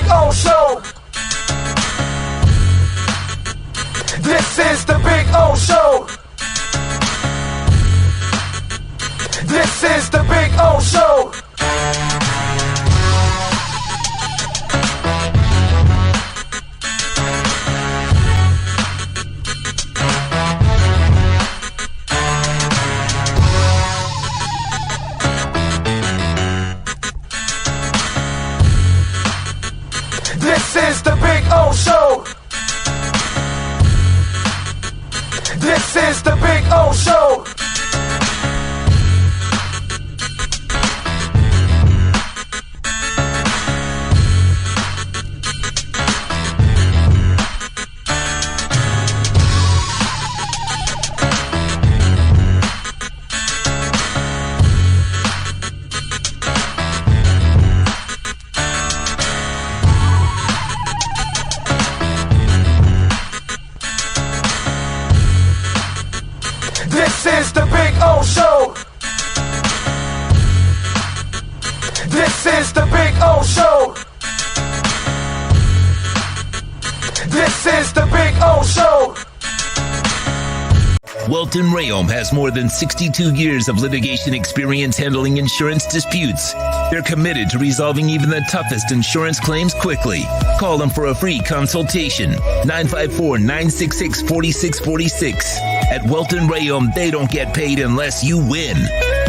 Big O Show. This is the Big O Show. This is the Big O Show. This is the Big O Show. This is the Big O Show. This is the Big O Show. This is the Big O Show. This is the Big O Show. Welton Rayom has more than 62 years of litigation experience handling insurance disputes. They're committed to resolving even the toughest insurance claims quickly. Call them for a free consultation. 954-966-4646. At Welton Rayom, they don't get paid unless you win.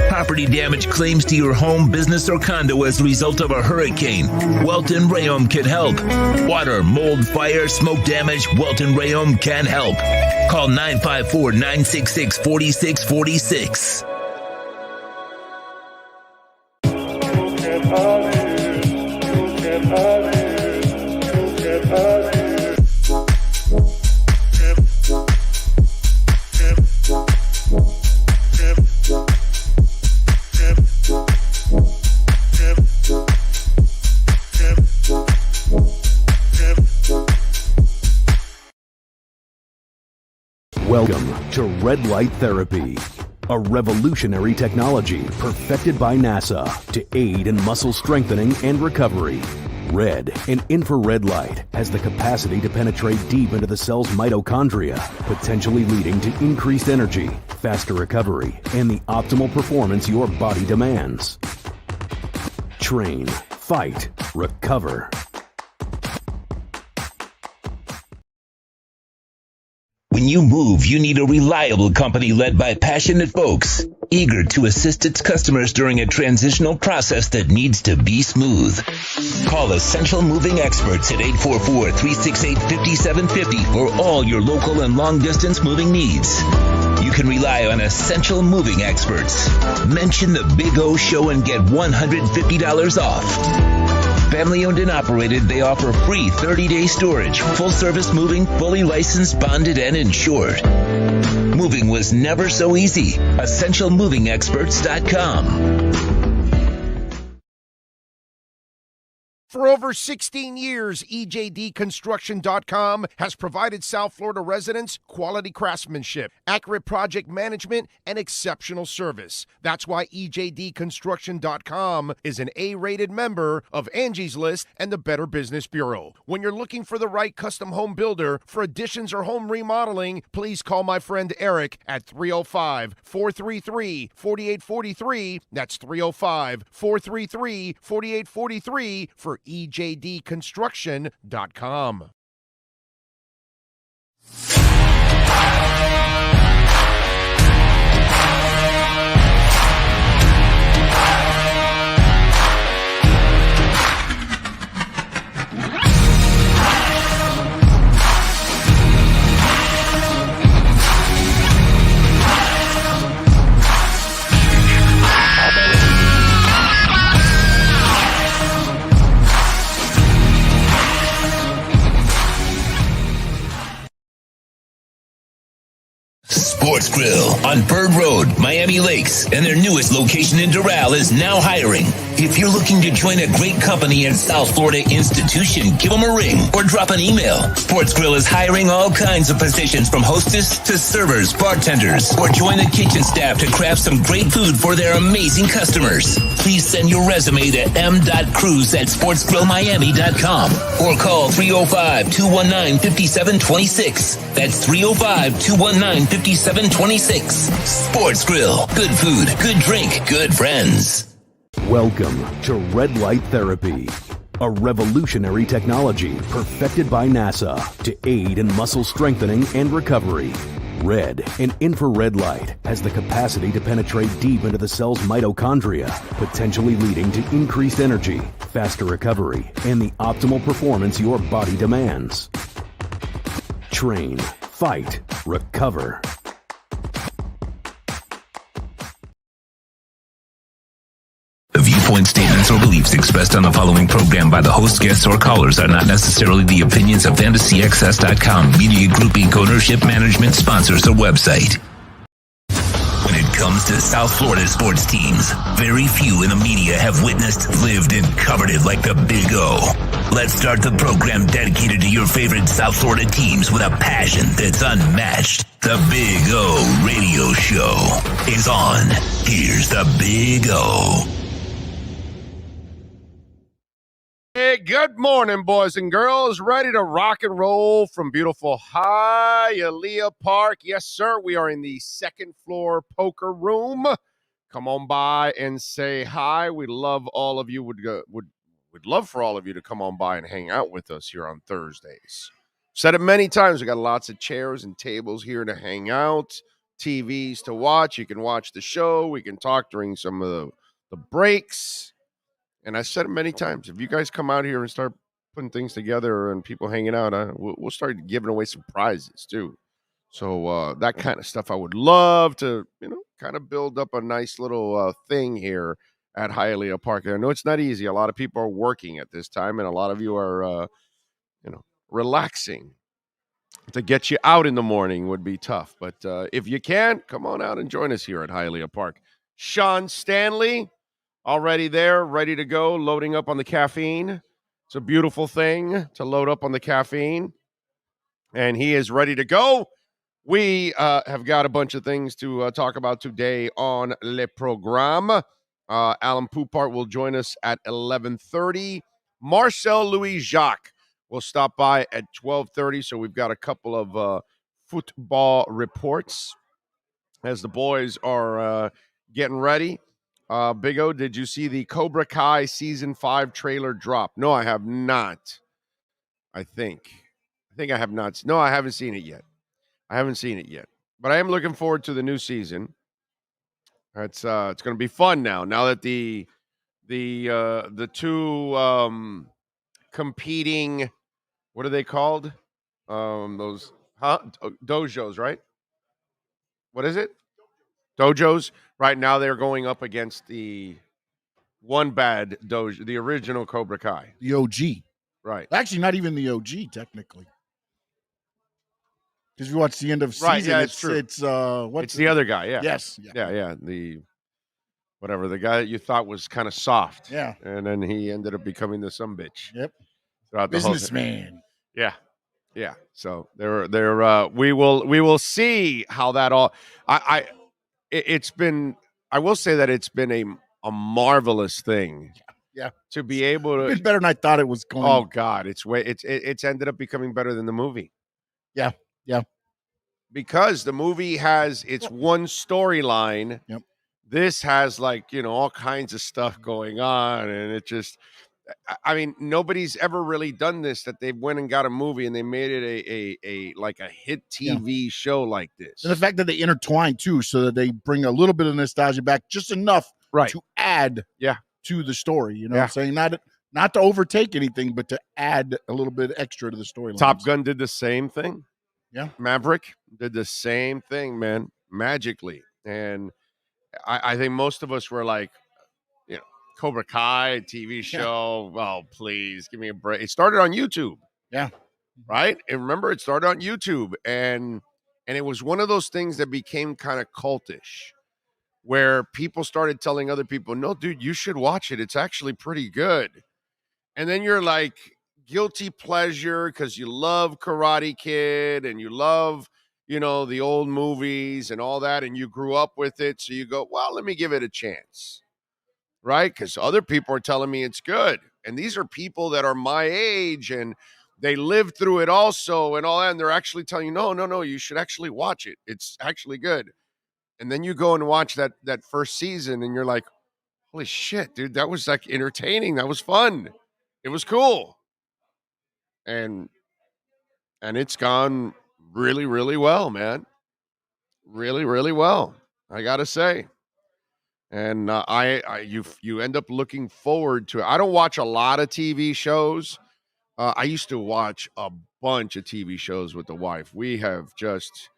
Property damage claims to your home, business, or condo as a result of a hurricane. Welton Rayom can help. Water, mold, fire, smoke damage, Welton Rayom can help. Call 954-966-4646. Welcome to Red Light Therapy, a revolutionary technology perfected by NASA to aid in muscle strengthening and recovery. Red and infrared light has the capacity to penetrate deep into the cell's mitochondria, potentially leading to increased energy, faster recovery, and the optimal performance your body demands. Train, fight, recover. When you move, you need a reliable company led by passionate folks, eager to assist its customers during a transitional process that needs to be smooth. Call Essential Moving Experts at 844-368-5750 for all your local and long-distance moving needs. You can rely on Essential Moving Experts. Mention the Big O Show and get $150 off. Family owned and operated, they offer free 30-day storage, full service moving, fully licensed, bonded, and insured. Moving was never so easy. EssentialMovingExperts.com. For over 16 years, EJDConstruction.com has provided South Florida residents quality craftsmanship, accurate project management, and exceptional service. That's why EJDConstruction.com is an A-rated member of Angie's List and the Better Business Bureau. When you're looking for the right custom home builder for additions or home remodeling, please call my friend Eric at 305-433-4843. That's 305-433-4843 for EJDConstruction.com. Sports Grill on Bird Road, Miami Lakes, and their newest location in Doral is now hiring. If you're looking to join a great company and South Florida institution, give them a ring or drop an email. Sports Grill is hiring all kinds of positions from hostess to servers, bartenders, or join the kitchen staff to craft some great food for their amazing customers. Please send your resume to m.cruz@sportsgrillmiami.com or call 305-219-5726. That's 305-219-5726. Sports Grill. Good food, good drink, good friends. Welcome to Red Light Therapy, a revolutionary technology perfected by NASA to aid in muscle strengthening and recovery. Red and infrared light has the capacity to penetrate deep into the cell's mitochondria, potentially leading to increased energy, faster recovery, and the optimal performance your body demands. Train, fight, recover. The viewpoint statements or beliefs expressed on the following program by the host, guests, or callers are not necessarily the opinions of FantasyXS.com, Media Group Inc. ownership, management, sponsors, or website. When it comes to South Florida sports teams, very few in the media have witnessed, lived, and covered it like the Big O. Let's start the program dedicated to your favorite South Florida teams with a passion that's unmatched. The Big O Radio Show is on. Here's the Big O. Hey, good morning, boys and girls. Ready to rock and roll from beautiful Hialeah Park. Yes, sir. We are in the second floor poker room. Come on by and say hi. We love all of you. We'd love for all of you to come on by and hang out with us here on Thursdays. Said it many times. We got lots of chairs and tables here to hang out, TVs to watch. You can watch the show. We can talk during some of the breaks. And I said it many times. If you guys come out here and start putting things together and people hanging out, we'll start giving away some prizes too. So that kind of stuff I would love to, kind of build up a nice little thing here at Hialeah Park. I know it's not easy. A lot of people are working at this time, and a lot of you are, relaxing. To get you out in the morning would be tough. But if you can, come on out and join us here at Hialeah Park. Sean Stanley. Already there, ready to go, loading up on the caffeine. It's a beautiful thing to load up on the caffeine. And he is ready to go. We have got a bunch of things to talk about today on Le Programme. Alan Poupart will join us at 11:30. Marcel Louis-Jacques will stop by at 12:30. So we've got a couple of football reports as the boys are getting ready. Big O, did you see the Cobra Kai Season 5 trailer drop? No, I have not. I think I have not. No, I haven't seen it yet. But I am looking forward to the new season. It's going to be fun now that the two competing, what are they called? Those dojos, right? What is it? Dojos. Right now, they're going up against the one bad dojo, the original Cobra Kai. The OG. Right. Actually, not even the OG, technically. Because you watch the end of season, right, yeah, it's true. It's the other guy, yeah. Yes. Yeah. The guy that you thought was kind of soft. Yeah. And then he ended up becoming the sumbitch. Yep. Businessman. Yeah. So we will see how that all it's been, I will say that it's been a marvelous thing. Yeah. To be able to. It's better than I thought it was going. Oh God, it's ended up becoming better than the movie. Yeah. Because the movie has its one storyline. Yep. This has all kinds of stuff going on, and it just, I mean, nobody's ever really done this, that they went and got a movie and they made it a hit TV show like this. And the fact that they intertwine too, so that they bring a little bit of nostalgia back, just enough to add to the story. You know what I'm saying? Not to overtake anything, but to add a little bit extra to the storyline. Top Gun did the same thing. Yeah. Maverick did the same thing, man, magically. And I think most of us were like, Cobra Kai TV show. Oh, please give me a break. It started on YouTube. Yeah. Right. And remember, it started on YouTube, and it was one of those things that became kind of cultish, where people started telling other people, no, dude, you should watch it. It's actually pretty good. And then you're like guilty pleasure because you love Karate Kid and you love, the old movies and all that, and you grew up with it. So you go, well, let me give it a chance, right? Because other people are telling me it's good. And these are people that are my age and they lived through it also and all that. And they're actually telling you, no, you should actually watch it. It's actually good. And then you go and watch that first season and you're like, holy shit, dude, that was like entertaining. That was fun. It was cool. And it's gone really, really well, man. Really, really well, I got to say. And you end up looking forward to it. I don't watch a lot of TV shows. I used to watch a bunch of TV shows with the wife. We have just,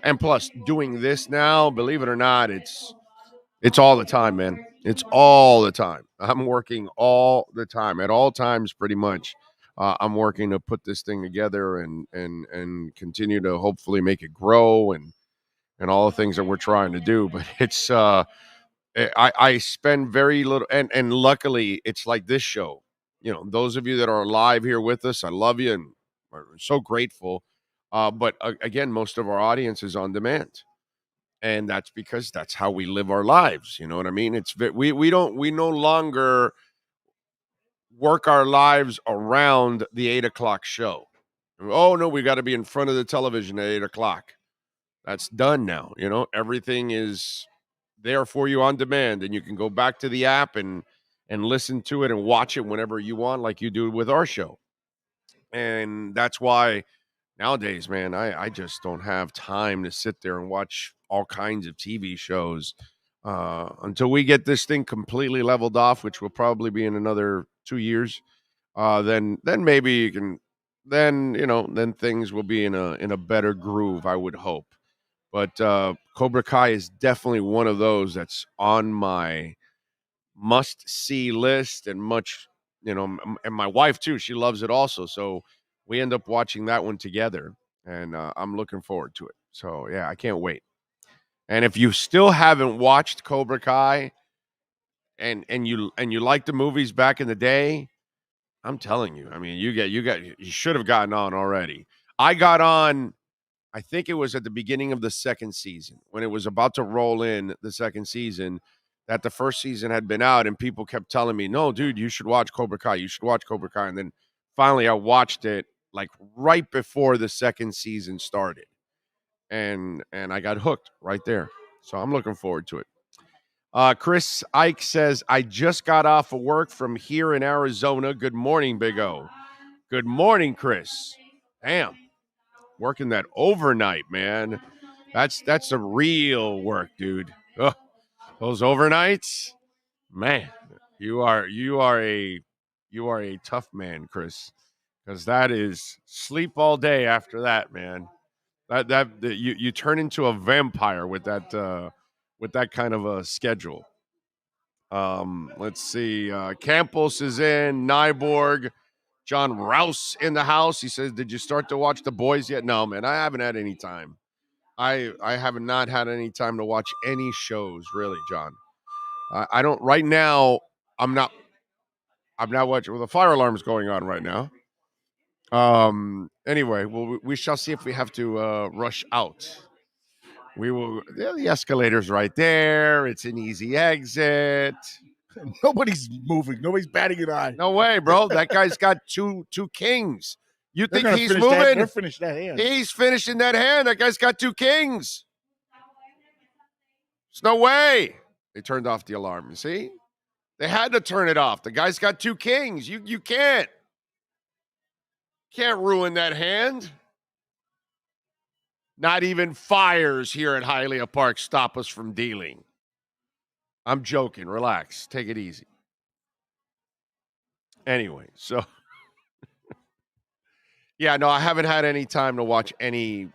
and plus doing this now, believe it or not, it's all the time, man. It's all the time. I'm working all the time, at all times, pretty much. I'm working to put this thing together and continue to hopefully make it grow and all the things that we're trying to do. But it's I spend very little, and luckily it's like this show. Those of you that are live here with us, I love you and are so grateful. But again, most of our audience is on demand. And that's because that's how we live our lives. You know what I mean? We no longer work our lives around the 8:00 show. Oh no, we got to be in front of the television at 8:00. That's done now. Everything is there for you on demand, and you can go back to the app and listen to it and watch it whenever you want, like you do with our show. And that's why nowadays, man, I just don't have time to sit there and watch all kinds of TV shows until we get this thing completely leveled off, which will probably be in another 2 years. Then maybe you can. Then things will be in a better groove, I would hope. But Cobra Kai is definitely one of those that's on my must-see list, and and my wife too. She loves it also, so we end up watching that one together, and I'm looking forward to it. So yeah, I can't wait. And if you still haven't watched Cobra Kai, and you like the movies back in the day, I'm telling you, I mean, you should have gotten on already. I got on. I think it was at the beginning of the second season when it was about to roll in the second season, that the first season had been out and people kept telling me, no, dude, you should watch Cobra Kai. You should watch Cobra Kai. And then finally I watched it like right before the second season started, and I got hooked right there. So I'm looking forward to it. Chris Ike says, I just got off of work from here in Arizona. Good morning, Big O. Good morning, Chris. Damn. Working that overnight, man. That's a real work, dude. Ugh, those overnights, man. You are a tough man, Chris, because that is sleep all day after that, man. That you turn into a vampire with that kind of a schedule. Let's see. Campos is in. Nyborg. John Rouse in the house. He says, did you start to watch The Boys yet? No, man, I haven't had any time. I have not had any time to watch any shows, really, John. I don't right now. I'm not watching. Well, the fire alarm's going on right now. Anyway, well, we shall see if we have to rush out. We will. Yeah, the escalator's right there. It's an easy exit. Nobody's moving. Nobody's batting an eye. No way, bro. That guy's got two kings. You think he's moving? They're finished that hand. He's finishing that hand. That guy's got two kings. There's no way. They turned off the alarm. You see? They had to turn it off. The guy's got two kings. You can't ruin that hand. Not even fires here at Hialeah Park stop us from dealing. I'm joking. Relax. Take it easy. Anyway, so yeah, no, I haven't had any time to watch any.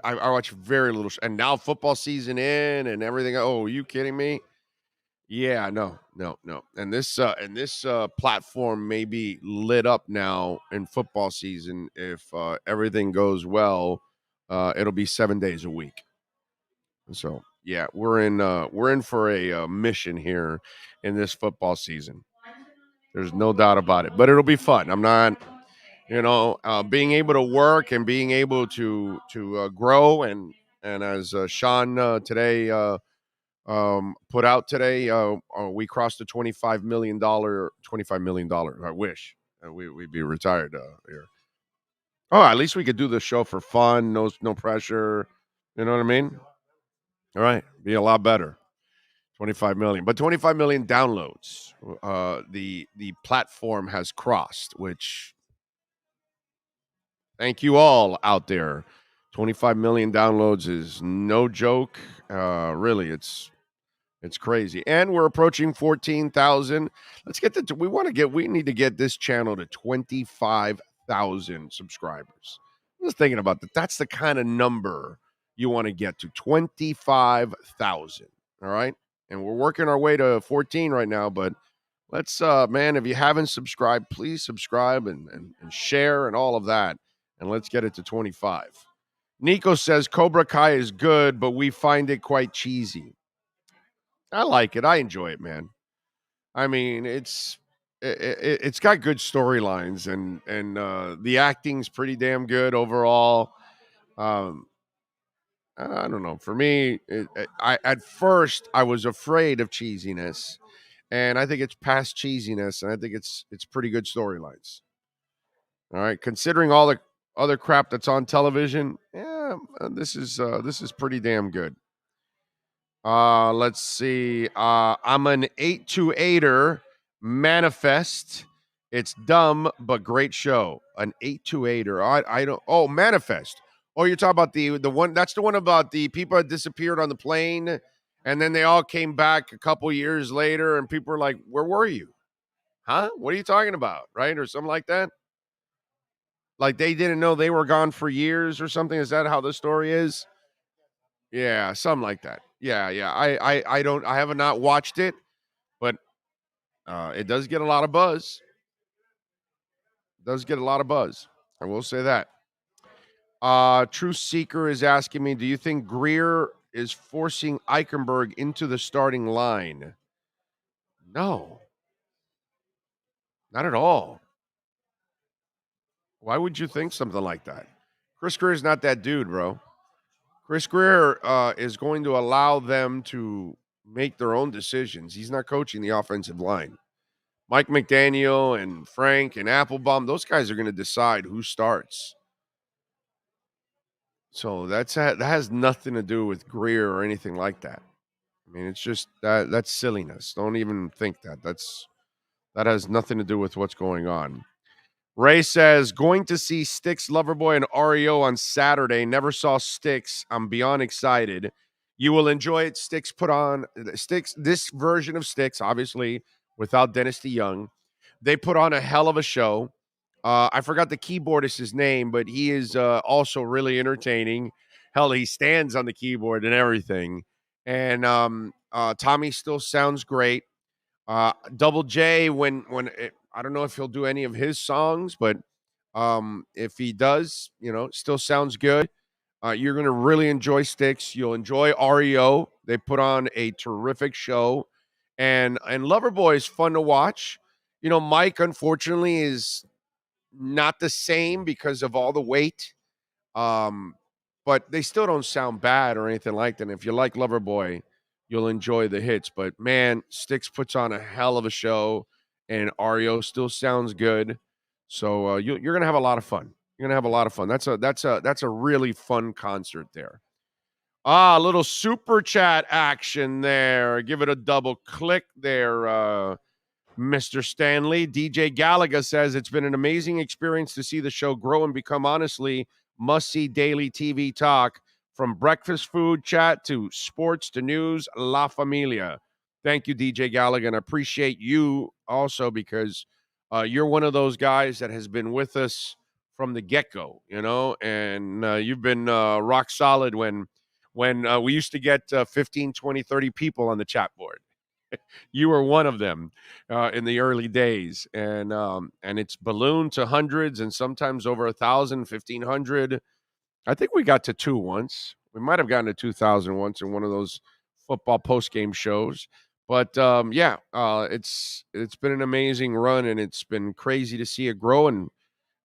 I watch very little, and now football season in and everything. Oh, are you kidding me? Yeah, no. And this platform may be lit up now in football season if everything goes well. It'll be 7 days a week. So yeah, we're in for a mission here in this football season. There's no doubt about it, but it'll be fun. I'm not, being able to work and being able to grow and as Sean today put out today, we crossed the $25 million. I wish we'd be retired here. Oh, at least we could do the show for fun, no pressure. You know what I mean? All right, be a lot better. 25 million, but 25 million downloads. The platform has crossed, which thank you all out there. 25 million downloads is no joke. Really, it's crazy. And we're approaching 14,000. We need to get this channel to 25,000 subscribers. I was thinking about that. That's the kind of number you want to get to, 25,000. All right. And we're working our way to 14 right now, but let's, man, if you haven't subscribed, please subscribe and share and all of that. And let's get it to 25. Nico says Cobra Kai is good, but we find it quite cheesy. I like it. I enjoy it, man. I mean, it's got good storylines and the acting's pretty damn good overall. I don't know. For me, at first I was afraid of cheesiness, and I think it's past cheesiness, and I think it's pretty good storylines. All right, considering all the other crap that's on television, yeah, this is pretty damn good. Let's see. I'm an 828er. Manifest. It's dumb, but great show. An 828er. I don't. Oh, Manifest. Oh, you're talking about the one. That's the one about the people that disappeared on the plane, and then they all came back a couple years later, and people were like, "Where were you? Huh? What are you talking about?" Right, or something like that. Like they didn't know they were gone for years or something. Is that how the story is? Yeah, something like that. Yeah. I have not watched it, but it does get a lot of buzz. I will say that. True Seeker is asking me, do you think Greer is forcing Eichenberg into the starting line? No. Not at all. Why would you think something like that? Chris Greer is not that dude, bro. Chris Greer is going to allow them to make their own decisions. He's not coaching the offensive line. Mike McDaniel and Frank and Applebaum, those guys are going to decide who starts. So that has nothing to do with Greer or anything like that. I mean, it's just that's silliness. Don't even think that. That has nothing to do with what's going on. Ray says, going to see Styx, Loverboy, and REO on Saturday. Never saw Styx. I'm beyond excited. You will enjoy it. Styx put on Styx, this version of Styx, obviously, without Dennis DeYoung. They put on a hell of a show. I forgot the keyboardist's name, but he is also really entertaining. Hell, he stands on the keyboard and everything. And Tommy still sounds great. Double J, I don't know if he'll do any of his songs, but if he does, still sounds good. You're going to really enjoy Styx. You'll enjoy REO. They put on a terrific show. And Loverboy is fun to watch. Mike, unfortunately, is not the same because of all the weight. But they still don't sound bad or anything like that. And if you like Loverboy, you'll enjoy the hits. But man, Styx puts on a hell of a show, and REO still sounds good. So you're gonna have a lot of fun. That's a really fun concert there. A little super chat action there. Give it a double click there, Mr. Stanley. DJ Gallagher says it's been an amazing experience to see the show grow and become honestly must-see daily TV talk, from breakfast food chat to sports to news, La Familia. Thank you, DJ Gallagher, and I appreciate you also because you're one of those guys that has been with us from the get-go, and you've been rock solid when we used to get 15, 20, 30 people on the chat board. You were one of them in the early days, and it's ballooned to hundreds and sometimes over 1,000, 1,500. I think we got to 2 once. We might have gotten to 2,000 once in one of those football post-game shows. But it's been an amazing run, and it's been crazy to see it grow, and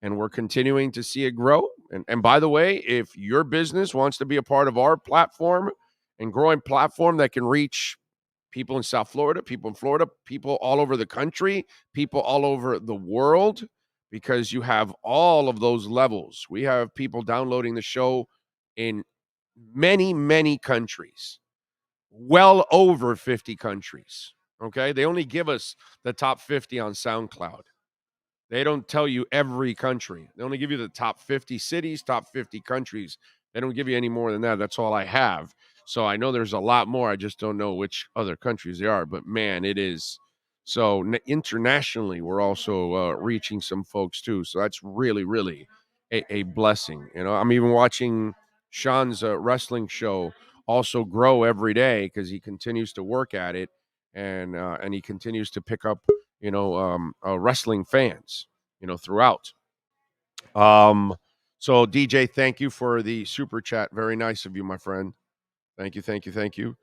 we're continuing to see it grow. And by the way, if your business wants to be a part of our platform and growing platform that can reach people in South Florida, people in Florida, people all over the country, people all over the world, because you have all of those levels. We have people downloading the show in many, many countries, well over 50 countries. Okay. They only give us the top 50 on SoundCloud. They don't tell you every country. They only give you the top 50 cities, top 50 countries. They don't give you any more than that. That's all I have. So I know there's a lot more. I just don't know which other countries they are. But, man, it is. So internationally, we're also reaching some folks, too. So that's really, really a blessing. You know, I'm even watching Sean's wrestling show also grow every day because he continues to work at it, and he continues to pick up wrestling fans, throughout. So DJ, thank you for the super chat. Very nice of you, my friend. Thank you, thank you, thank you.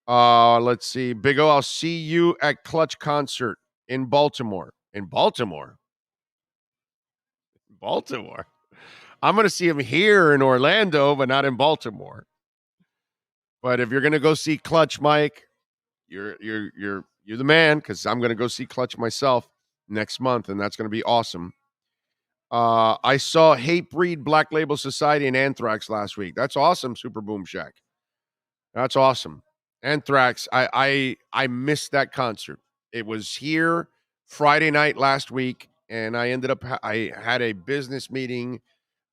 Let's see. Big O, I'll see you at Clutch concert in Baltimore. In Baltimore? Baltimore. I'm going to see him here in Orlando, but not in Baltimore. But if you're going to go see Clutch, Mike, you're the man, because I'm going to go see Clutch myself next month, and that's going to be awesome. I saw Hatebreed, Black Label Society, and Anthrax last week. That's awesome, Super Boom Shack. That's awesome. Anthrax, I missed that concert. It was here Friday night last week, and I had a business meeting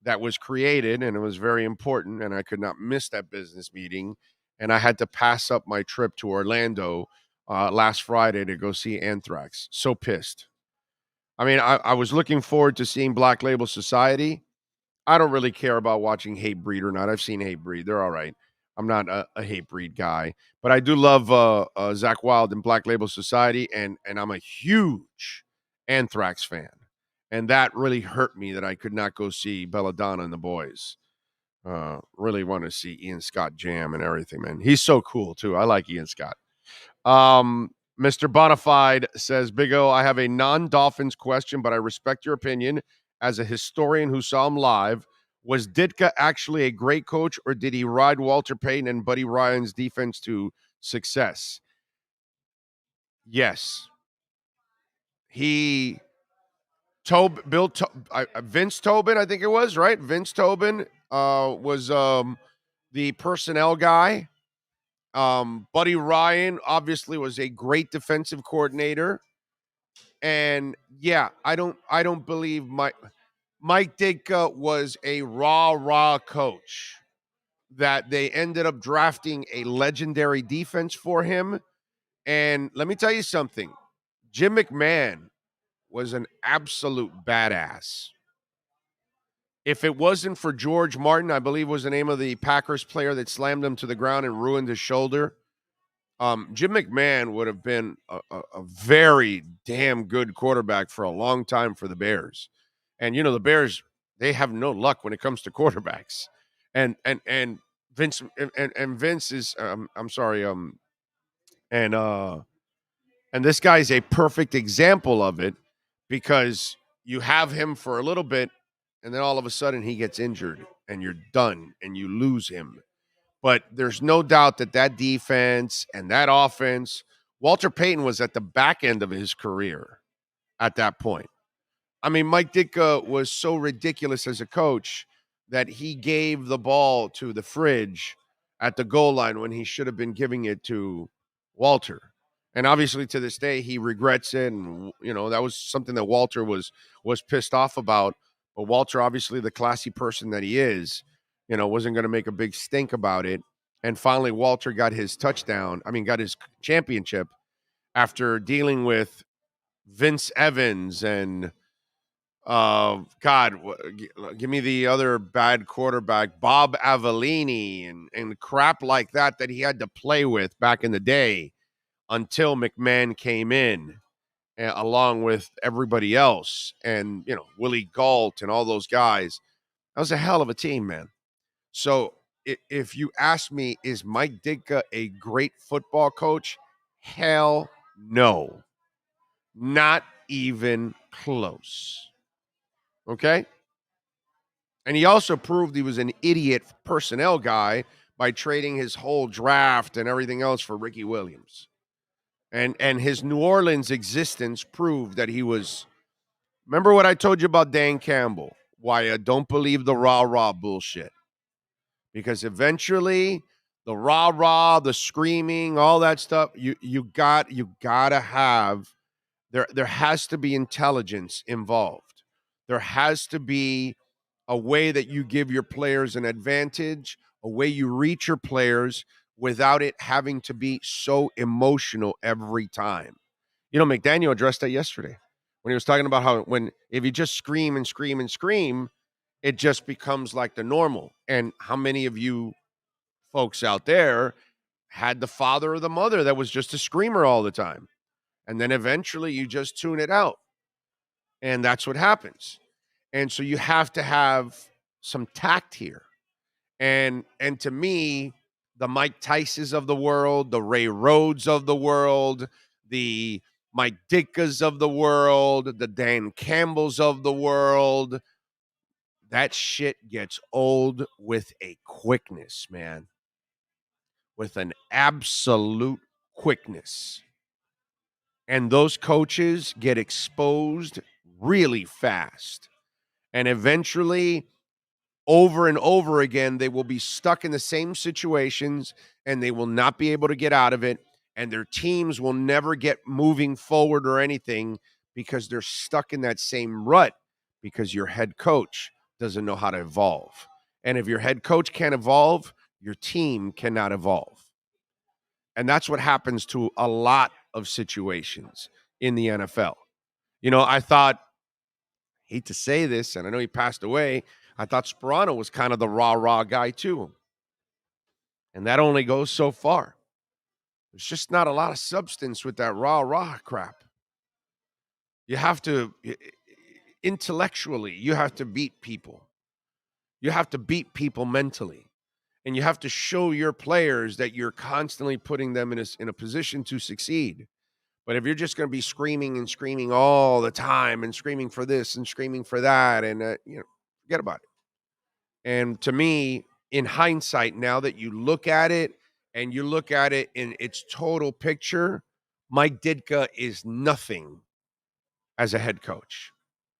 that was created, and it was very important, and I could not miss that business meeting, and I had to pass up my trip to Orlando last Friday to go see Anthrax. So pissed. I mean, I was looking forward to seeing Black Label Society. I don't really care about watching Hatebreed or not. I've seen Hatebreed. They're all right. I'm not a Hatebreed guy. But I do love Zakk Wylde and Black Label Society, and I'm a huge Anthrax fan. And that really hurt me that I could not go see Belladonna and the Boys. Really want to see Ian Scott jam and everything, man. He's so cool, too. I like Ian Scott. Mr. Bonafide says, Big O, I have a non-Dolphins question, but I respect your opinion as a historian who saw him live. Was Ditka actually a great coach, or did he ride Walter Payton and Buddy Ryan's defense to success? Yes. He Vince Tobin, I think it was, right? Vince Tobin was the personnel guy. Buddy Ryan obviously was a great defensive coordinator. And yeah, I don't believe Mike Ditka was a raw coach, that they ended up drafting a legendary defense for him. And let me tell you something. Jim McMahon was an absolute badass. If it wasn't for George Martin, I believe was the name of the Packers player that slammed him to the ground and ruined his shoulder, Jim McMahon would have been a very damn good quarterback for a long time for the Bears. And, the Bears, they have no luck when it comes to quarterbacks. And Vince and Vince is, I'm sorry, and this guy's a perfect example of it, because you have him for a little bit, and then all of a sudden he gets injured, and you're done, and you lose him. But there's no doubt that defense and that offense, Walter Payton was at the back end of his career at that point. I mean, Mike Ditka was so ridiculous as a coach that he gave the ball to the fridge at the goal line when he should have been giving it to Walter. And obviously to this day, he regrets it. And, that was something that Walter was pissed off about. But Walter, obviously the classy person that he is, wasn't going to make a big stink about it. And finally, Walter got his got his championship after dealing with Vince Evans and, give me the other bad quarterback, Bob Avellini, and crap like that he had to play with back in the day until McMahon came in, along with everybody else. And, Willie Gault and all those guys. That was a hell of a team, man. So if you ask me, is Mike Ditka a great football coach? Hell no. Not even close. Okay? And he also proved he was an idiot personnel guy by trading his whole draft and everything else for Ricky Williams. And his New Orleans existence proved that he was. Remember what I told you about Dan Campbell? Why I don't believe the rah-rah bullshit. Because eventually the rah-rah, the screaming, all that stuff, you gotta have, there has to be intelligence involved. There has to be a way that you give your players an advantage, a way you reach your players without it having to be so emotional every time. You know, McDaniel addressed that yesterday when he was talking about how if you just scream and scream and scream, it just becomes like the normal. And how many of you folks out there had the father or the mother that was just a screamer all the time? And then eventually you just tune it out. And that's what happens. And so you have to have some tact here. And to me, the Mike Tysons of the world, the Ray Rhodes of the world, the Mike Ditkas of the world, the Dan Campbells of the world, that shit gets old with a quickness, man. With an absolute quickness. And those coaches get exposed really fast. And eventually, over and over again, they will be stuck in the same situations and they will not be able to get out of it. And their teams will never get moving forward or anything because they're stuck in that same rut because your head coach doesn't know how to evolve. And if your head coach can't evolve, your team cannot evolve. And that's what happens to a lot of situations in the NFL. You know, I hate to say this, and I know he passed away, I thought Sperano was kind of the rah-rah guy too. And that only goes so far. There's just not a lot of substance with that rah-rah crap. You have to, intellectually, you have to beat people. You have to beat people mentally. And you have to show your players that you're constantly putting them in a position to succeed. But if you're just going to be screaming and screaming all the time and screaming for this and screaming for that, and forget about it. And to me, in hindsight, now that you look at it and you look at it in its total picture, Mike Ditka is nothing as a head coach.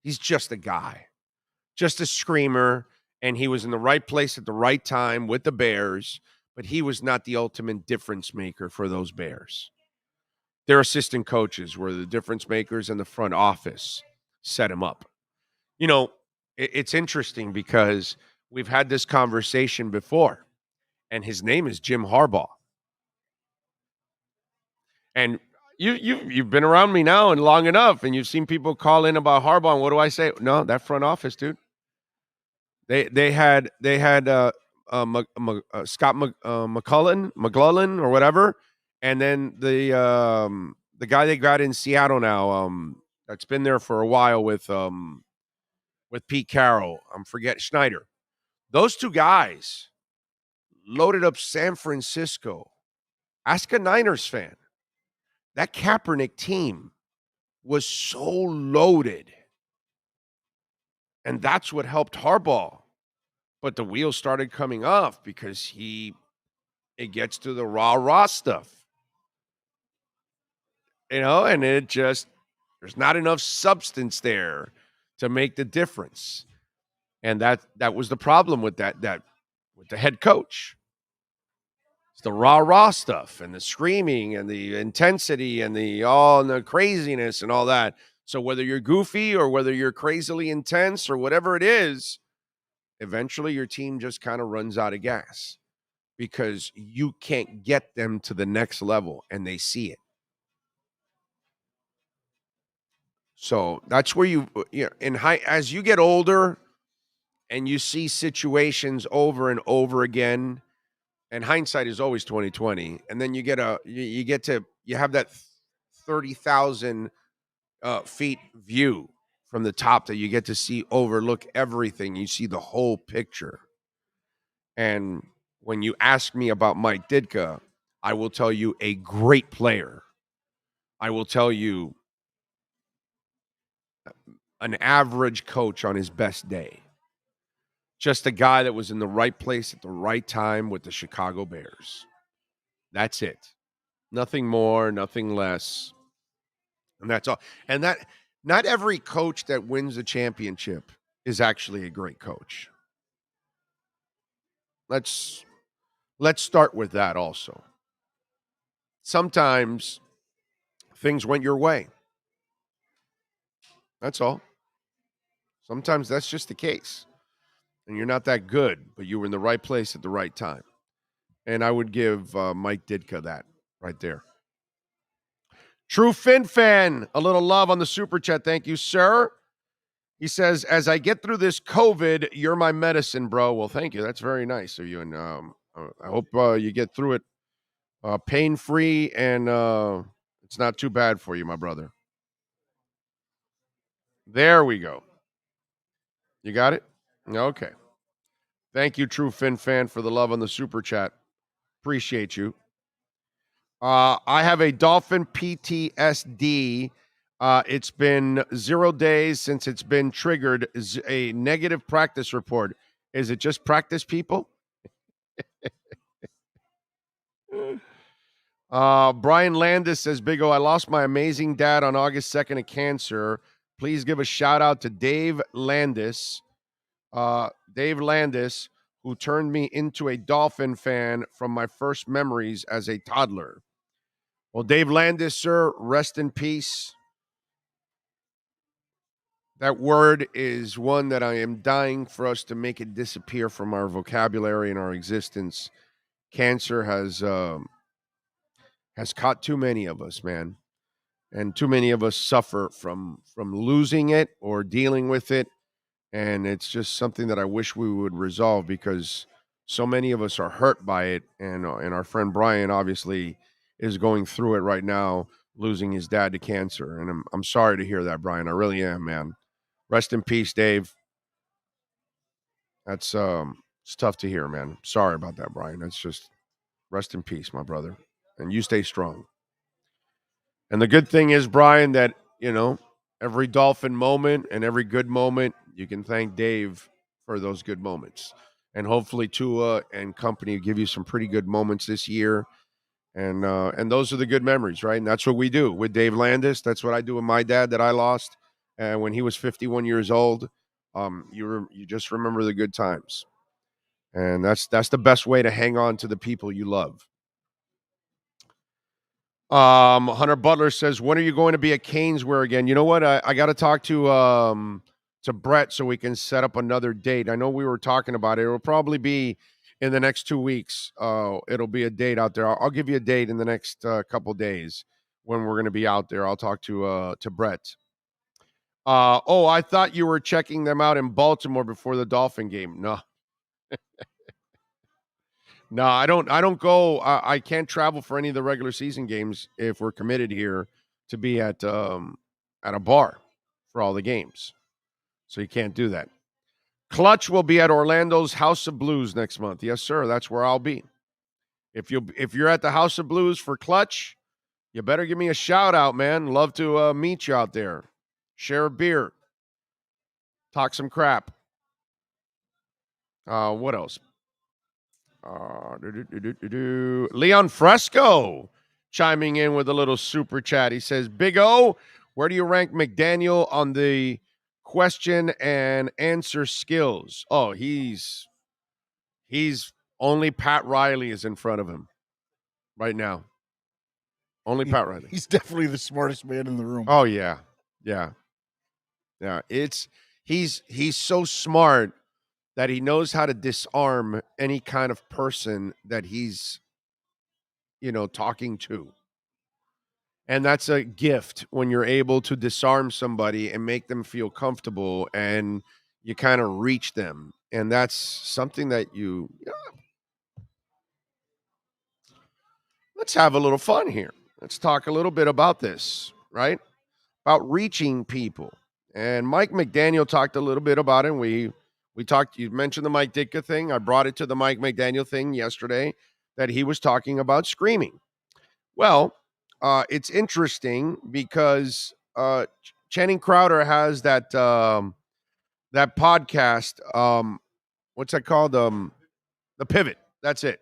He's just a guy, just a screamer, and he was in the right place at the right time with the Bears, but he was not the ultimate difference maker for those Bears. Their assistant coaches were the difference makers, and the front office set him up. You know, it's interesting because we've had this conversation before, and his name is Jim Harbaugh. And you've been around me now and long enough, and you've seen people call in about Harbaugh. And what do I say? No, that front office, dude. They had Scott McClellan or whatever, and then the guy they got in Seattle now, that's been there for a while with Pete Carroll. I'm forgetting Schneider. Those two guys loaded up San Francisco. Ask a Niners fan. That Kaepernick team was so loaded. And that's what helped Harbaugh. But the wheels started coming off because it gets to the rah-rah stuff. And it just, there's not enough substance there to make the difference. And that was the problem with that with the head coach. It's the rah-rah stuff and the screaming and the intensity and the craziness and all that. So whether you're goofy or whether you're crazily intense or whatever it is, eventually your team just kind of runs out of gas because you can't get them to the next level and they see it. So that's where as you get older and you see situations over and over again, and hindsight is always 20/20, and then you have that 30,000 feet view from the top that you get to see, overlook everything. You see the whole picture. And when you ask me about Mike Ditka, I will tell you a great player. I will tell you an average coach on his best day. Just a guy that was in the right place at the right time with the Chicago Bears. That's it. Nothing more, nothing less. And that's all. And that not every coach that wins a championship is actually a great coach. Let's start with that also. Sometimes things went your way. That's all. Sometimes that's just the case. And you're not that good, but you were in the right place at the right time. And I would give Mike Ditka that right there. True Fin fan, a little love on the super chat. Thank you, sir. He says, as I get through this COVID, you're my medicine, bro. Well, thank you. That's very nice of you. And I hope you get through it pain-free and it's not too bad for you, my brother. There we go. You got it? Okay. Thank you, True Fin fan, for the love on the super chat. Appreciate you. I have a Dolphin PTSD. It's been 0 days since it's been triggered. A negative practice report. Is it just practice, people? Brian Landis says, Big O, I lost my amazing dad on August 2nd of cancer. Please give a shout out to Dave Landis. Dave Landis, who turned me into a Dolphin fan from my first memories as a toddler. Well, Dave Landis, sir, rest in peace. That word is one that I am dying for us to make it disappear from our vocabulary and our existence. Cancer has caught too many of us, man. And too many of us suffer from losing it or dealing with it. And it's just something that I wish we would resolve because so many of us are hurt by it. And our friend Brian obviously is going through it right now, losing his dad to cancer. And I'm sorry to hear that, Brian. I really am, man. Rest in peace, Dave. That's it's tough to hear, man. Sorry about that, Brian. That's just rest in peace, my brother. And you stay strong. And the good thing is, Brian, that, you know, every Dolphin moment and every good moment, you can thank Dave for those good moments. And hopefully Tua and company give you some pretty good moments this year. And those are the good memories, right? And that's what we do with Dave Landis. That's what I do with my dad that I lost when he was 51 years old. You just remember the good times. And that's the best way to hang on to the people you love. Hunter Butler says, when are you going to be at Caneswear again? You know what? I got to talk to Brett so we can set up another date. I know we were talking about it. It will probably be in the next 2 weeks. It'll be a date out there. I'll give you a date in the next couple days when we're going to be out there. I'll talk to Brett. I thought you were checking them out in Baltimore before the Dolphin game. No. No, I don't go. I can't travel for any of the regular season games if we're committed here to be at a bar for all the games. So you can't do that. Clutch will be at Orlando's House of Blues next month. Yes, sir. That's where I'll be. If you're at the House of Blues for Clutch, you better give me a shout out, man. Love to meet you out there. Share a beer. Talk some crap. What else? Leon Fresco chiming in with a little super chat. He says, Big O, where do you rank McDaniel on the question and answer skills? Oh, he's only Pat Riley is in front of him right now. Only Pat Riley. He's definitely the smartest man in the room. Oh, yeah. Yeah. He's so smart that he knows how to disarm any kind of person that he's, talking to. And that's a gift when you're able to disarm somebody and make them feel comfortable and you kind of reach them. And that's something that let's have a little fun here. Let's talk a little bit about this, right? About reaching people. And Mike McDaniel talked a little bit about it. And You mentioned the Mike Ditka thing. I brought it to the Mike McDaniel thing yesterday that he was talking about screaming. Well, it's interesting because Channing Crowder has that podcast. What's that called? The Pivot. That's it.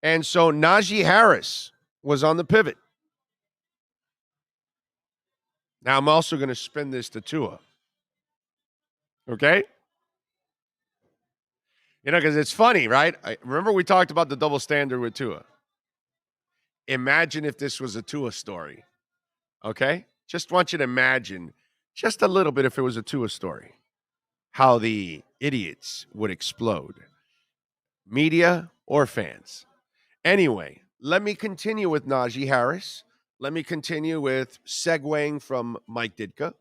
And so Najee Harris was on the Pivot. Now I'm also going to spin this to Tua. Okay? Because it's funny, right? Remember we talked about the double standard with Tua. Imagine if this was a Tua story. Okay? Just want you to imagine just a little bit if it was a Tua story. How the idiots would explode. Media or fans. Anyway, let me continue with Najee Harris. Let me continue with segueing from Mike Ditka,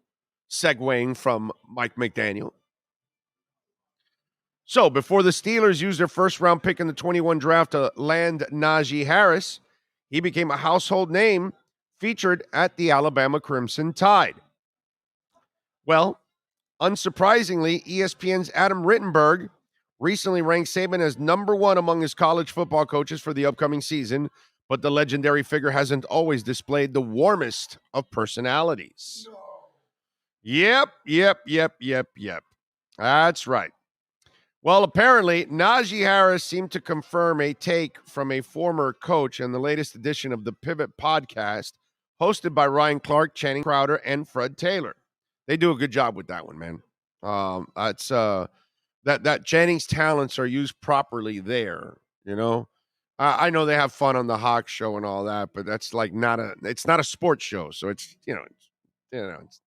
segueing from Mike McDaniel. So before the Steelers used their first-round pick in the 21 draft to land Najee Harris, he became a household name featured at the Alabama Crimson Tide. Well, unsurprisingly, ESPN's Adam Rittenberg recently ranked Saban as number one among his college football coaches for the upcoming season, but the legendary figure hasn't always displayed the warmest of personalities. Yep. That's right. Well, apparently, Najee Harris seemed to confirm a take from a former coach in the latest edition of the Pivot podcast, hosted by Ryan Clark, Channing Crowder, and Fred Taylor. They do a good job with that one, man. That Channing's talents are used properly there, I know they have fun on the Hawk show and all that, but that's like it's not a sports show. So it's, it's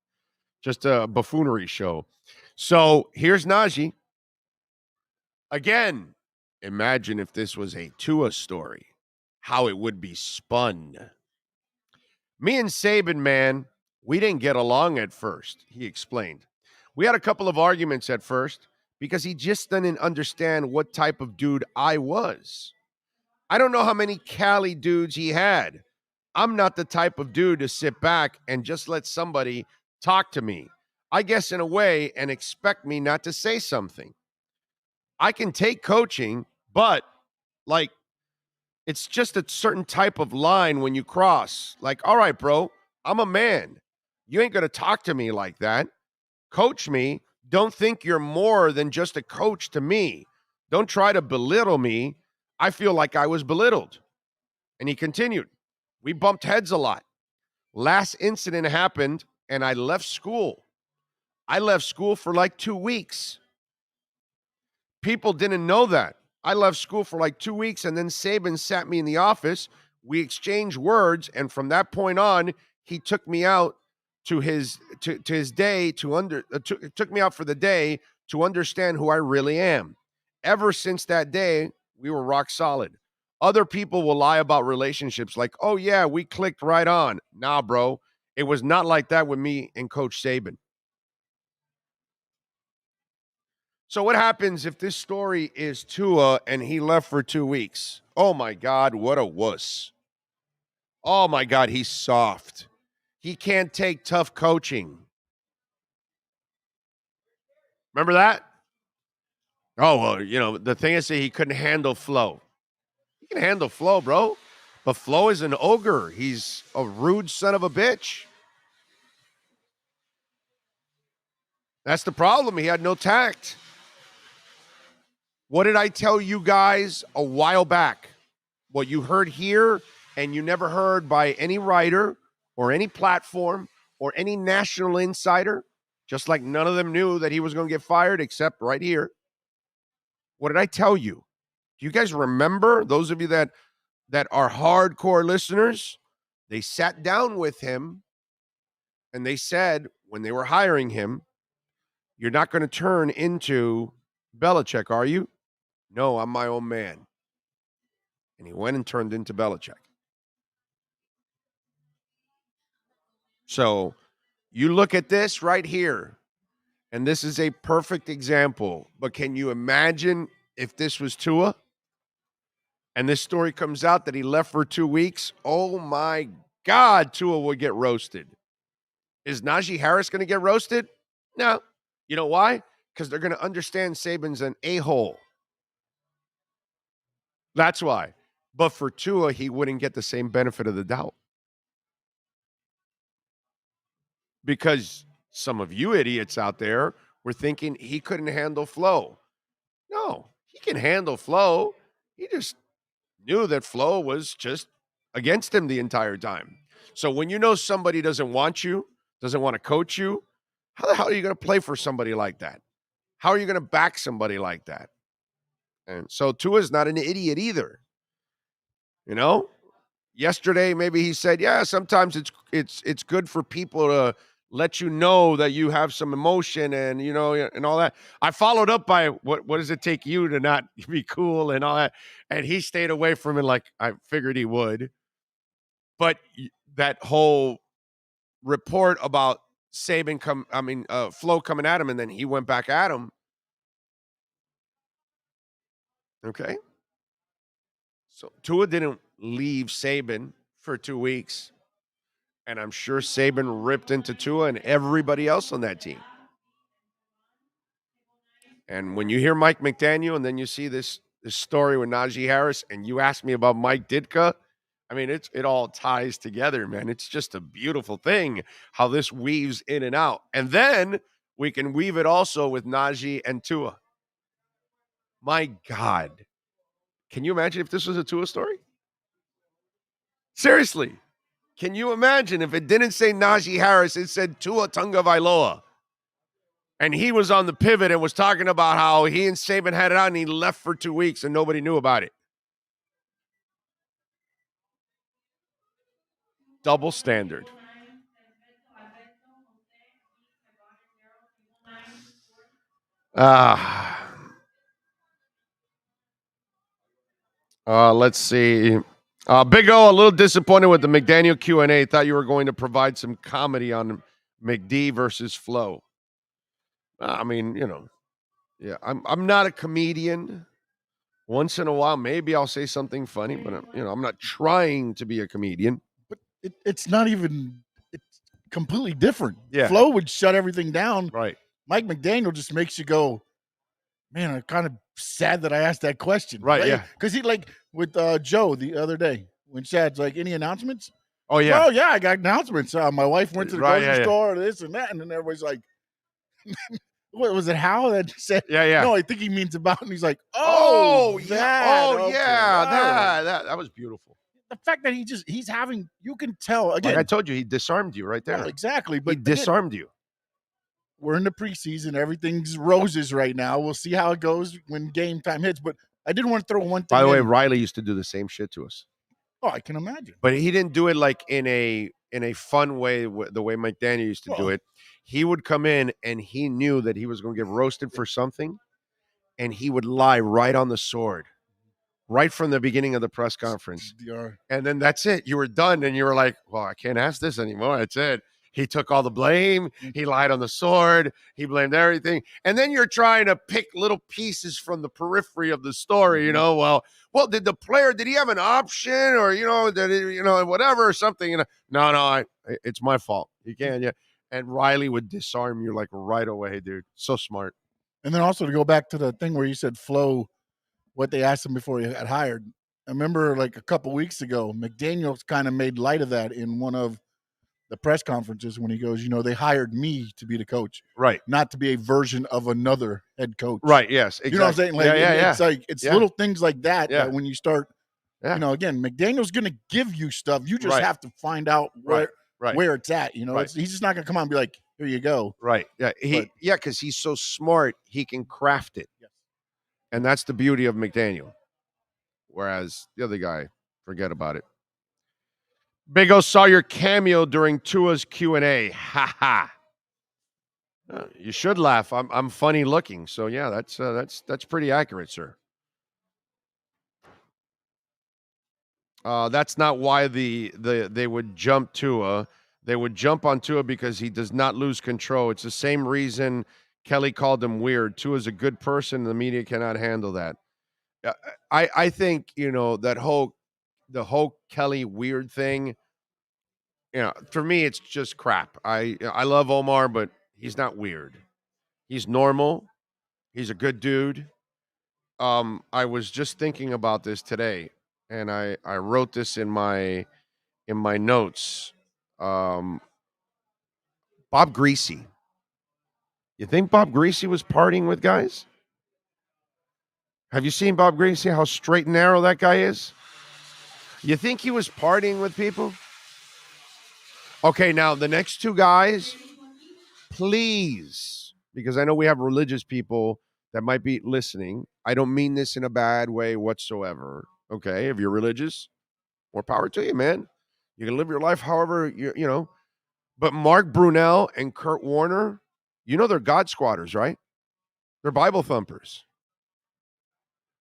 just a buffoonery show. So here's Najee. Again, imagine if this was a Tua story, how it would be spun. Me and Saban, man, we didn't get along at first, he explained. We had a couple of arguments at first because he just didn't understand what type of dude I was. I don't know how many Cali dudes he had. I'm not the type of dude to sit back and just let somebody talk to me, I guess in a way, and expect me not to say something. I can take coaching, but it's just a certain type of line when you cross. Like, all right, bro, I'm a man. You ain't going to talk to me like that. Coach me. Don't think you're more than just a coach to me. Don't try to belittle me. I feel like I was belittled. And he continued. We bumped heads a lot. Last incident happened, and I left school. I left school for like 2 weeks. People didn't know that. I left school for like 2 weeks, and then Saban sat me in the office. We exchanged words, and from that point on, he took me out to his day took me out for the day to understand who I really am. Ever since that day, we were rock solid. Other people will lie about relationships like, oh yeah, we clicked right on. Nah, bro, it was not like that with me and Coach Saban. So what happens if this story is Tua and he left for 2 weeks? Oh, my God, what a wuss. Oh, my God, he's soft. He can't take tough coaching. Remember that? Oh, well, the thing is that he couldn't handle Flo. He can handle Flo, bro. But Flo is an ogre. He's a rude son of a bitch. That's the problem. He had no tact. What did I tell you guys a while back? What you heard here and you never heard by any writer or any platform or any national insider, just like none of them knew that he was going to get fired except right here. What did I tell you? Do you guys remember, those of you that are hardcore listeners? They sat down with him and they said when they were hiring him, you're not going to turn into Belichick, are you? No, I'm my own man. And he went and turned into Belichick. So you look at this right here, and this is a perfect example. But can you imagine if this was Tua? And this story comes out that he left for 2 weeks. Oh, my God, Tua would get roasted. Is Najee Harris going to get roasted? No. You know why? because they're going to understand Saban's an a-hole. That's why. But for Tua, he wouldn't get the same benefit of the doubt. Because some of you idiots out there were thinking he couldn't handle Flo. No, he can handle Flo. He just knew that Flo was just against him the entire time. So when you know somebody doesn't want you, doesn't want to coach you, how the hell are you going to play for somebody like that? How are you going to back somebody like that? And so Tua's not an idiot either. You know? Yesterday, maybe he said, yeah, sometimes it's good for people to let you know that you have some emotion and, you know, and all that. I followed up by what does it take you to not be cool and all that? And he stayed away from it like I figured he would. But that whole report about Flo coming at him and then he went back at him. Okay. So Tua didn't leave Saban for 2 weeks. And I'm sure Saban ripped into Tua and everybody else on that team. And when you hear Mike McDaniel and then you see this story with Najee Harris and you ask me about Mike Ditka, I mean, it all ties together, man. It's just a beautiful thing how this weaves in and out. And then we can weave it also with Najee and Tua. My God. Can you imagine if this was a Tua story? Seriously. Can you imagine if it didn't say Najee Harris, it said Tua Tagovailoa? And he was on the pivot and was talking about how he and Saban had it out and he left for 2 weeks and nobody knew about it. Double standard. Let's see. Big O, a little disappointed with the McDaniel Q&A. Thought you were going to provide some comedy on McD versus Flo. I mean, you know, yeah, I'm not a comedian. Once in a while, maybe I'll say something funny, but I'm not trying to be a comedian. But it's not even. It's completely different. Yeah. Flo would shut everything down. Right. Mike McDaniel just makes you go, man, I'm kind of sad that I asked that question. Right, like, yeah. Because he like with Joe the other day when Chad's like, any announcements? Oh, yeah. Oh, yeah, I got announcements. My wife went to the grocery store, this and that, and then everybody's like, what was it? How that said? Yeah. No, I think he means about, and he's like, that was beautiful. The fact that he's having, you can tell again. Like I told you, he disarmed you right there. Well, exactly, but he disarmed you. We're in the preseason. Everything's roses right now. We'll see how it goes when game time hits. But I did want to throw one thing. By the way, Riley used to do the same shit to us. Oh, I can imagine. But he didn't do it like in a fun way, the way McDaniel used to do it. He would come in and he knew that he was going to get roasted for something, and he would lie right on the sword, right from the beginning of the press conference. And then that's it. You were done, and you were like, well, I can't ask this anymore. That's it. He took all the blame. He lied on the sword. He blamed everything. And then you're trying to pick little pieces from the periphery of the story, you know. Well, did he have an option or, whatever or something? No, it's my fault. You can, yeah. And Riley would disarm you like right away, dude. So smart. And then also to go back to the thing where you said Flo, what they asked him before he got hired. I remember like a couple weeks ago, McDaniels kind of made light of that in one of the press conferences when he goes, they hired me to be the coach, right? Not to be a version of another head coach, right? Yes, exactly. You know what I'm saying? Like, it's like little things like that that when you start, again, McDaniel's going to give you stuff. You just have to find out where it's at. He's just not going to come out and be like, here you go. Right? Yeah, because he's so smart, he can craft it, and that's the beauty of McDaniel. Whereas the other guy, forget about it. Big O saw your cameo during Tua's Q&A. Ha ha. You should laugh. I'm funny looking. So yeah, that's pretty accurate, sir. That's not why they would jump Tua. They would jump on Tua because he does not lose control. It's the same reason Kelly called him weird. Tua's a good person. The media cannot handle that. I think the whole Kelly weird thing, for me, it's just crap. I love Omar, but he's not weird. He's normal. He's a good dude. I was just thinking about this today, and I wrote this in my notes. Bob Greasy. You think Bob Greasy was partying with guys? Have you seen Bob Greasy? How straight and narrow that guy is? You think he was partying with people? Okay, now the next two guys, please, because I know we have religious people that might be listening. I don't mean this in a bad way whatsoever. Okay, if you're religious, more power to you, man. You can live your life however you know. But Mark Brunell and Kurt Warner, you know they're God squatters, right? They're Bible thumpers.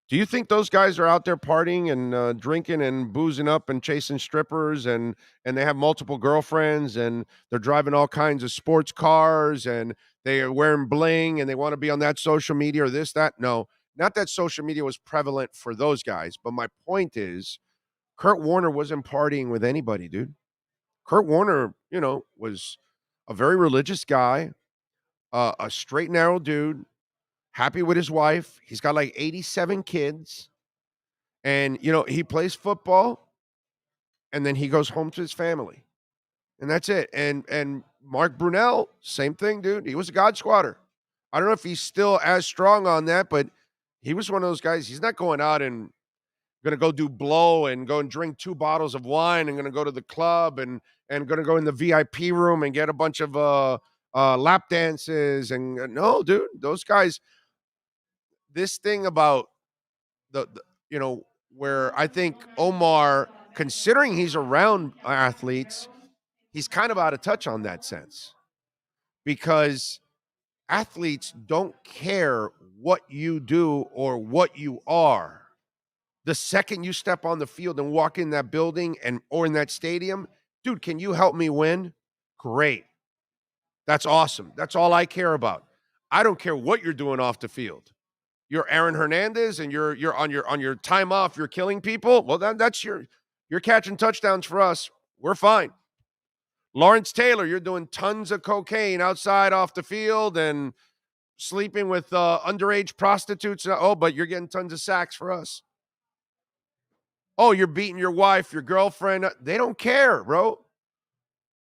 Do you think those guys are out there partying and drinking and boozing up and chasing strippers and they have multiple girlfriends and they're driving all kinds of sports cars and they are wearing bling and they want to be on that social media or this, that? No, not that social media was prevalent for those guys. But my point is, Kurt Warner wasn't partying with anybody, dude. Kurt Warner, was a very religious guy, a straight, narrow dude, happy with his wife. He's got like 87 kids. And, he plays football and then he goes home to his family. And that's it. And Mark Brunell, same thing, dude. He was a God squatter. I don't know if he's still as strong on that, but he was one of those guys. He's not going out and going to go do blow and go and drink 2 bottles of wine and going to go to the club and going to go in the VIP room and get a bunch of lap dances. And no, dude, those guys, this thing about the where I think Omar, considering he's around athletes, he's kind of out of touch on that sense because athletes don't care what you do or what you are. The second you step on the field and walk in that building or in that stadium, dude, can you help me win? Great. That's awesome. That's all I care about. I don't care what you're doing off the field. You're Aaron Hernandez and you're on your time off, you're killing people. Well, that's you're catching touchdowns for us. We're fine. Lawrence Taylor, you're doing tons of cocaine outside off the field and sleeping with underage prostitutes. But you're getting tons of sacks for us. Oh, you're beating your wife, your girlfriend. They don't care, bro.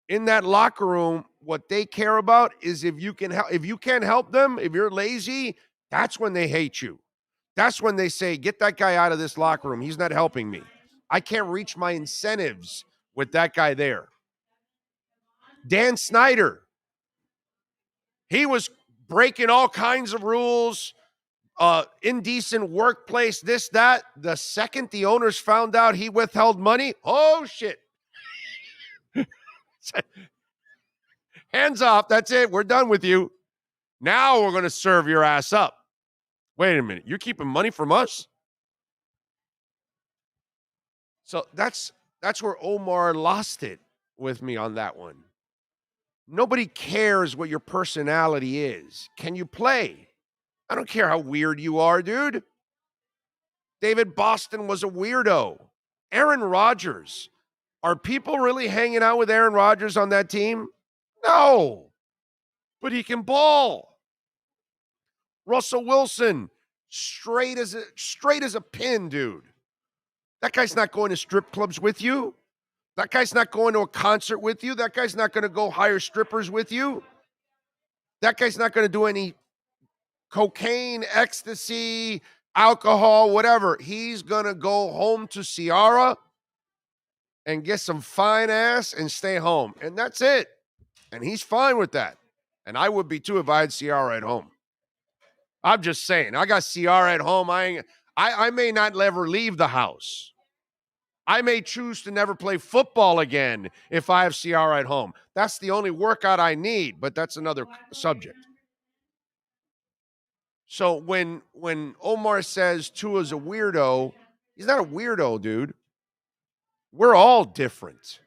In that locker room, what they care about is if you can help. If you can't help them, if you're lazy, that's when they hate you. That's when they say, get that guy out of this locker room. He's not helping me. I can't reach my incentives with that guy there. Dan Snyder, he was breaking all kinds of rules, indecent workplace, this, that. The second the owners found out he withheld money, oh, shit. Hands off. That's it. We're done with you. Now we're going to serve your ass up. Wait a minute. You're keeping money from us? So that's where Omar lost it with me on that one. Nobody cares what your personality is. Can you play? I don't care how weird you are, dude. David Boston was a weirdo. Aaron Rodgers. Are people really hanging out with Aaron Rodgers on that team? No. But he can ball. Russell Wilson, straight as a pin, dude. That guy's not going to strip clubs with you. That guy's not going to a concert with you. That guy's not going to go hire strippers with you. That guy's not going to do any cocaine, ecstasy, alcohol, whatever. He's going to go home to Ciara and get some fine ass and stay home. And that's it. And he's fine with that. And I would be too if I had Ciara at home. I'm just saying. I got Ciara at home. I may not ever leave the house. I may choose to never play football again if I have Ciara at home. That's the only workout I need, but that's another subject. So when Omar says Tua's a weirdo, he's not a weirdo, dude. We're all different.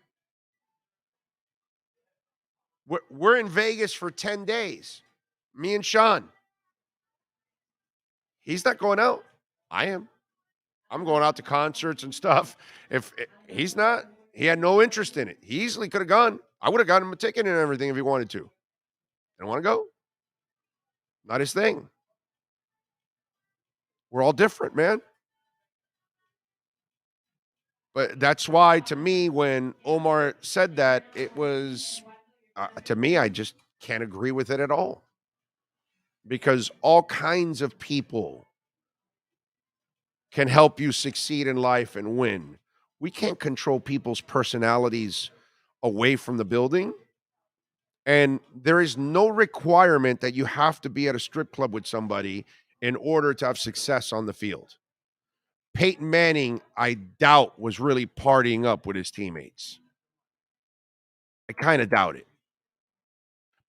We're in Vegas for 10 days. Me and Sean. He's not going out. I am. I'm going out to concerts and stuff. If he's not, he had no interest in it. He easily could have gone. I would have gotten him a ticket and everything if he wanted to. Didn't want to go. Not his thing. We're all different, man. But that's why, to me, when Omar said that, it was, to me, I just can't agree with it at all. Because all kinds of people can help you succeed in life and win. We can't control people's personalities away from the building. And there is no requirement that you have to be at a strip club with somebody in order to have success on the field. Peyton Manning, I doubt, was really partying up with his teammates. I kind of doubt it.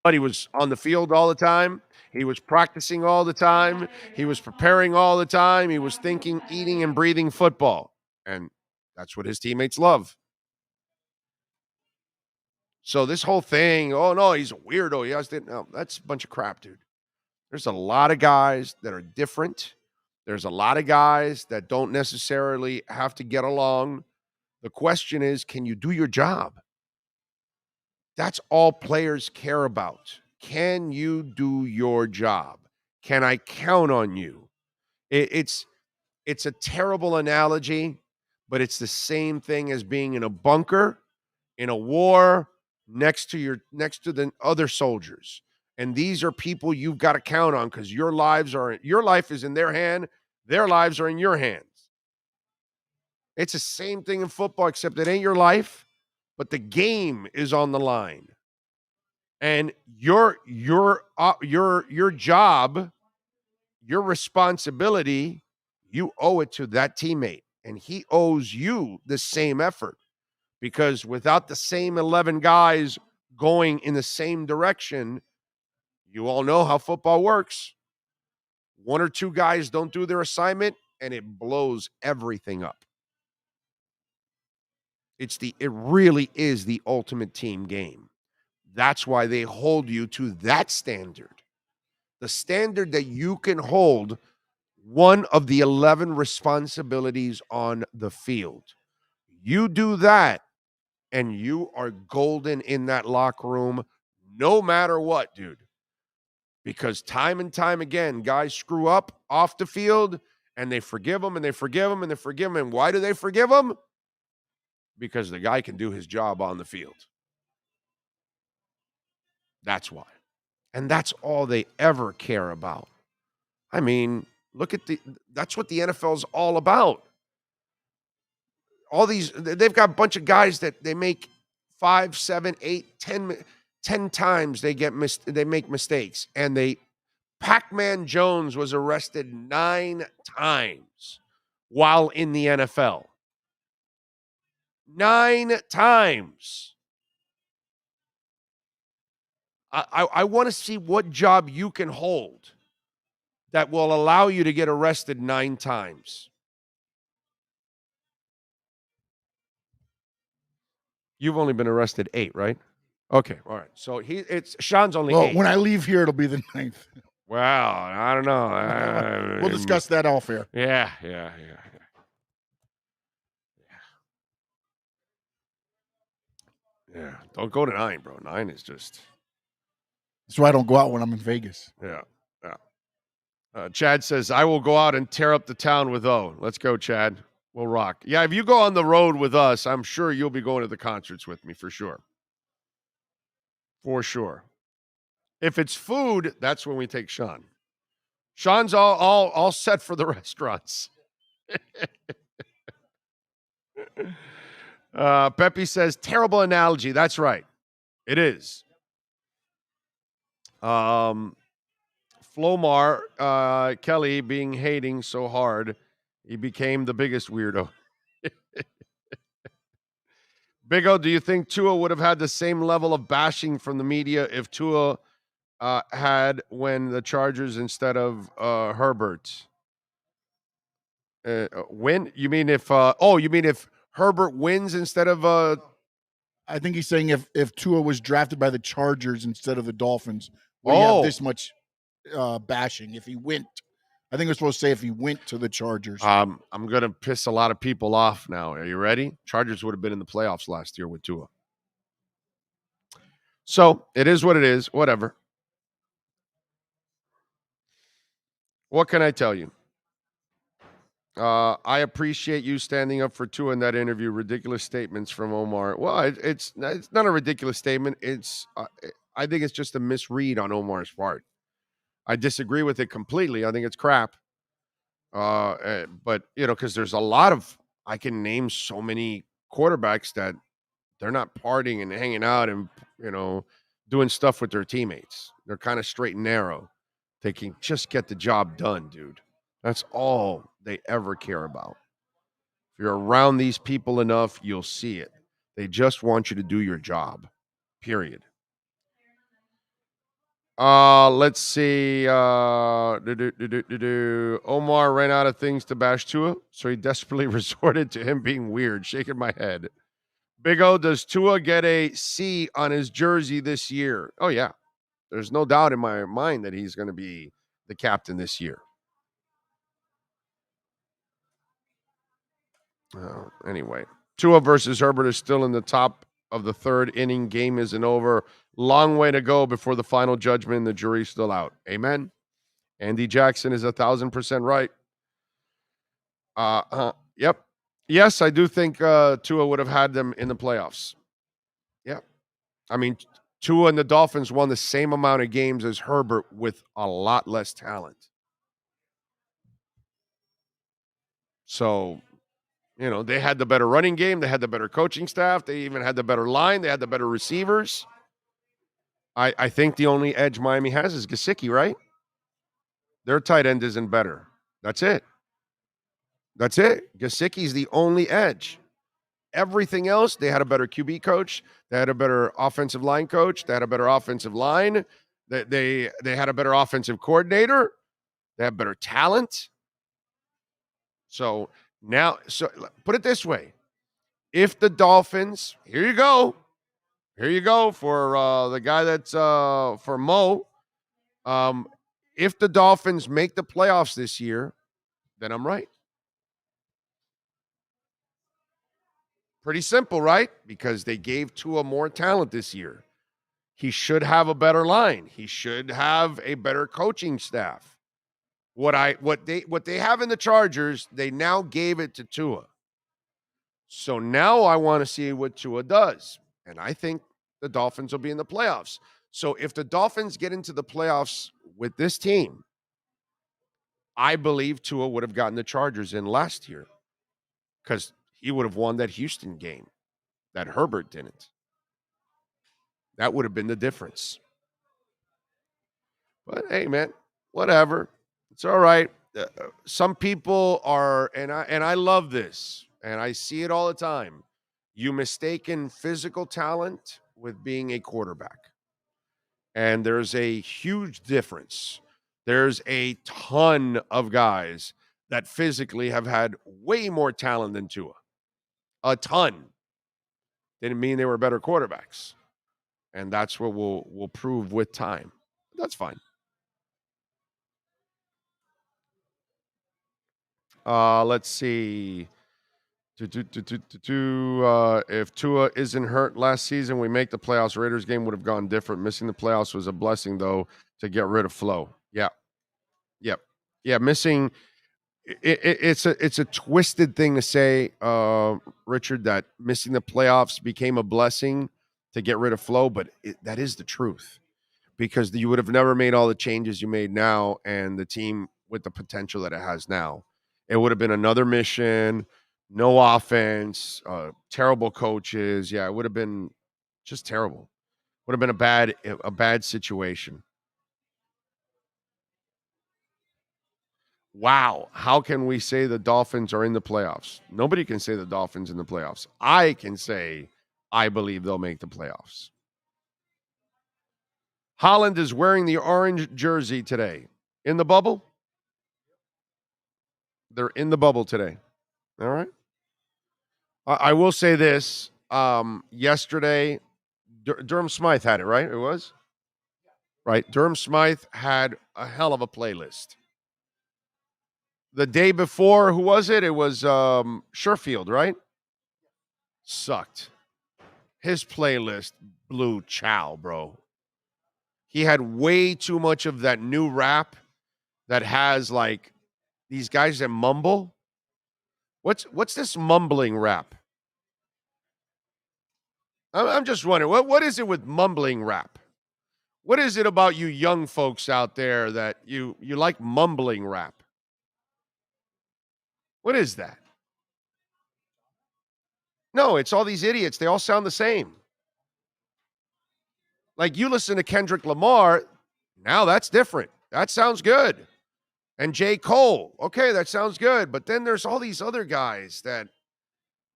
But he was on the field all the time. He was practicing all the time. He was preparing all the time. He was thinking, eating, and breathing football. And that's what his teammates love. So this whole thing, oh, no, he's a weirdo. He has to, no, that's a bunch of crap, dude. There's a lot of guys that are different. There's a lot of guys that don't necessarily have to get along. The question is, can you do your job? That's all players care about. Can you do your job? Can I count on you? It's a terrible analogy, but it's the same thing as being in a bunker, in a war, next to the other soldiers. And these are people you've got to count on because your life is in their hand, their lives are in your hands. It's the same thing in football, except it ain't your life, but the game is on the line. And your job, your responsibility, you owe it to that teammate. And he owes you the same effort. Because without the same 11 guys going in the same direction, you all know how football works. One or two guys don't do their assignment, and it blows everything up. It really is the ultimate team game. That's why they hold you to that standard. The standard that you can hold one of the 11 responsibilities on the field. You do that, and you are golden in that locker room no matter what, dude. Because time and time again, guys screw up off the field, and they forgive them, and they forgive them, and they forgive them. And why do they forgive them? Because the guy can do his job on the field. That's why. And that's all they ever care about. I mean, that's what the NFL is all about. They've got a bunch of guys that they make 5, 7, 8, 10 times they make mistakes. And Pac-Man Jones was arrested 9 times while in the NFL. 9 times. I want to see what job you can hold that will allow you to get arrested 9 times. You've only been arrested 8, right? Okay, all right. So Sean's only 8. When I leave here, it'll be the 9th. Well, I don't know. We'll discuss that off air. Yeah. Yeah, don't go to 9, bro. 9 is just... That's why I don't go out when I'm in Vegas. Yeah. Chad says, I will go out and tear up the town with O. Let's go, Chad. We'll rock. Yeah, if you go on the road with us, I'm sure you'll be going to the concerts with me for sure. For sure. If it's food, that's when we take Sean. Sean's all set for the restaurants. Pepe says, terrible analogy. That's right. It is. Flomar, Kelly being hating so hard, he became the biggest weirdo. Big O, do you think Tua would have had the same level of bashing from the media if Tua had when the Chargers instead of Herbert? Win? You mean if Herbert wins instead of I think he's saying if Tua was drafted by the Chargers instead of the Dolphins, would he have this much bashing? If he went, I think we're supposed to say if he went to the Chargers. I'm going to piss a lot of people off now. Are you ready? Chargers would have been in the playoffs last year with Tua. So it is what it is. Whatever. What can I tell you? I appreciate you standing up for Tua in that interview. Ridiculous statements from Omar. Well, it's not a ridiculous statement. I think it's just a misread on Omar's part. I disagree with it completely. I think it's crap. But because there's a lot of, I can name so many quarterbacks that they're not partying and hanging out and doing stuff with their teammates. They're kind of straight and narrow. They can just get the job done, dude. That's all they ever care about. If you're around these people enough, you'll see it. They just want you to do your job. Period. Let's see. Omar ran out of things to bash Tua, so he desperately resorted to him being weird. Shaking my head. Big O, does Tua get a C on his jersey this year? Oh, yeah. There's no doubt in my mind that he's going to be the captain this year. Anyway, Tua versus Herbert is still in the top of the third inning. Game isn't over. Long way to go before the final judgment. The jury's still out. Amen. Andy Jackson is 1,000% right. Yep. Yes, I do think Tua would have had them in the playoffs. Yeah. I mean, Tua and the Dolphins won the same amount of games as Herbert with a lot less talent. So, they had the better running game. They had the better coaching staff. They even had the better line. They had the better receivers. I think the only edge Miami has is Gesicki, right? Their tight end isn't better. That's it. Gesicki's the only edge. Everything else, they had a better QB coach. They had a better offensive line coach. They had a better offensive line. They had a better offensive coordinator. They have better talent. So put it this way. If the Dolphins, here you go for the guy that's for Mo. If the Dolphins make the playoffs this year, then I'm right. Pretty simple, right? Because they gave Tua more talent this year. He should have a better line. He should have a better coaching staff. What they have in the Chargers, they now gave it to Tua. So now I want to see what Tua does. And I think the Dolphins will be in the playoffs. So if the Dolphins get into the playoffs with this team, I believe Tua would have gotten the Chargers in last year because he would have won that Houston game that Herbert didn't. That would have been the difference. But hey, man, whatever. It's all right. Some people are, and I love this, and I see it all the time. You mistaken physical talent with being a quarterback. And there's a huge difference. There's a ton of guys that physically have had way more talent than Tua. A ton. Didn't mean they were better quarterbacks. And that's what we'll prove with time. That's fine. Let's see. If Tua isn't hurt last season, we make the playoffs. Raiders game would have gone different. Missing the playoffs was a blessing, though, to get rid of Flo. Yeah. Yep. Yeah, missing it's a twisted thing to say, Richard, that missing the playoffs became a blessing to get rid of Flo, but that is the truth. Because you would have never made all the changes you made now and the team with the potential that it has now. It would have been another mission, no offense, terrible coaches. Yeah, it would have been just terrible. Would have been a bad situation. Wow, how can we say the Dolphins are in the playoffs? Nobody can say the Dolphins in the playoffs. I can say I believe they'll make the playoffs. Holland is wearing the orange jersey today. In the bubble? They're in the bubble today. All right. I will say this. Yesterday, Durham Smythe had it, right? It was? Right. Durham Smythe had a hell of a playlist. The day before, who was it? It was Sherfield, right? Sucked. His playlist blew chow, bro. He had way too much of that new rap that has like these guys that mumble. What's this mumbling rap? I'm just wondering, what is it with mumbling rap? What is it about you young folks out there that you like mumbling rap? What is that? No, it's all these idiots. They all sound the same. Like you listen to Kendrick Lamar, now that's different. That sounds good. And J. Cole, okay, that sounds good. But then there's all these other guys that,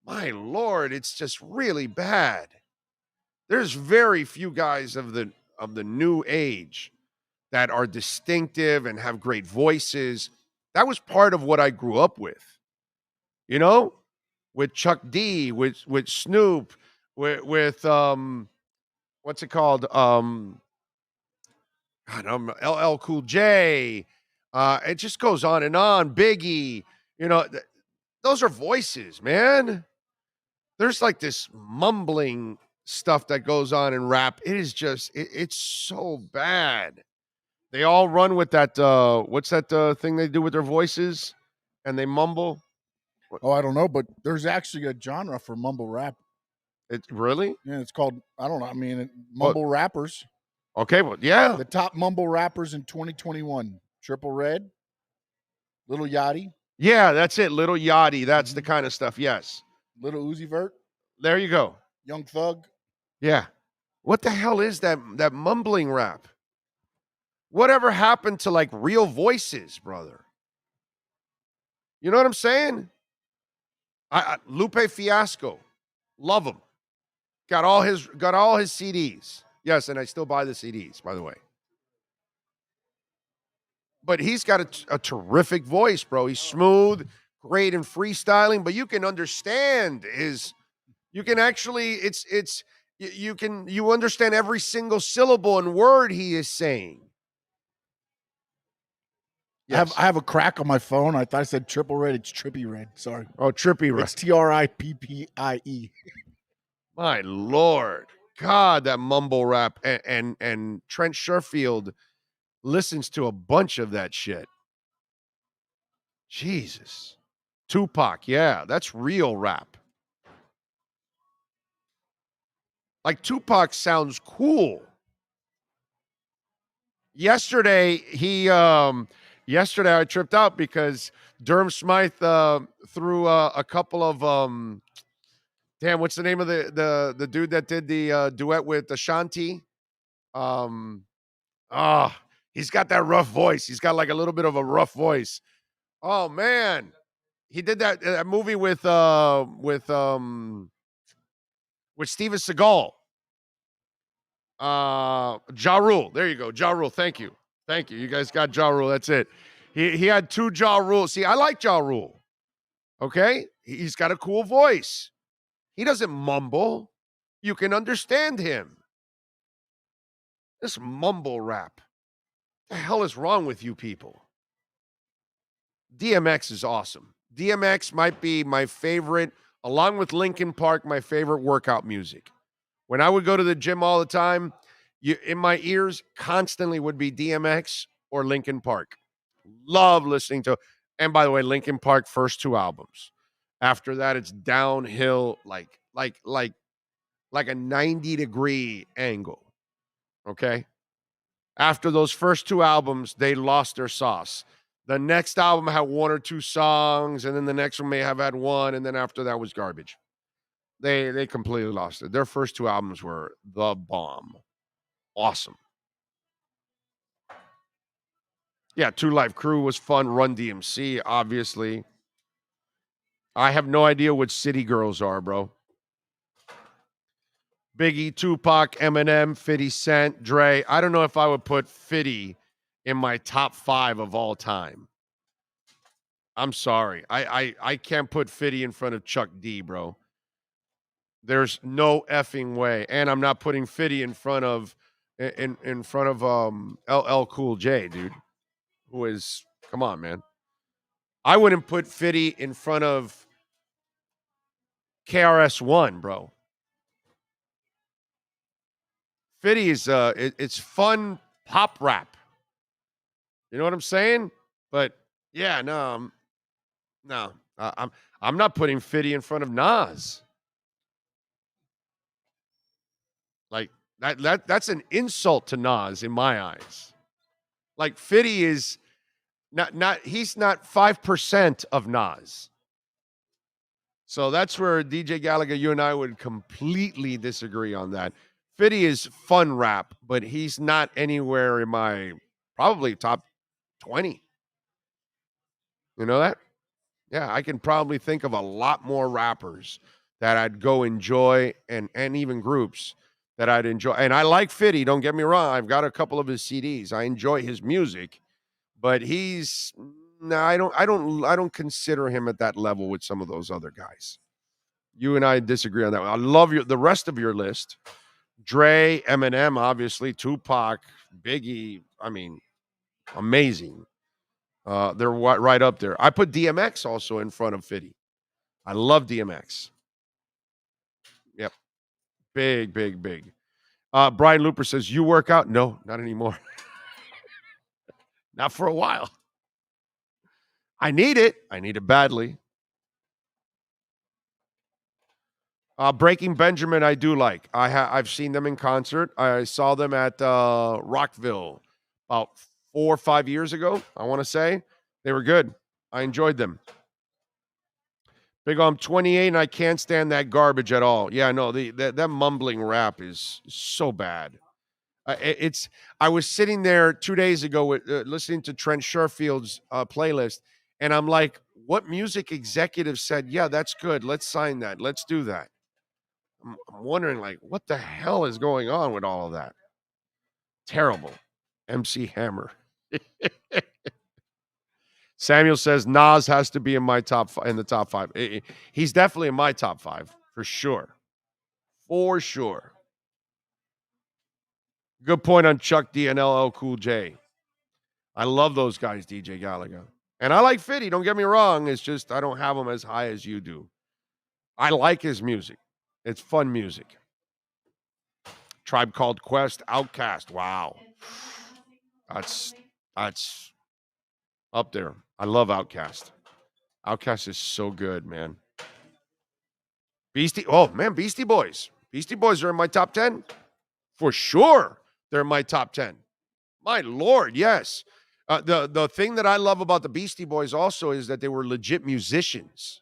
my Lord, it's just really bad. There's very few guys of the new age that are distinctive and have great voices. That was part of what I grew up with. You know, with Chuck D, with Snoop, with what's it called? LL Cool J. It just goes on and on. Biggie, those are voices, man. There's like this mumbling stuff that goes on in rap. It is just, it's so bad. They all run with that. What's that thing they do with their voices? And they mumble. Oh, I don't know, but there's actually a genre for mumble rap. It really? Yeah, it's called, I don't know. I mean, mumble rappers. Okay, well, yeah. The top mumble rappers in 2021. Triple Red, Lil Yachty. Yeah, that's it. Lil Yachty. That's the kind of stuff. Yes. Lil Uzi Vert. There you go. Young Thug. Yeah. What the hell is that mumbling rap? Whatever happened to like real voices, brother? You know what I'm saying? Lupe Fiasco. Love him. Got all his CDs. Yes, and I still buy the CDs, by the way. But he's got a terrific voice, bro. He's smooth, great in freestyling, but you can understand you understand every single syllable and word he is saying. Yes. I have a crack on my phone. I thought I said Triple Red. It's Trippy Red. Sorry. Oh, Trippy Red. It's TRIPPIE. My Lord. God, that mumble rap. And Trent Sherfield listens to a bunch of that shit. Jesus. Tupac, yeah, that's real rap. Like Tupac sounds cool. Yesterday I tripped out because Durham Smythe threw a couple of what's the name of the dude that did the duet with Ashanti? He's got that rough voice. He's got like a little bit of a rough voice. Oh man. He did that movie with Steven Seagal. Ja Rule. There you go. Ja Rule. Thank you. You guys got Ja Rule. That's it. He had two Ja Rule. See, I like Ja Rule. Okay? He's got a cool voice. He doesn't mumble. You can understand him. This mumble rap. What the hell is wrong with you people? DMX is awesome. DMX might be my favorite, along with Linkin Park, my favorite workout music. When I would go to the gym all the time, in my ears constantly would be DMX or Linkin Park. Love listening to, and by the way, Linkin Park first two albums. After that, it's downhill like a 90-degree angle. Okay? After those first two albums, they lost their sauce. The next album had one or two songs, and then the next one may have had one, and then after that was garbage. They completely lost it. Their first two albums were the bomb. Awesome. Yeah, Two Live Crew was fun. Run DMC, obviously. I have no idea what City Girls are, bro. Biggie, Tupac, Eminem, 50 Cent, Dre. I don't know if I would put 50 in my top 5 of all time. I'm sorry. I can't put 50 in front of Chuck D, bro. There's no effing way. And I'm not putting 50 in front of LL Cool J, dude. Who is, come on, man. I wouldn't put 50 in front of KRS-One, bro. 50 is it's fun pop rap. You know what I'm saying? But yeah, no, I'm not putting Fitty in front of Nas. Like that's an insult to Nas in my eyes. Like Fitty is he's not 5% of Nas. So that's where DJ Gallagher, you and I would completely disagree on that. Fitty is fun rap, but he's not anywhere in my probably top 20. You know that? Yeah, I can probably think of a lot more rappers that I'd go enjoy and even groups that I'd enjoy. And I like Fitty, don't get me wrong. I've got a couple of his CDs. I enjoy his music, but I don't consider him at that level with some of those other guys. You and I disagree on that one. I love the rest of your list. Dre, Eminem, obviously, Tupac, Biggie. I mean, amazing. They're right up there. I put DMX also in front of Fitty. I love DMX. Yep. Big, big, big. Brian Looper says, you work out? No, not anymore. Not for a while. I need it. I need it badly. Breaking Benjamin, I do like. I've seen them in concert. I saw them at Rockville about 4 or 5 years ago, I want to say. They were good. I enjoyed them. Big I'm 28 and I can't stand that garbage at all. Yeah, no, that mumbling rap is so bad. I was sitting there 2 days ago with listening to Trent Sherfield's playlist, and I'm like, what music executive said, yeah, that's good. Let's sign that. Let's do that. I'm wondering, like, what the hell is going on with all of that? Terrible. MC Hammer. Samuel says Nas has to be in my in the top 5. He's definitely in my top 5 for sure. For sure. Good point on Chuck D and LL Cool J. I love those guys, DJ Gallagher. And I like Fitty, don't get me wrong. It's just I don't have him as high as you do. I like his music. It's fun music. Tribe Called Quest, Outkast. Wow. That's up there. I love Outkast. Outkast is so good, man. Beastie Boys. Beastie Boys are in my top 10. For sure, they're in my top 10. My Lord, yes. The thing that I love about the Beastie Boys also is that they were legit musicians.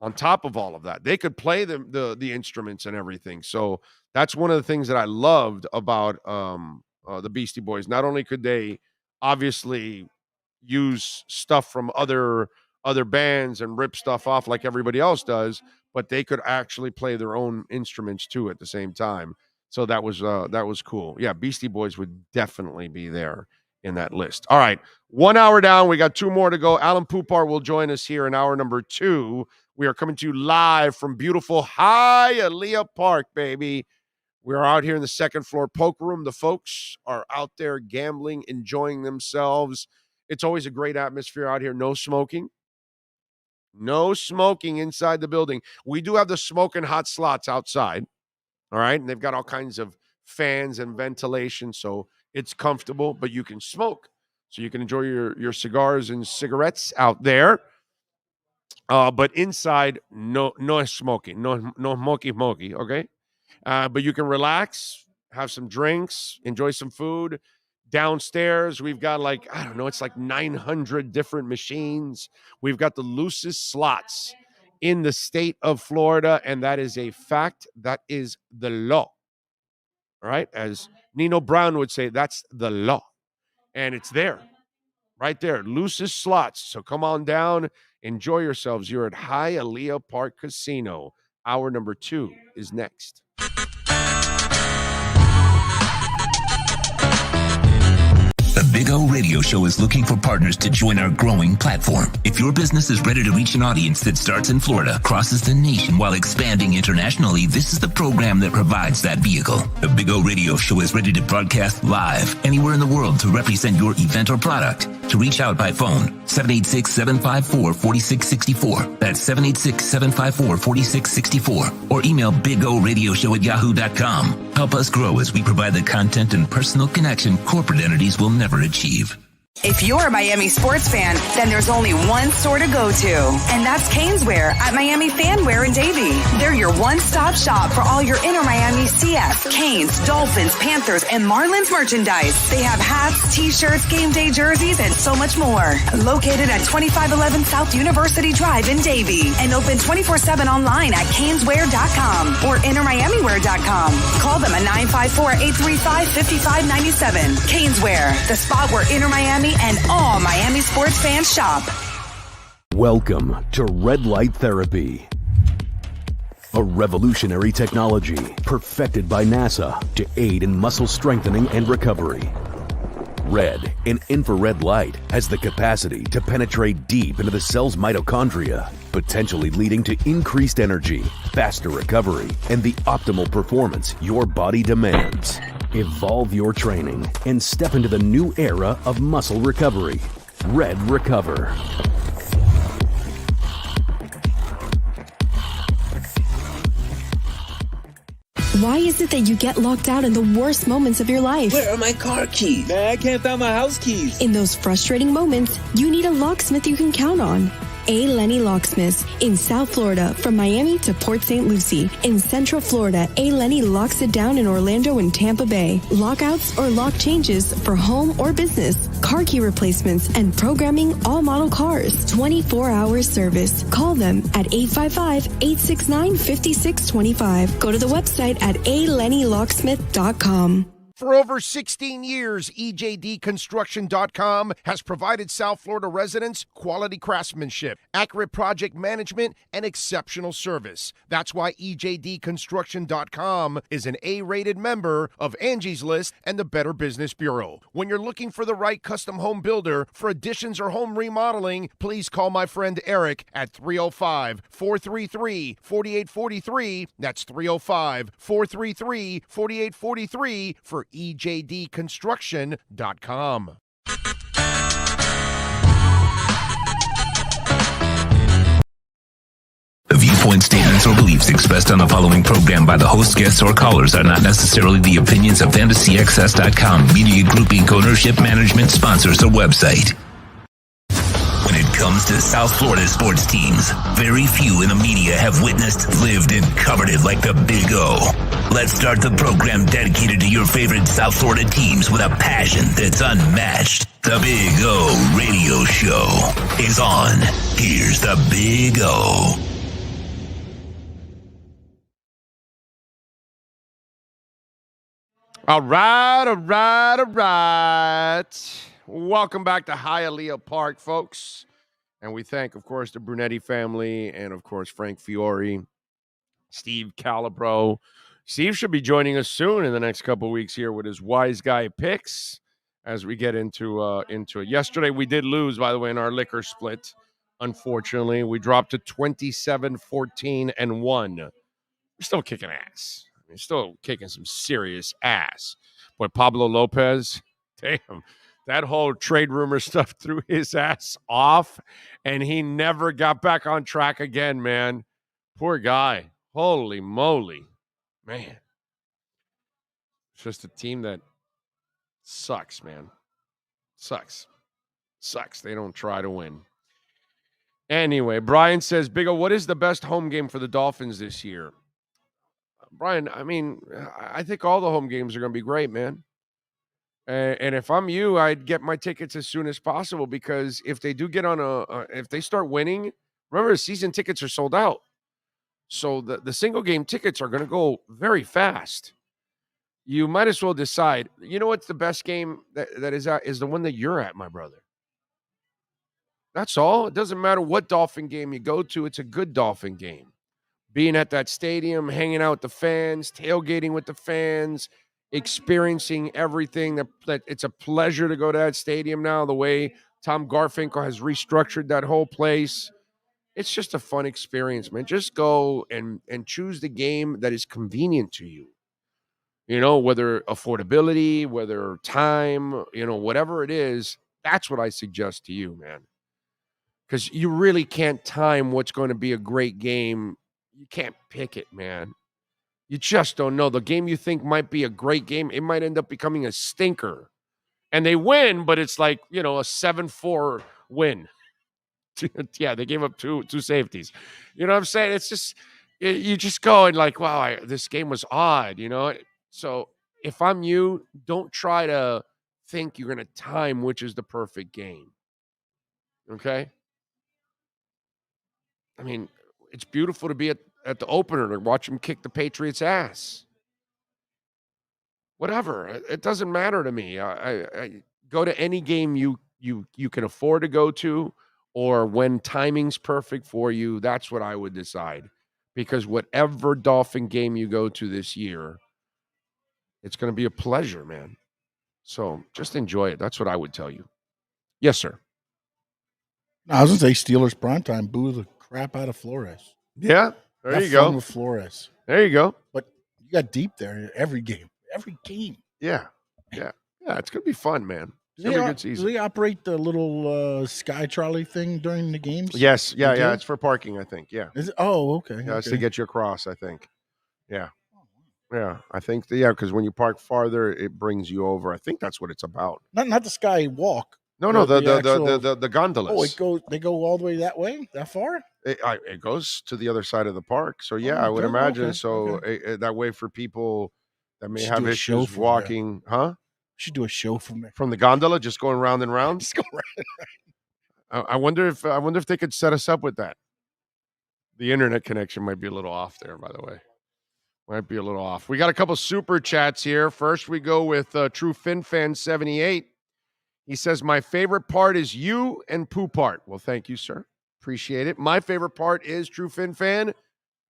On top of all of that, they could play the instruments and everything. So that's one of the things that I loved about the Beastie Boys. Not only could they obviously use stuff from other bands and rip stuff off like everybody else does, but they could actually play their own instruments too at the same time. So that was cool. Yeah, Beastie Boys would definitely be there in that list. All right, 1 hour down. We got 2 more to go. Alan Poupart will join us here in hour number 2. We are coming to you live from beautiful Hialeah Park, baby. We're out here in the second floor poker room. The folks are out there gambling, enjoying themselves. It's always a great atmosphere out here. No smoking. No smoking inside the building. We do have the smoking hot slots outside. All right. And they've got all kinds of fans and ventilation. So it's comfortable, but you can smoke. So you can enjoy your cigars and cigarettes out there. But inside, no smoking. No smoky, okay? But you can relax, have some drinks, enjoy some food. Downstairs, we've got it's like 900 different machines. We've got the loosest slots in the state of Florida, and that is a fact. That is the law. All right? As Nino Brown would say, that's the law. And it's there, right there, loosest slots. So come on down, enjoy yourselves. You're at Hialeah Park Casino. Hour number 2 is next. The Big O Radio Show is looking for partners to join our growing platform. If your business is ready to reach an audience that starts in Florida, crosses the nation while expanding internationally, this is the program that provides that vehicle. The Big O Radio Show is ready to broadcast live anywhere in the world to represent your event or product. To reach out by phone, 786-754-4664. That's 786-754-4664. Or email bigoradioshow@yahoo.com. Help us grow as we provide the content and personal connection corporate entities will never achieve. If you're a Miami sports fan, then there's only one store to go to, and that's Caneswear at Miami Fanwear in Davie. They're your one-stop shop for all your inner Miami CF, Canes, Dolphins, Panthers, and Marlins merchandise. They have hats, t-shirts, game day jerseys, and so much more. Located at 2511 South University Drive in Davie, and open 24/7 online at caneswear.com or innermiamiwear.com. Call them at 954-835-5597. Caneswear, the spot where inner Miami and all Miami sports fans shop. Welcome to Red Light Therapy, a revolutionary technology perfected by NASA to aid in muscle strengthening and recovery. Red and infrared light has the capacity to penetrate deep into the cell's mitochondria, potentially leading to increased energy, faster recovery, and the optimal performance your body demands. Evolve your training and step into the new era of muscle recovery. Red Recover. Why is it that you get locked out in the worst moments of your life? Where are my car keys? Man, I can't find my house keys. In those frustrating moments, you need a locksmith you can count on. A. Lenny Locksmiths in South Florida, from Miami to Port St. Lucie. In Central Florida, A. Lenny locks it down in Orlando and Tampa Bay. Lockouts or lock changes for home or business, car key replacements, and programming all model cars. 24-hour service. Call them at 855-869-5625. Go to the website at alennylocksmith.com. For over 16 years, EJDconstruction.com has provided South Florida residents quality craftsmanship, accurate project management, and exceptional service. That's why EJDconstruction.com is an A-rated member of Angie's List and the Better Business Bureau. When you're looking for the right custom home builder for additions or home remodeling, please call my friend Eric at 305-433-4843. That's 305-433-4843 for EJDconstruction.com. The viewpoint, statements, or beliefs expressed on the following program by the host, guests, or callers are not necessarily the opinions of FantasyXS.com, Media Group Inc. ownership, management, sponsors, or website. When it comes to South Florida sports teams, very few in the media have witnessed, lived, and covered it like the Big O. Let's start the program dedicated to your favorite South Florida teams with a passion that's unmatched. The Big O Radio Show is on. Here's the Big O. All right. Welcome back to Hialeah Park, folks. And we thank, of course, the Brunetti family and, of course, Frank Fiore, Steve Calabro. Steve should be joining us soon in the next couple of weeks here with his Wise Guy picks as we get into it. Yesterday, we did lose, by the way, in our liquor split. Unfortunately, we dropped to 27-14-1. We're still kicking ass. We're still kicking some serious ass. Boy, Pablo Lopez, damn. That whole trade rumor stuff threw his ass off, and he never got back on track again, man. Poor guy. Holy moly. Man. It's just a team that sucks, man. Sucks. They don't try to win. Anyway, Brian says, Big O, what is the best home game for the Dolphins this year? Brian, I mean, I think all the home games are going to be great, man. And if I'm you, I'd get my tickets as soon as possible, because if they do get on if they start winning, remember, the season tickets are sold out. So the single game tickets are going to go very fast. You might as well decide, you know what's the best game that is the one that you're at, my brother. That's all. It doesn't matter what Dolphin game you go to. It's a good Dolphin game. Being at that stadium, hanging out with the fans, tailgating with the fans, experiencing everything. That it's a pleasure to go to that stadium now, the way Tom Garfinkel has restructured that whole place. It's just a fun experience, man. Just go and choose the game that is convenient to you. You know, whether affordability, whether time, you know, whatever it is, that's what I suggest to you, man. Because you really can't time what's going to be a great game. You can't pick it, man. You just don't know. The game you think might be a great game, it might end up becoming a stinker. And they win, but it's like, a 7-4 win. Yeah, they gave up two safeties. You know what I'm saying? It's just, you just go and like, wow, this game was odd, So if I'm you, don't try to think you're going to time which is the perfect game. Okay? I mean, it's beautiful to be at the opener to watch them kick the Patriots' ass. Whatever. It doesn't matter to me. I go to any game you can afford to go to, or when timing's perfect for you. That's what I would decide. Because whatever Dolphin game you go to this year, it's going to be a pleasure, man. So just enjoy it. That's what I would tell you. Yes, sir. No, I was going to say Steelers primetime. Boo the crap out of Flores. Yeah, there Have you go. Fun with Flores. There you go. But you got deep there every game. Every game. Yeah. It's going to be fun, man. It's going to be a good season. Do they operate the little sky trolley thing during the games? Yes. Yeah. It's for parking, I think. Yeah. Is it? Oh, okay. Yeah, it's to get you across, I think. Yeah. Yeah, I think, because when you park farther, it brings you over. I think that's what it's about. Not the sky walk. No, the gondolas. Oh, they go all the way that way? That far? It goes to the other side of the park. So, yeah, I would imagine. Okay. So that way for people that may have issues walking. Huh? Should do a show from there. From the gondola, just going round and round? Just go round. I wonder if they could set us up with that. The internet connection might be a little off there, by the way. Might be a little off. We got a couple super chats here. First, we go with True Fin Fan 78. He says, my favorite part is you and poo part. Well, thank you, sir. Appreciate it. My favorite part is, True Fin Fan,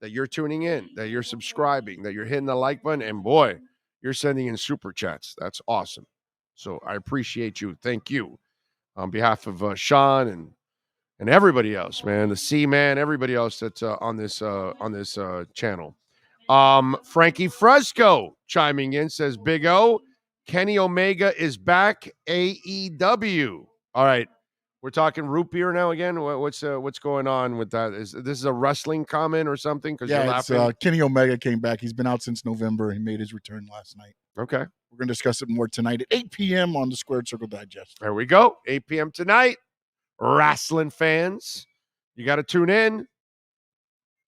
that you're tuning in, that you're subscribing, that you're hitting the like button, and boy, you're sending in super chats. That's awesome. So I appreciate you. Thank you. On behalf of Sean and everybody else, man, the C-Man, everybody else that's on this channel. Frankie Fresco chiming in says, Big O, Kenny Omega is back, AEW. All right, we're talking root beer now again. What's going on with that? Is this a wrestling comment or something? Because you're laughing. Kenny Omega came back. He's been out since November. He made his return last night. Okay, we're gonna discuss it more tonight at 8 p.m. on the Squared Circle Digest. There we go, 8 p.m. tonight. Wrestling fans, you got to tune in.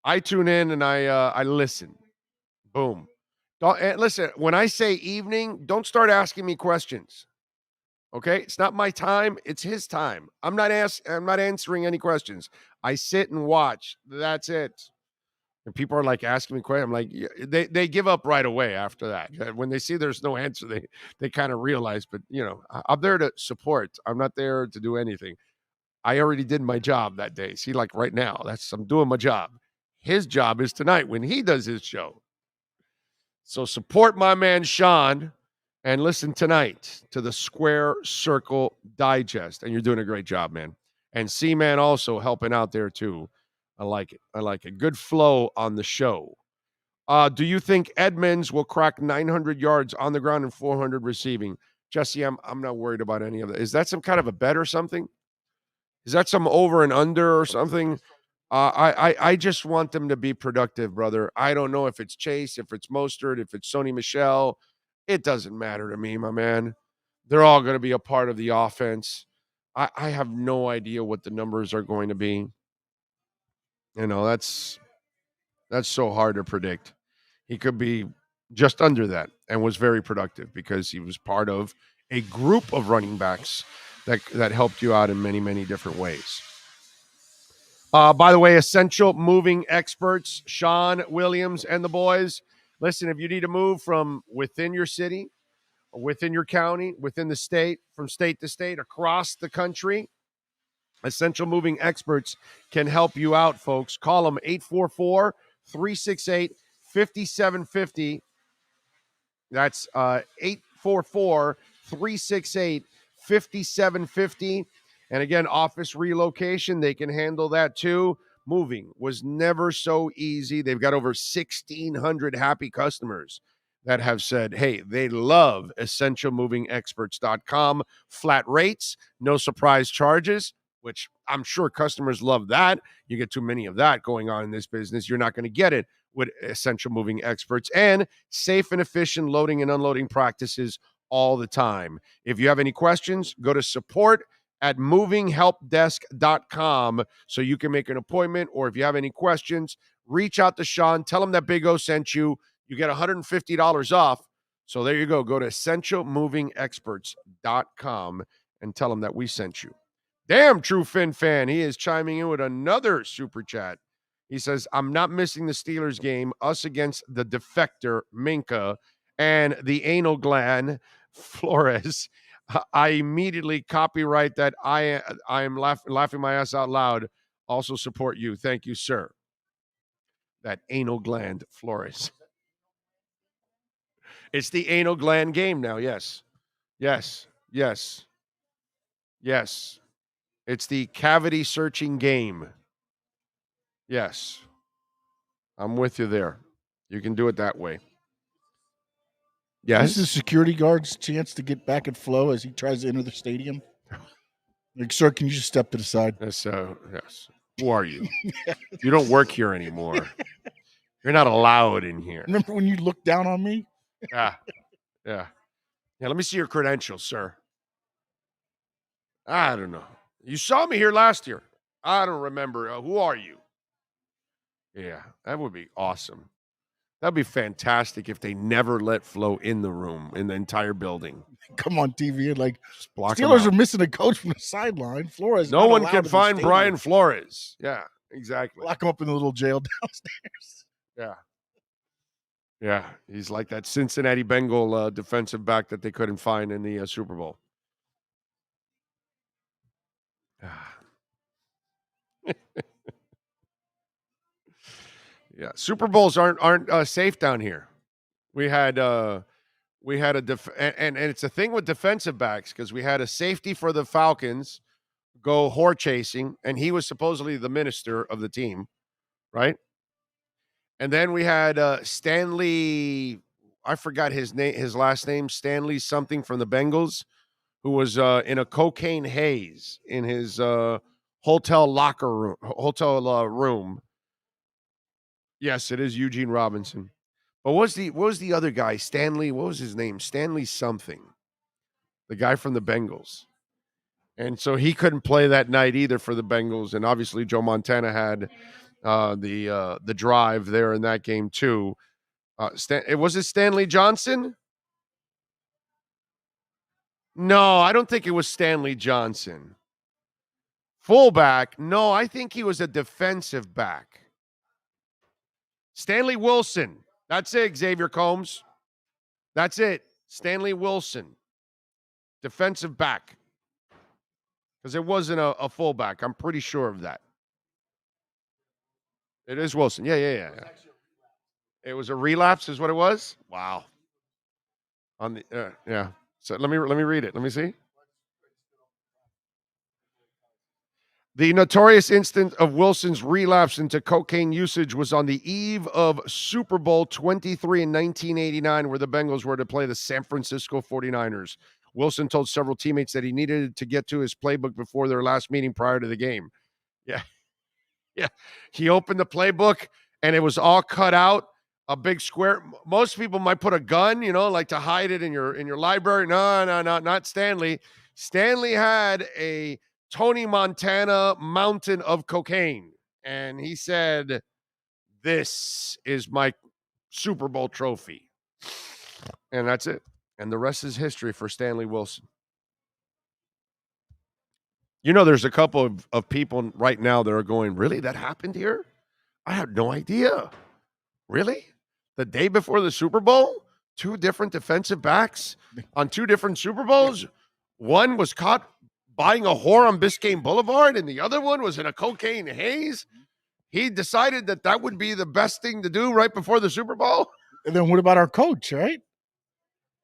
I tune in and I listen. Boom. Listen, when I say evening, don't start asking me questions. Okay? It's not my time. It's his time. I'm not answering any questions. I sit and watch. That's it. And people are like asking me questions. I'm like, yeah, they give up right away after that. When they see there's no answer, they kind of realize, but I'm there to support. I'm not there to do anything. I already did my job that day. See, like right now, I'm doing my job. His job is tonight when he does his show. So support my man Sean and listen tonight to the Square Circle Digest. And you're doing a great job, man. And C-Man also helping out there too. I like it. Good flow on the show. Do you think Edmonds will crack 900 yards on the ground and 400 receiving? Jesse, I'm not worried about any of that. Is that some kind of a bet or something? Is that some over and under or something? I just want them to be productive, brother. I don't know if it's Chase, if it's Mostert, if it's Sony Michel. It doesn't matter to me, my man. They're all going to be a part of the offense. I have no idea what the numbers are going to be. That's so hard to predict. He could be just under that and was very productive because he was part of a group of running backs that helped you out in many, many different ways. By the way, Essential Moving Experts, Sean Williams and the boys. Listen, if you need to move from within your city, or within your county, within the state, from state to state, across the country, Essential Moving Experts can help you out, folks. Call them 844-368-5750. That's 844-368-5750. And again, office relocation, they can handle that too. Moving was never so easy. They've got over 1,600 happy customers that have said, hey, they love essentialmovingexperts.com. Flat rates, no surprise charges, which I'm sure customers love that. You get too many of that going on in this business. You're not going to get it with Essential Moving Experts. And safe and efficient loading and unloading practices all the time. If you have any questions, go to support@movinghelpdesk.com so you can make an appointment, or if you have any questions, reach out to Sean. Tell him that Big O sent you. You get $150 off. So there you go. Go to essentialmovingexperts.com and tell him that we sent you. Damn, True Fin fan. He is chiming in with another super chat. He says, I'm not missing the Steelers game, us against the defector, Minka, and the anal gland, Flores. I immediately copyright that. I am laughing my ass out loud. Also support you. Thank you, sir. That anal gland, Flores. It's the anal gland game now. Yes. Yes. Yes. Yes. It's the cavity searching game. Yes. I'm with you there. You can do it that way. Yes. This is the security guard's chance to get back at flow as he tries to enter the stadium. Like, sir, can you just step to the side? Yes. Who are you? You don't work here anymore. You're not allowed in here. Remember when you looked down on me? Yeah. Let me see your credentials, sir. I don't know. You saw me here last year. I don't remember. Who are you? Yeah, that would be awesome. That'd be fantastic if they never let Flo in the room, in the entire building. Come on TV and like, block Steelers are missing a coach from the sideline. Flores. No one can find Brian Flores. Yeah, exactly. Lock him up in the little jail downstairs. Yeah. He's like that Cincinnati Bengal defensive back that they couldn't find in the Super Bowl. Yeah, Super Bowls aren't safe down here. We had and it's a thing with defensive backs because we had a safety for the Falcons go whore chasing, and he was supposedly the minister of the team, right? And then we had Stanley, I forgot his last name, Stanley something from the Bengals, who was in a cocaine haze in his hotel room. Yes, it is Eugene Robinson. But what was the other guy? Stanley, what was his name? Stanley something. The guy from the Bengals. And so he couldn't play that night either for the Bengals. And obviously Joe Montana had the drive there in that game too. Was it Stanley Johnson? No, I don't think it was Stanley Johnson. Fullback? No, I think he was a defensive back. Stanley Wilson. That's it, Xavier Combs. That's it. Stanley Wilson. Defensive back. Because it wasn't a fullback. I'm pretty sure of that. It is Wilson. Yeah. It was a relapse is what it was? Wow. On the yeah. So let me read it. Let me see. The notorious instance of Wilson's relapse into cocaine usage was on the eve of Super Bowl 23 in 1989, where the Bengals were to play the San Francisco 49ers. Wilson told several teammates that he needed to get to his playbook before their last meeting prior to the game. Yeah. He opened the playbook, and it was all cut out, a big square. Most people might put a gun, like to hide it in your library. No, not Stanley. Stanley had a Tony Montana mountain of cocaine. And he said, this is my Super Bowl trophy. And that's it. And the rest is history for Stanley Wilson. There's a couple of people right now that are going, really? That happened here? I had no idea. Really? The day before the Super Bowl? 2 different defensive backs on 2 different Super Bowls? One was caught buying a whore on Biscayne Boulevard, and the other one was in a cocaine haze. He decided that would be the best thing to do right before the Super Bowl. And then what about our coach, right?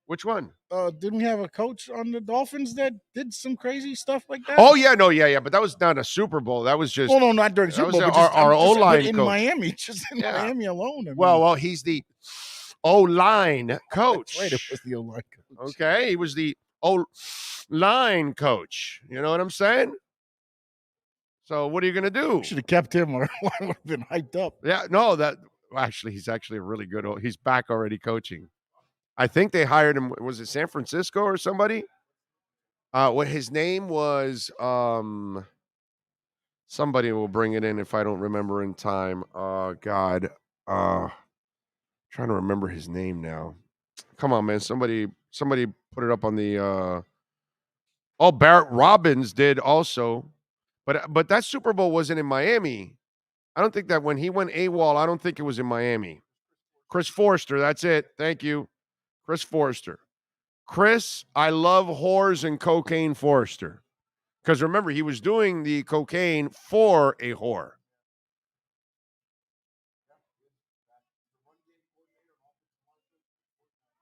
Which one? Didn't we have a coach on the Dolphins that did some crazy stuff like that? Oh, yeah, but that was not a Super Bowl. That was just... Well, no, not during the Super Bowl. Our O-line coach. In Miami, just in Miami alone. I mean. Well, he's the O-line coach. That's right, it was the O-line coach. Okay, he was the O-line coach. You know what I'm saying? So what are you going to do? Should have kept him or would have been hyped up. Yeah, no, actually, he's actually a really good... He's back already coaching. I think they hired him. Was it San Francisco or somebody? What his name was? Somebody will bring it in if I don't remember in time. God, trying to remember his name now. Come on, man. Somebody put it up on the. Barrett Robbins did also, but that Super Bowl wasn't in Miami. I don't think that when he went AWOL, I don't think it was in Miami. Chris Forrester, that's it. Thank you, Chris Forrester. Chris, I love whores and cocaine Forrester. Because remember, he was doing the cocaine for a whore.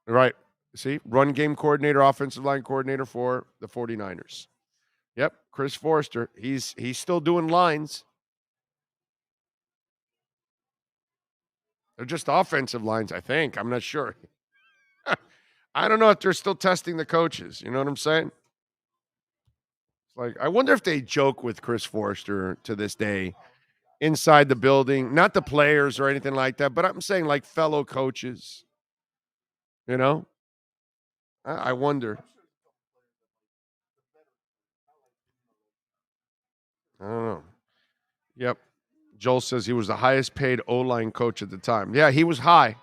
Right. See, run game coordinator, offensive line coordinator for the 49ers. Yep, Chris Forrester. He's still doing lines. They're just offensive lines, I think. I'm not sure. I don't know if they're still testing the coaches. You know what I'm saying? Like, I wonder if they joke with Chris Forrester to this day inside the building, not the players or anything like that, but I'm saying like fellow coaches. You know, I wonder. I don't know. Yep. Joel says he was the highest paid O-line coach at the time. Yeah, he was high.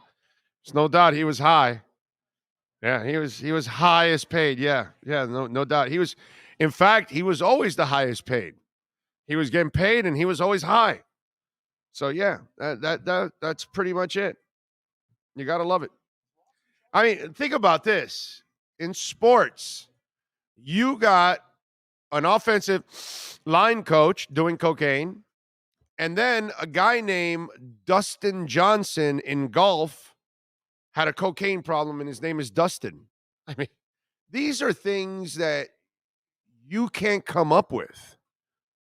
There's no doubt he was high. Yeah, he was highest paid. Yeah, no doubt. In fact, he was always the highest paid. He was getting paid and he was always high. So yeah, that's pretty much it. You got to love it. I mean, think about this. In sports, you got an offensive line coach doing cocaine, and then a guy named Dustin Johnson in golf had a cocaine problem, and his name is Dustin. I mean, these are things that you can't come up with.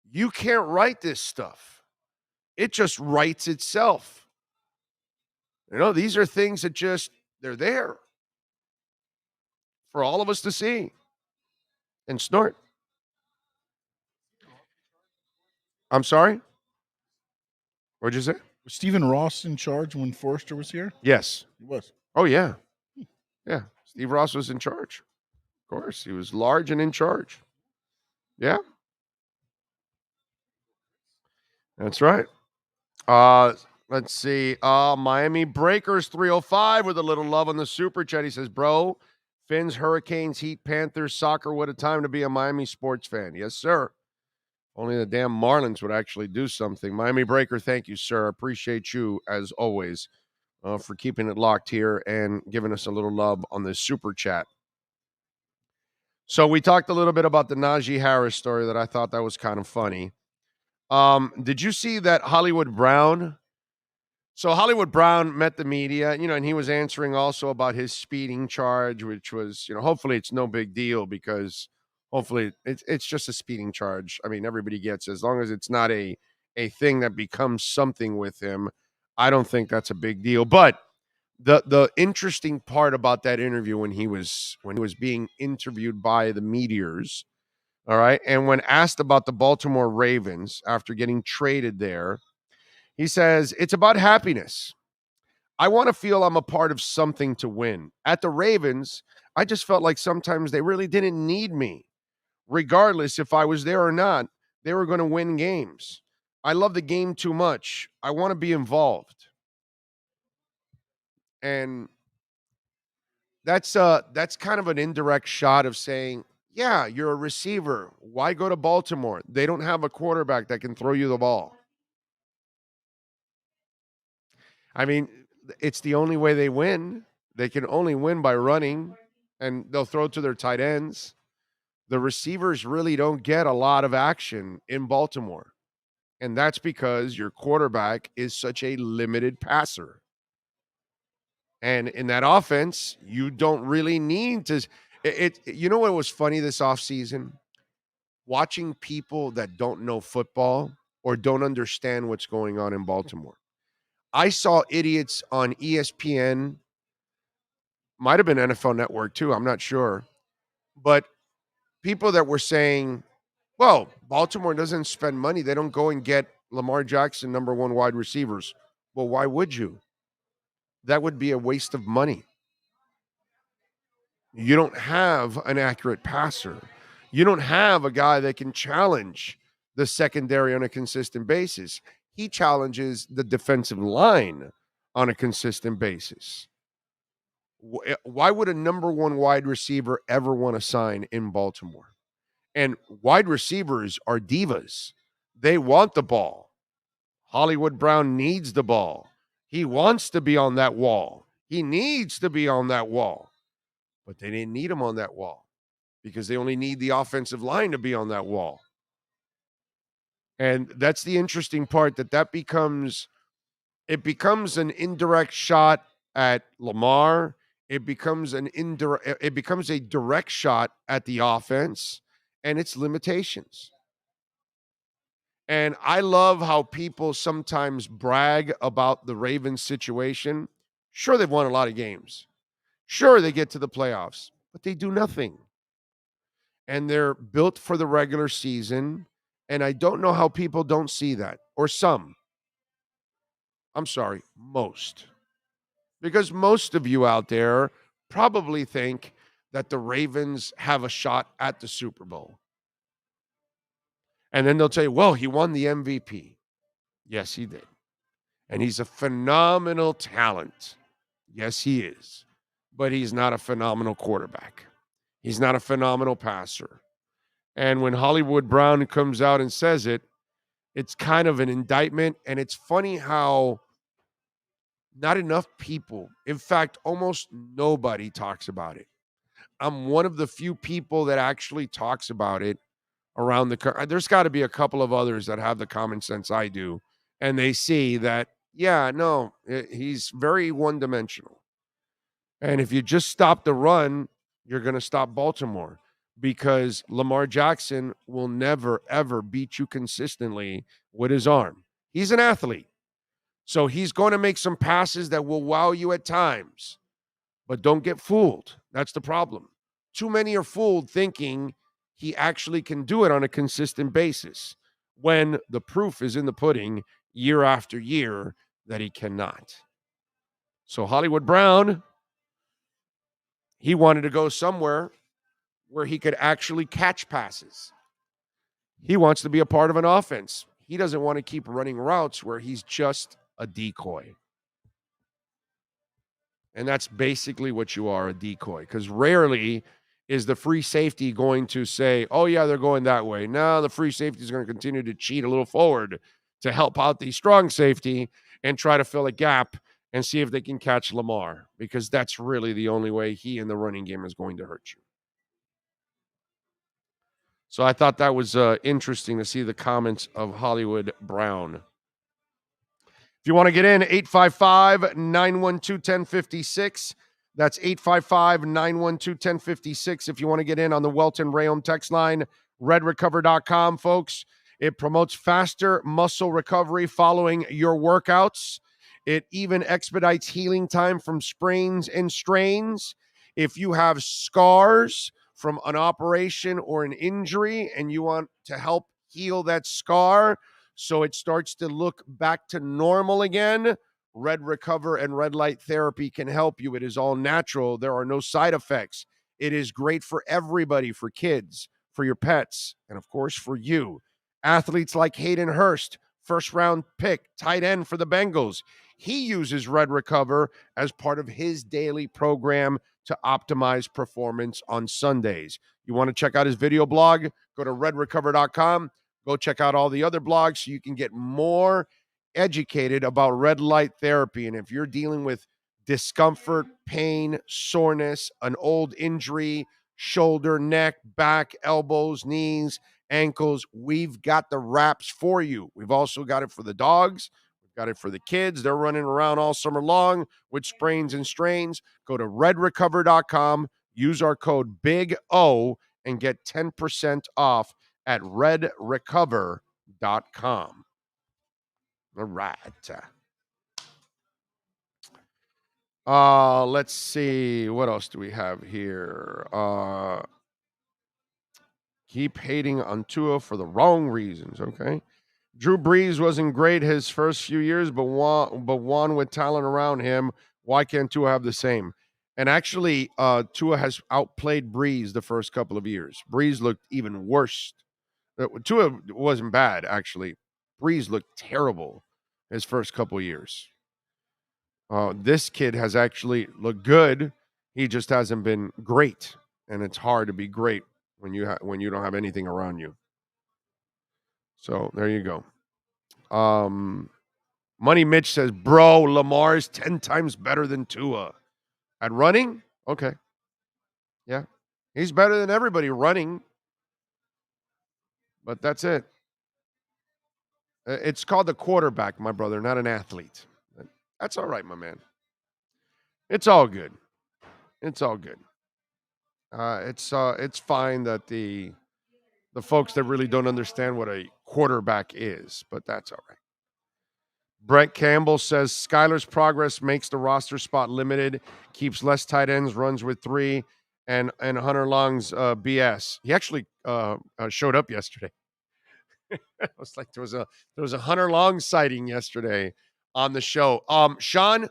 You can't write this stuff. It just writes itself. You know, these are things that they're there for all of us to see and snort. I'm sorry? What'd you say? Was Stephen Ross in charge when Forrester was here? Yes. He was. Oh, yeah. Yeah. Steve Ross was in charge. Of course. He was large and in charge. Yeah. That's right. Let's see. Miami Breakers 305 with a little love on the super chat. He says, bro, Finns, Hurricanes, Heat, Panthers, soccer. What a time to be a Miami sports fan. Yes, sir. Only the damn Marlins would actually do something. Miami Breaker, thank you, sir. Appreciate you, as always, for keeping it locked here and giving us a little love on this super chat. So we talked a little bit about the Najee Harris story that I thought that was kind of funny. Did you see that Hollywood Brown? So Hollywood Brown met the media, and he was answering also about his speeding charge, which was, hopefully it's no big deal because hopefully it's just a speeding charge. I mean, everybody gets it. As long as it's not a thing that becomes something with him, I don't think that's a big deal. But the interesting part about that interview when he was being interviewed by the meteors, all right, and when asked about the Baltimore Ravens after getting traded there, he says, it's about happiness. I want to feel I'm a part of something to win. At the Ravens, I just felt like sometimes they really didn't need me. Regardless if I was there or not, they were going to win games. I love the game too much. I want to be involved. And that's kind of an indirect shot of saying, yeah, you're a receiver. Why go to Baltimore? They don't have a quarterback that can throw you the ball. I mean, it's the only way they win. They can only win by running, and they'll throw to their tight ends. The receivers really don't get a lot of action in Baltimore, and that's because your quarterback is such a limited passer. And in that offense, you don't really need to. You know what was funny this offseason? Watching people that don't know football or don't understand what's going on in Baltimore. I saw idiots on ESPN, might have been NFL Network too, I'm not sure, but people that were saying, well, Baltimore doesn't spend money. They don't go and get Lamar Jackson, number one wide receivers. Well, why would you? That would be a waste of money. You don't have an accurate passer. You don't have a guy that can challenge the secondary on a consistent basis. He challenges the defensive line on a consistent basis. Why would a number one wide receiver ever want to sign in Baltimore? And wide receivers are divas. They want the ball. Hollywood Brown needs the ball. He wants to be on that wall. He needs to be on that wall. But they didn't need him on that wall because they only need the offensive line to be on that wall. And that's the interesting part, that becomes an indirect shot at Lamar. It becomes a direct shot at the offense and its limitations. And I love how people sometimes brag about the Ravens situation. Sure, they've won a lot of games. Sure, they get to the playoffs, but they do nothing. And they're built for the regular season. And I don't know how people don't see that. Or some. I'm sorry, most. Because most of you out there probably think that the Ravens have a shot at the Super Bowl. And then they'll tell you, well, he won the MVP. Yes, he did. And he's a phenomenal talent. Yes, he is. But he's not a phenomenal quarterback. He's not a phenomenal passer. And when Hollywood Brown comes out and says it, it's kind of an indictment. And it's funny how not enough people, in fact, almost nobody talks about it. I'm one of the few people that actually talks about it around the. There's got to be a couple of others that have the common sense I do. And they see that, yeah, no, he's very one-dimensional. And if you just stop the run, you're going to stop Baltimore, because Lamar Jackson will never, ever beat you consistently with his arm. He's an athlete. So he's going to make some passes that will wow you at times. But don't get fooled. That's the problem. Too many are fooled thinking he actually can do it on a consistent basis, when the proof is in the pudding year after year that he cannot. So Hollywood Brown, he wanted to go somewhere where he could actually catch passes. He wants to be a part of an offense. He doesn't want to keep running routes where he's just a decoy. And that's basically what you are, a decoy. Because rarely is the free safety going to say, oh, yeah, they're going that way. No, the free safety is going to continue to cheat a little forward to help out the strong safety and try to fill a gap and see if they can catch Lamar, because that's really the only way he in the running game is going to hurt you. So I thought that was interesting to see the comments of Hollywood Brown. If you want to get in, 855-912-1056. That's 855-912-1056. If you want to get in on the Welton Rayom text line, redrecover.com, folks. It promotes faster muscle recovery following your workouts. It even expedites healing time from sprains and strains. If you have scars from an operation or an injury and you want to help heal that scar so it starts to look back to normal again, Red Recover and Red Light Therapy can help you. It is all natural. There are no side effects. It is great for everybody, for kids, for your pets, and of course for you. Athletes like Hayden Hurst, first-round pick, tight end for the Bengals. He uses Red Recover as part of his daily program to optimize performance on Sundays. You want to check out his video blog? Go to redrecover.com. Go check out all the other blogs so you can get more educated about red light therapy. And if you're dealing with discomfort, pain, soreness, an old injury, shoulder, neck, back, elbows, knees, ankles, we've got the wraps for you. We've also got it for the dogs. We've got it for the kids. They're running around all summer long with sprains and strains. Go to redrecover.com, use our code Big O, and get 10% off at redrecover.com. All right. Let's see. What else do we have here? Keep hating on Tua for the wrong reasons, okay? Drew Brees wasn't great his first few years, but won with talent around him. Why can't Tua have the same? And actually, Tua has outplayed Breeze the first couple of years. Breeze looked even worse. Tua wasn't bad, actually. Breeze looked terrible his first couple of years. This kid has actually looked good. He just hasn't been great, and it's hard to be great when you don't have anything around you. So there you go. Money Mitch says, "Bro, Lamar's 10 times better than Tua at running." Okay, yeah, he's better than everybody running, but that's it. It's called the quarterback, my brother, not an athlete. That's all right, my man. It's all good. It's all good. It's fine that the folks that really don't understand what a quarterback is, but that's all right. Brett Campbell says Skyler's progress makes the roster spot limited, keeps less tight ends, runs with 3, and Hunter Long's BS. He actually showed up yesterday. It was like there was a Hunter Long sighting yesterday on the show. Sean,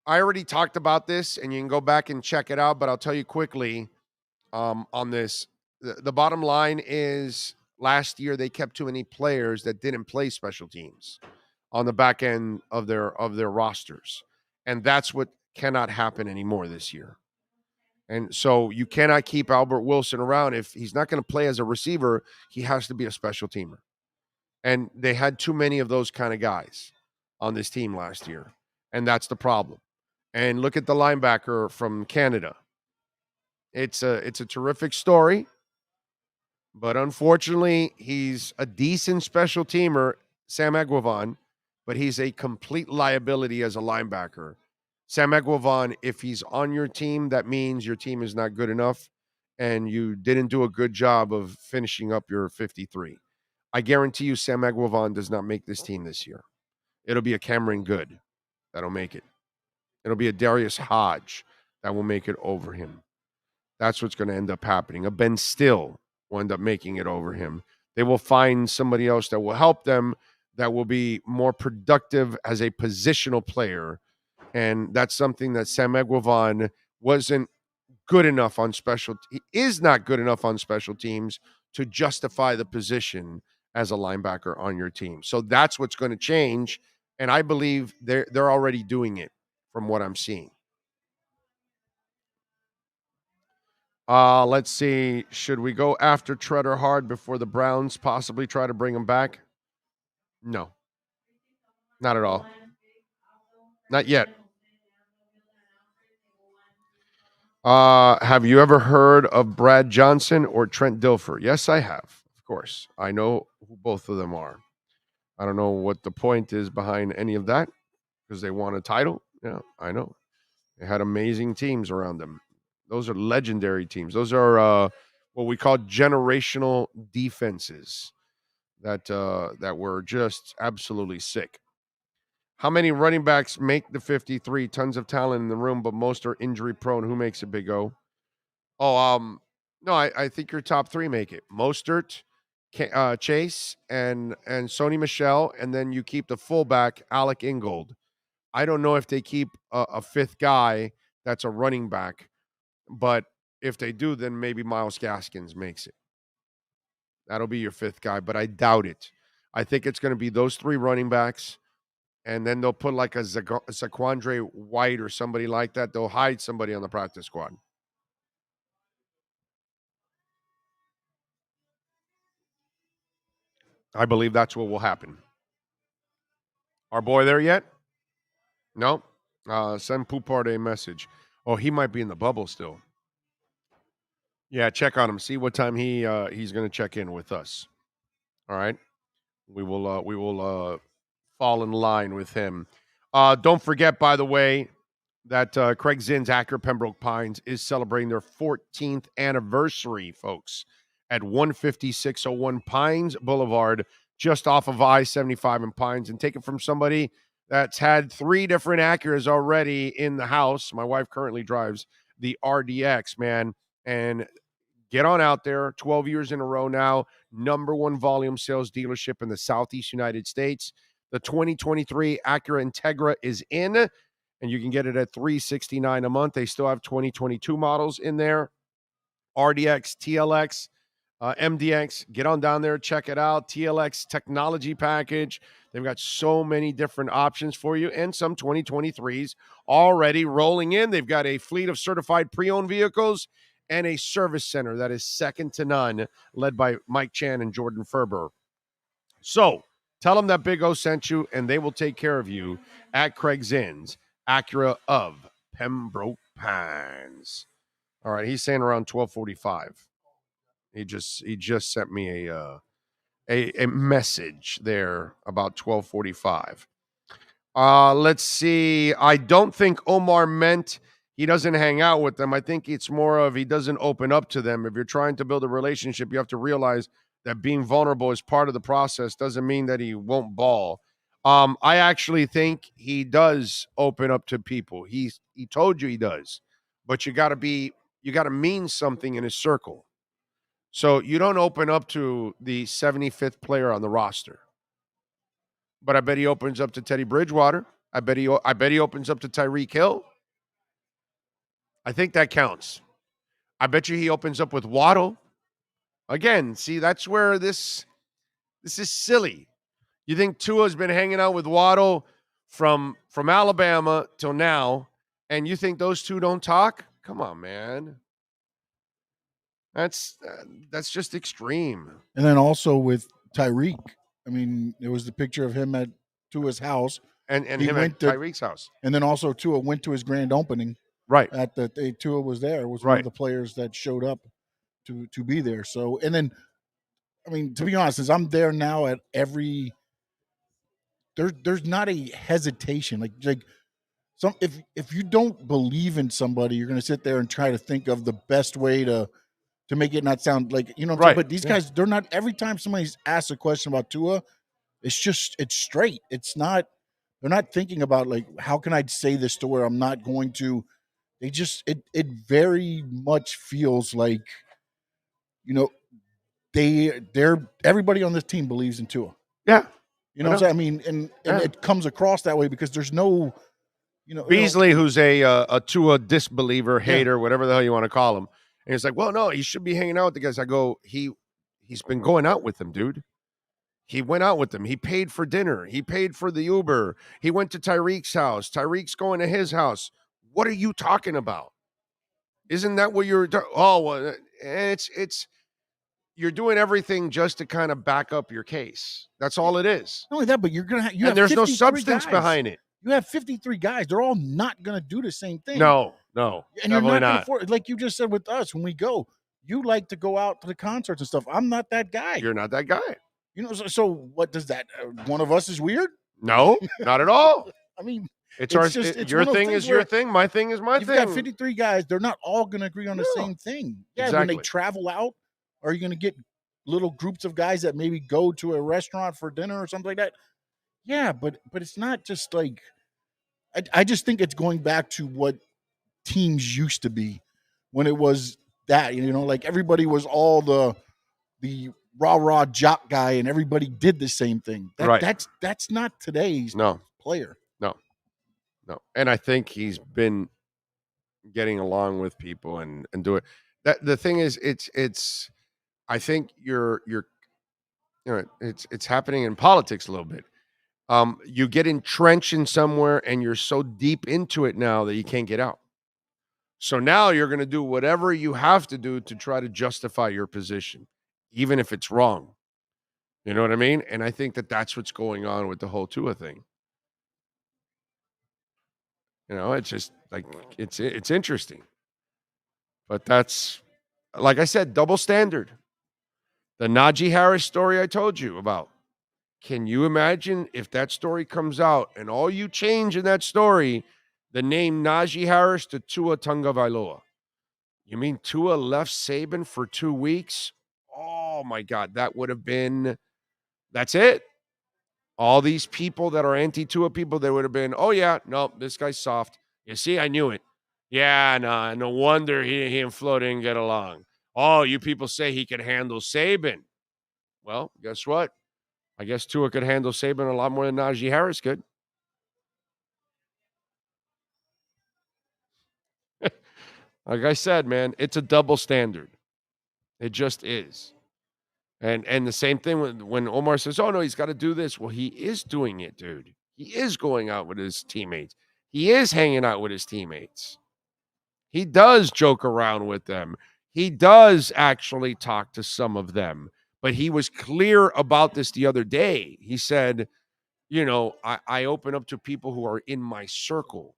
I already talked about this, and you can go back and check it out, but I'll tell you quickly on this. The bottom line is last year they kept too many players that didn't play special teams on the back end of their rosters. And that's what cannot happen anymore this year. And so you cannot keep Albert Wilson around. If he's not going to play as a receiver, he has to be a special teamer. And they had too many of those kind of guys on this team last year. And that's the problem. And look at the linebacker from Canada. It's a terrific story. But unfortunately, he's a decent special teamer, Sam Eguavoen, but he's a complete liability as a linebacker. Sam Eguavoen, if he's on your team, that means your team is not good enough and you didn't do a good job of finishing up your 53. I guarantee you Sam Eguavoen does not make this team this year. It'll be a Cameron Good that'll make it. It'll be a Darius Hodge that will make it over him. That's what's going to end up happening. A Ben Still will end up making it over him. They will find somebody else that will help them, that will be more productive as a positional player. And that's something that Sam Eguavoen wasn't good enough on special. He is not good enough on special teams to justify the position as a linebacker on your team. So that's what's going to change. And I believe they're already doing it from what I'm seeing. Let's see. Should we go after Treader hard before the Browns possibly try to bring him back? No. Not at all. Not yet. Have you ever heard of Brad Johnson or Trent Dilfer? Yes, I have. Of course. I know who both of them are. I don't know what the point is behind any of that because they won a title. Yeah, I know. They had amazing teams around them. Those are legendary teams. Those are what we call generational defenses that were just absolutely sick. How many running backs make the 53? Tons of talent in the room, but most are injury prone. Who makes it, Big O? Oh, no, I think your top 3 make it. Mostert, Chase, and Sony Michel, and then you keep the fullback, Alec Ingold. I don't know if they keep a 5th guy that's a running back, but if they do, then maybe Myles Gaskins makes it. That'll be your 5th guy, but I doubt it. I think it's going to be those 3 running backs, and then they'll put like a Zaquandre White or somebody like that. They'll hide somebody on the practice squad. I believe that's what will happen. Our boy there yet? No? Send Poupard a message. Oh, he might be in the bubble still. Yeah, check on him. See what time he's going to check in with us. All right? We will fall in line with him. Don't forget, by the way, that Craig Zinn's Acura Pembroke Pines is celebrating their 14th anniversary, folks, at 15601 Pines Boulevard, just off of I-75 in Pines. And take it from somebody that's had 3 different Acuras already in the house. My wife currently drives the RDX, man. And get on out there. 12 years in a row now. #1 volume sales dealership in the Southeast United States. The 2023 Acura Integra is in. and you can get it at $369 a month. They still have 2022 models in there. RDX, TLX, MDX. Get on down there, check it out. TLX technology package. They've got so many different options for you and some 2023s already rolling in. They've got a fleet of certified pre-owned vehicles and a service center that is second to none, led by Mike Chan and Jordan Ferber. So tell them that Big O sent you, and they will take care of you at Craig Zinn's Acura of Pembroke Pines. All right, he's saying around 12:45. He just sent me a message there about 12:45. Let's see. I don't think Omar meant he doesn't hang out with them. I think it's more of he doesn't open up to them. If you're trying to build a relationship, you have to realize that being vulnerable is part of the process. Doesn't mean that he won't ball. I actually think he does open up to people. He told you he does, but you got to mean something in his circle. So you don't open up to the 75th player on the roster. But I bet he opens up to Teddy Bridgewater. I bet he opens up to Tyreek Hill. I think that counts. I bet you he opens up with Waddle. Again, see, that's where this is silly. You think Tua's been hanging out with Waddle from Alabama till now, and you think those two don't talk? Come on, man. That's just extreme. And then also with Tyreek, I mean, there was the picture of him at Tua's house, and he him at Tyreek's house, and then also Tua went to his grand opening. Right. At the Tua was there. It was one of the players that showed up to be there. So, and then, I mean, to be honest, as I'm there now at every, there's not a hesitation. Like some if you don't believe in somebody, you're going to sit there and try to think of the best way to make it not sound like, you know what I'm saying? But these guys, they're not, every time somebody's asked a question about Tua, it's straight. It's not, they're not thinking about like, how can I say this to where I'm not going to, they just, it very much feels like, you know, they're everybody on this team believes in Tua. Yeah. You know what I'm saying? I mean, and it comes across that way because there's no, Beasley, who's a Tua disbeliever, hater, whatever the hell you want to call him. And he's like, well, no, he should be hanging out with the guys. I go, he's been going out with them, dude. He went out with them. He paid for dinner. He paid for the Uber. He went to Tyreek's house. Tyreek's going to his house. What are you talking about? Isn't that what you're well, it's you're doing everything just to kind of back up your case. That's all it is. Not only that, but you're going to have, and there's no substance behind it. You have 53 guys. They're all not going to do the same thing. No, and you're not going to afford, like you just said with us, when we go, you like to go out to the concerts and stuff. I'm not that guy. You're not that guy. You know, so what does that, one of us is weird? No, not at all. I mean, it's your thing is your thing. My thing is my thing. You've got 53 guys. They're not all going to agree on the same thing. Yeah, when they travel out, are you going to get little groups of guys that maybe go to a restaurant for dinner or something like that? Yeah, but it's not just like, I just think it's going back to what teams used to be when it was that, like everybody was all the rah-rah jock guy and everybody did the same thing. That's not today's player. No. And I think he's been getting along with people and do it. That the thing is, it's I think it's happening in politics a little bit. You get entrenched in somewhere and you're so deep into it now that you can't get out. So now you're going to do whatever you have to do to try to justify your position, even if it's wrong. You know what I mean? And I think that that's what's going on with the whole Tua thing. It's just like, it's interesting. But that's, like I said, double standard. The Najee Harris story I told you about. Can you imagine if that story comes out and all you change in that story, the name Najee Harris to Tua Tagovailoa? You mean Tua left Saban for 2 weeks? Oh, my God. That would have been – that's it. All these people that are anti-Tua people, they would have been, oh, yeah, no, this guy's soft. You see, I knew it. Yeah, no wonder he and Flo didn't get along. Oh, you people say he could handle Saban. Well, guess what? I guess Tua could handle Saban a lot more than Najee Harris could. Like I said, man, it's a double standard. It just is. And the same thing when Omar says, oh, no, he's got to do this. Well, he is doing it, dude. He is going out with his teammates. He is hanging out with his teammates. He does joke around with them. He does actually talk to some of them. But he was clear about this the other day. He said, I open up to people who are in my circle.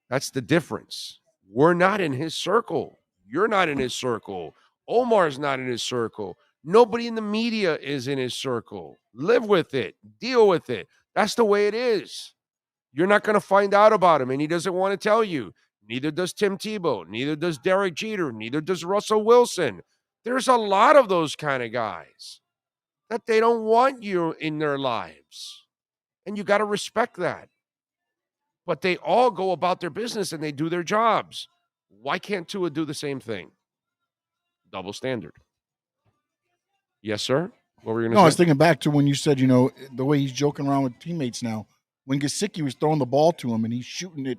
That's the difference. We're not in his circle. You're not in his circle. Omar's not in his circle. Nobody in the media is in his circle. Live with it. Deal with it. That's the way it is. You're not going to find out about him, and he doesn't want to tell you. Neither does Tim Tebow. Neither does Derek Jeter. Neither does Russell Wilson. There's a lot of those kind of guys that they don't want you in their lives, and you got to respect that. But they all go about their business and they do their jobs. Why can't Tua do the same thing? Double standard. Yes, sir? What were you going to say? No, I was thinking back to when you said, the way he's joking around with teammates now. When Gesicki was throwing the ball to him and he's shooting it,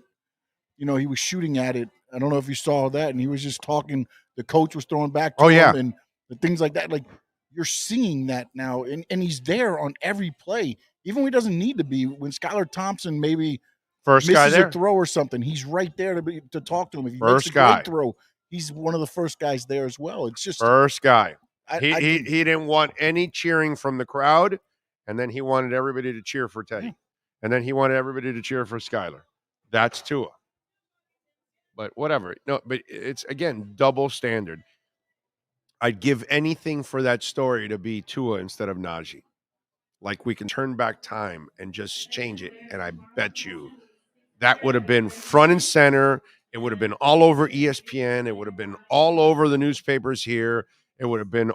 he was shooting at it. I don't know if you saw that. And he was just talking. The coach was throwing back to him and the things like that. Like, you're seeing that now. And he's there on every play. Even when he doesn't need to be. When Skylar Thompson maybe misses a throw or something, he's right there to talk to him. If he makes a great throw, he's one of the first guys there as well. It's just first guy. He didn't want any cheering from the crowd, and then he wanted everybody to cheer for Teddy, and then he wanted everybody to cheer for Skylar. That's Tua. But whatever. No, but it's again double standard. I'd give anything for that story to be Tua instead of Najee. Like, we can turn back time and just change it, and I bet you that would have been front and center. It would have been all over ESPN. It would have been all over the newspapers here. It would have been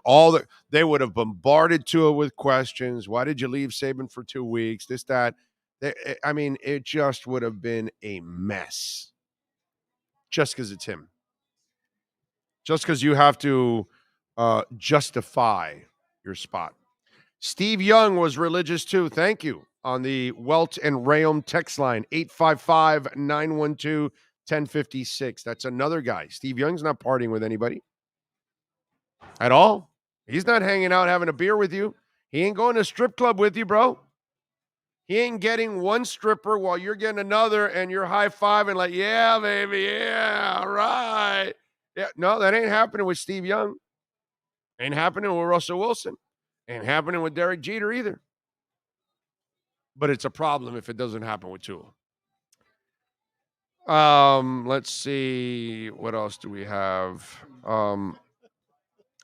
they would have bombarded Tua with questions. Why did you leave Saban for 2 weeks? This, that. It just would have been a mess. Just because it's him. Just because you have to justify your spot. Steve Young was religious too. Thank you. On the Welt and Rayom text line, 855-912-1056. That's another guy. Steve Young's not partying with anybody at all. He's not hanging out having a beer with you. He ain't going to a strip club with you, bro. He ain't getting one stripper while you're getting another and you're high-fiving like, yeah, baby, yeah, all right. Yeah, no, that ain't happening with Steve Young. Ain't happening with Russell Wilson. Ain't happening with Derek Jeter either. But it's a problem if it doesn't happen with Tua. Let's see. What else do we have?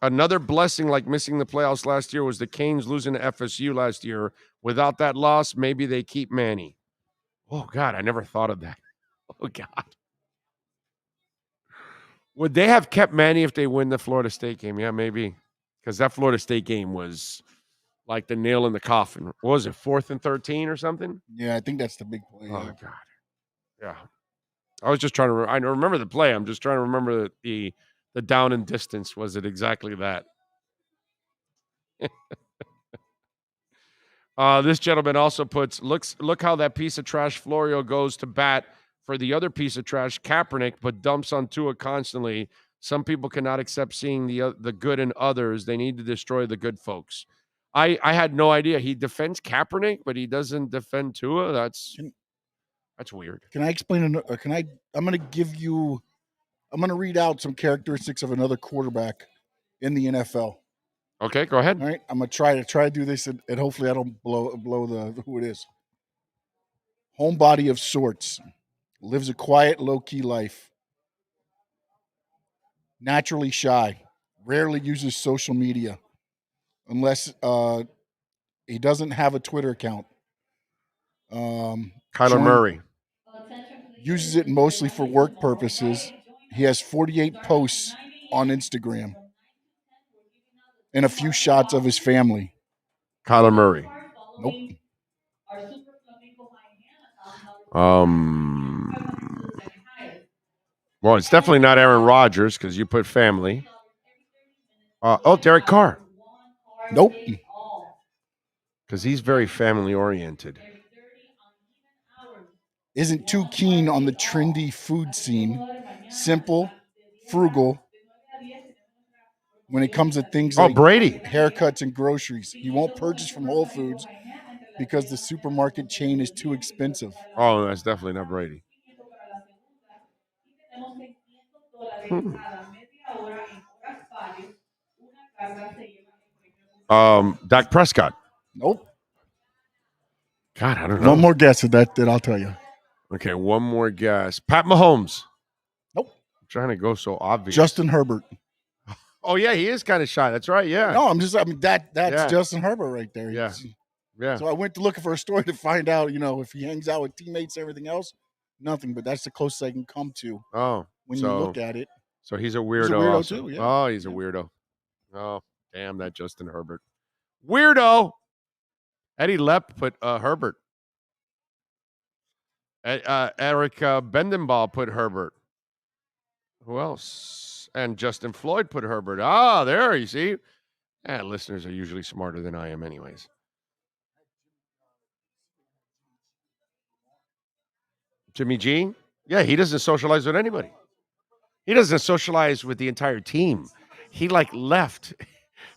Another blessing like missing the playoffs last year was the Canes losing to FSU last year. Without that loss, maybe they keep Manny. Oh, God, I never thought of that. Oh, God. Would they have kept Manny if they win the Florida State game? Yeah, maybe. Because that Florida State game was like the nail in the coffin. What was it, 4th and 13 or something? Yeah, I think that's the big play. Oh, God. Yeah. I was just trying to I remember the play. I'm just trying to remember the down and distance. Was it exactly that? This gentleman also puts, look how that piece of trash Florio goes to bat for the other piece of trash, Kaepernick, but dumps on Tua constantly. Some people cannot accept seeing the good in others. They need to destroy the good folks. I had no idea. He defends Kaepernick, but he doesn't defend Tua. That's weird. Can I explain? I'm going to read out some characteristics of another quarterback in the NFL. Okay, go ahead. All right, I'm going to try to do this, and hopefully I don't blow who it is. Homebody of sorts. Lives a quiet, low-key life. Naturally shy. Rarely uses social media. Unless he doesn't have a Twitter account. Kyler Murray. Uses it mostly for work purposes. He has 48 posts on Instagram. And a few shots of his family. Kyler Murray. Nope. Well, it's definitely not Aaron Rodgers because you put family. Derek Carr. Nope. Because he's very family oriented. isn't too keen on the trendy food scene. Simple, frugal. When it comes to things like Brady, haircuts and groceries, he won't purchase from Whole Foods because the supermarket chain is too expensive. Oh, that's definitely not Brady. Dak Prescott. Nope. God, I don't know. One more guess at that I'll tell you. Okay, one more guess. Pat Mahomes. Nope. I'm trying to go so obvious. Justin Herbert. Oh yeah, he is kind of shy. That's right. Yeah. No, that's Justin Herbert right there. Yeah. Yeah. So I went to looking for a story to find out, if he hangs out with teammates and everything else. Nothing, but that's the closest I can come to. Oh, when you look at it. So he's a weirdo. He's a weirdo also. too. Yeah. Oh, he's a weirdo. Oh, damn that Justin Herbert. Weirdo. Eddie Lepp put Herbert. Eric Bendenball put Herbert. Who else? And Justin Floyd put Herbert. Ah, there you see. Listeners are usually smarter than I am, anyways. Jimmy G? Yeah, he doesn't socialize with anybody. He doesn't socialize with the entire team. He left.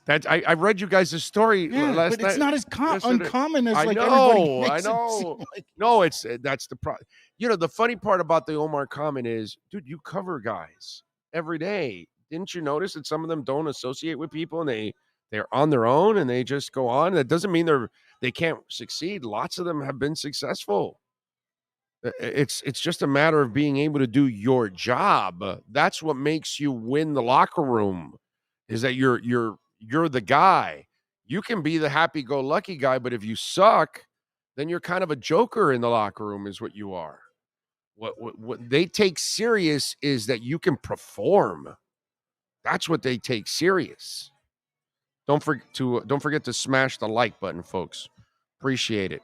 That I read you guys' story last but night. It's not as uncommon as everybody makes I know. No, that's the problem. The funny part about the Omar comment is, dude, you cover guys every day. Didn't you notice that some of them don't associate with people and they're on their own and they just go on? That doesn't mean they can't succeed. Lots of them have been successful. It's just a matter of being able to do your job. That's what makes you win the locker room. Is that you're the guy. You can be the happy-go-lucky guy, but if you suck, then you're kind of a joker in the locker room is what you are. What they take serious is that you can perform. That's what they take serious. Don't forget to smash the like button, folks. Appreciate it.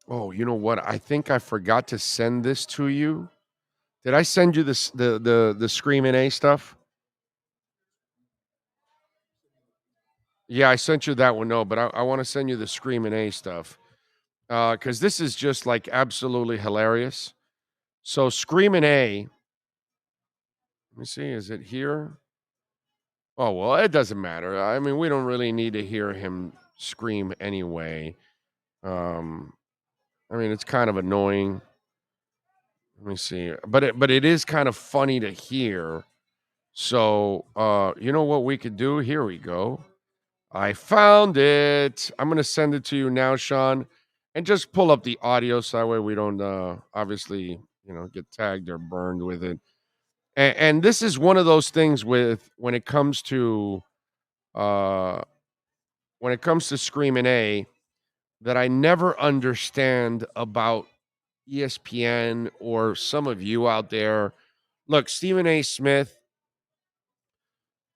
Oh, you know what? I think I forgot to send this to you. Did I send you this the Screamin' A stuff? Yeah, I sent you that one. No, but I want to send you the Screamin' A stuff because this is just absolutely hilarious. So Screamin' A, let me see, is it here? Oh, well, it doesn't matter. I mean, we don't really need to hear him scream anyway. I mean, it's kind of annoying. Let me see. But it is kind of funny to hear. So, you know what we could do? Here we go. I found it. I'm going to send it to you now, Sean, and just pull up the audio so that way we don't obviously, get tagged or burned with it. And this is one of those things when it comes to Screamin' A that I never understand about ESPN or some of you out there. Look, Stephen A. Smith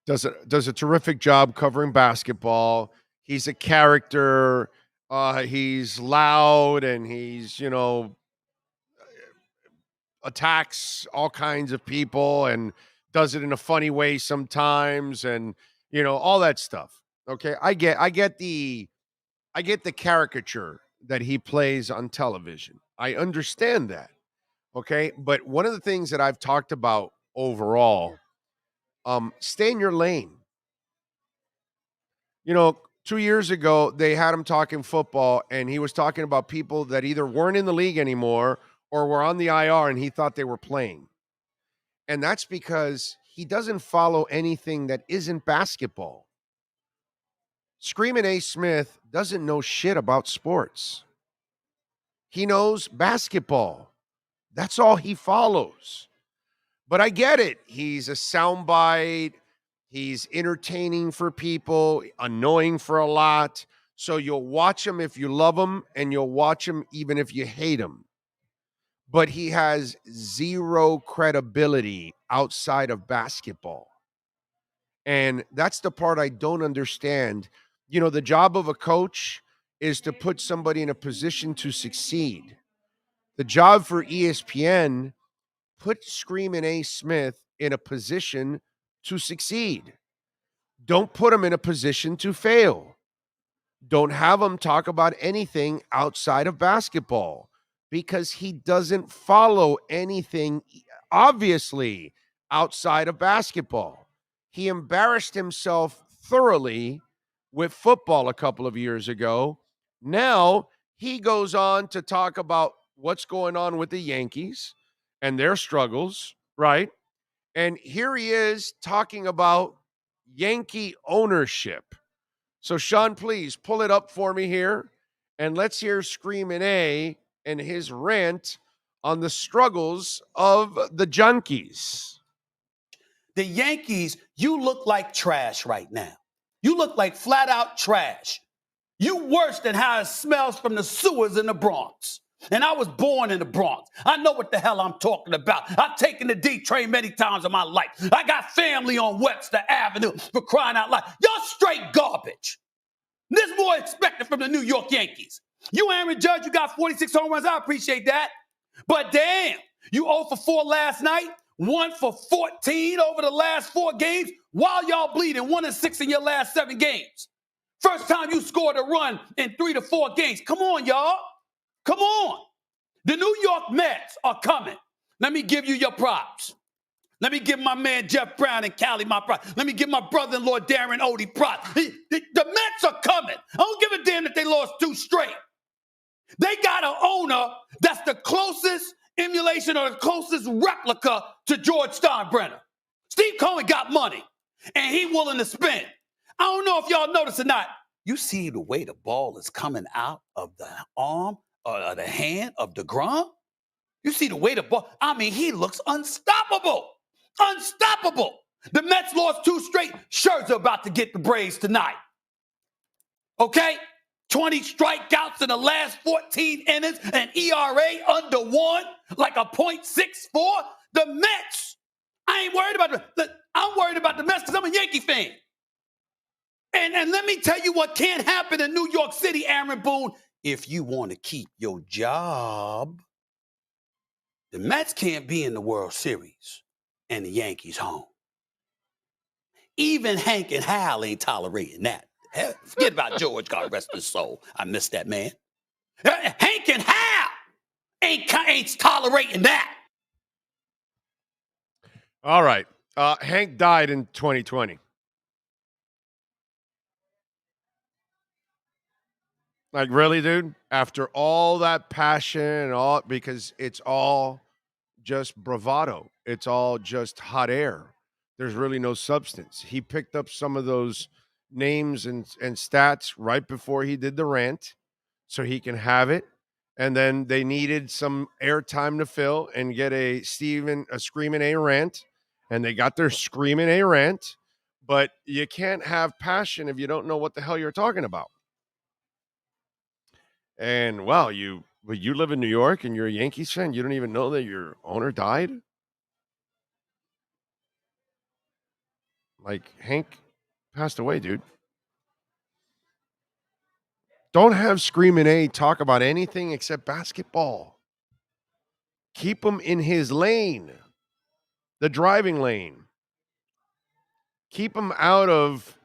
does a terrific job covering basketball. He's a character. He's loud and he's, attacks all kinds of people and does it in a funny way sometimes and, all that stuff. Okay. I get the caricature that he plays on television. I understand that. Okay. But one of the things that I've talked about overall, stay in your lane. 2 years ago, they had him talking football, and he was talking about people that either weren't in the league anymore or were on the IR, and he thought they were playing. And that's because he doesn't follow anything that isn't basketball. Screamin' A. Smith doesn't know shit about sports. He knows basketball. That's all he follows. But I get it. He's a soundbite. He's entertaining for people, annoying for a lot. So you'll watch him if you love him, and you'll watch him even if you hate him. But he has zero credibility outside of basketball. And that's the part I don't understand. The job of a coach is to put somebody in a position to succeed. The job for ESPN, put Screamin' A. Smith in a position to succeed. Don't put him in a position to fail. Don't have him talk about anything outside of basketball. because he doesn't follow anything, obviously, outside of basketball. He embarrassed himself thoroughly with football a couple of years ago. Now he goes on to talk about what's going on with the Yankees and their struggles, right? And here he is talking about Yankee ownership. So, Sean, please pull it up for me here, and let's hear Screamin' A and his rant on the struggles of the Junkies. The Yankees, you look like trash right now. You look like flat-out trash. You worse than how it smells from the sewers in the Bronx. And I was born in the Bronx. I know what the hell I'm talking about. I've taken the D train many times in my life. I got family on Webster Avenue, for crying out loud. Y'all straight garbage. This more expected from the New York Yankees. You, Aaron Judge, you got 46 home runs. I appreciate that. But damn, you 0 for 4 last night, 1 for 14 over the last 4 games, while y'all bleeding 1 and 6 in your last 7 games. First time you scored a run in 3 to 4 games. Come on, y'all. Come on. The New York Mets are coming. Let me give you your props. Let me give my man Jeff Brown and Cali my props. Let me give my brother-in-law Darren Odie props. The Mets are coming. I don't give a damn that they lost 2 straight. They got an owner that's the closest emulation or the closest replica to George Steinbrenner. Steve Cohen got money, and he willing to spend. I don't know if y'all notice or not. You see the way the ball is coming out of the arm or the hand of DeGrom? You see the way the ball, I mean, he looks unstoppable. Unstoppable. The Mets lost 2 straight. Scherzer about to get the Braves tonight. Okay? 20 strikeouts in the last 14 innings, an ERA under 1, like a .64. The Mets, I ain't worried about I'm worried about the Mets because I'm a Yankee fan. And let me tell you what can't happen in New York City, Aaron Boone. If you want to keep your job, the Mets can't be in the World Series and the Yankees home. Even Hank and Hal ain't tolerating that. Forget about George, God rest his soul. I miss that man. Hank and Hal ain't tolerating that. All right. Hank died in 2020. Like, really, dude? After all that passion and all, because it's all just bravado. It's all just hot air. There's really no substance. He picked up some of those names and stats right before he did the rant so he can have it. And then they needed some airtime to fill and get a Screamin' A rant. And they got their Screamin' A rant. But you can't have passion if you don't know what the hell you're talking about. And, wow, you live in New York and you're a Yankees fan. You don't even know that your owner died? Like, Hank passed away, dude. Don't have Screamin' A talk about anything except basketball. Keep him in his lane, the driving lane. Keep him out of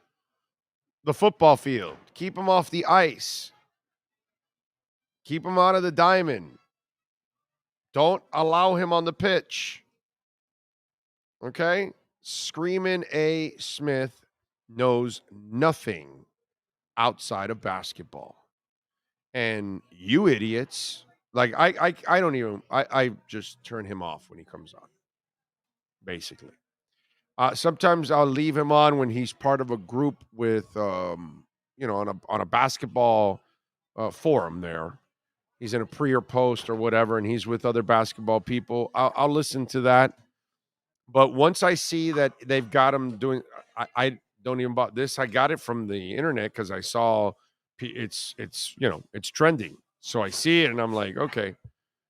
the football field. Keep him off the ice. Keep him out of the diamond. Don't allow him on the pitch. Okay? Screamin' A. Smith knows nothing outside of basketball. And you idiots, like I just turn him off when he comes on, basically. Sometimes I'll leave him on when he's part of a group with, on a basketball forum there. He's in a pre or post or whatever, and he's with other basketball people. I'll listen to that. But once I see that they've got him doing, I don't even bought this. I got it from the internet because I saw it's trending. So I see it and I'm like, okay,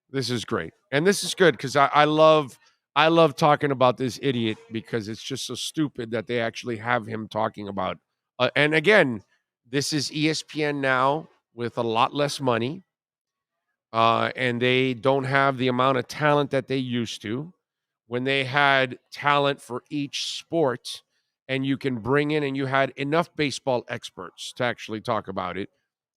this is great. And this is good because I love talking about this idiot because it's just so stupid that they actually have him talking about. And again, this is ESPN now with a lot less money. And they don't have the amount of talent that they used to. When they had talent for each sport and you can bring in and you had enough baseball experts to actually talk about it,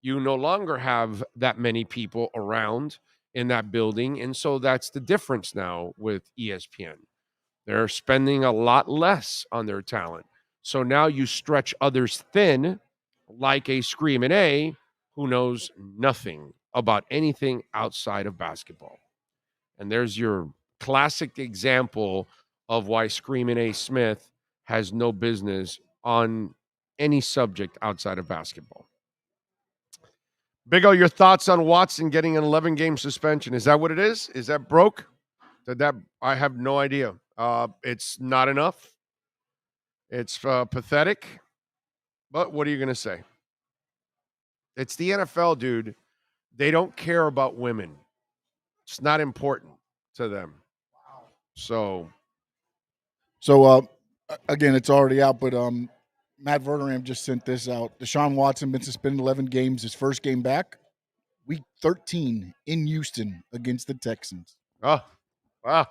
you no longer have that many people around in that building. And so that's the difference now with ESPN. They're spending a lot less on their talent. So now you stretch others thin, like a Screamin' A, who knows nothing about anything outside of basketball. And there's your classic example of why Screamin' A Smith has no business on any subject outside of basketball. Big O, your thoughts on Watson getting an 11-game suspension? Is that what it is? Is that broke? I have no idea. It's not enough. It's pathetic. But what are you going to say? It's the NFL, dude. They don't care about women. It's not important to them. So again, it's already out, but Matt Verderame just sent this out. Deshaun Watson been suspended 11 games. His first game back, week 13 in Houston against the Texans. Oh, wow.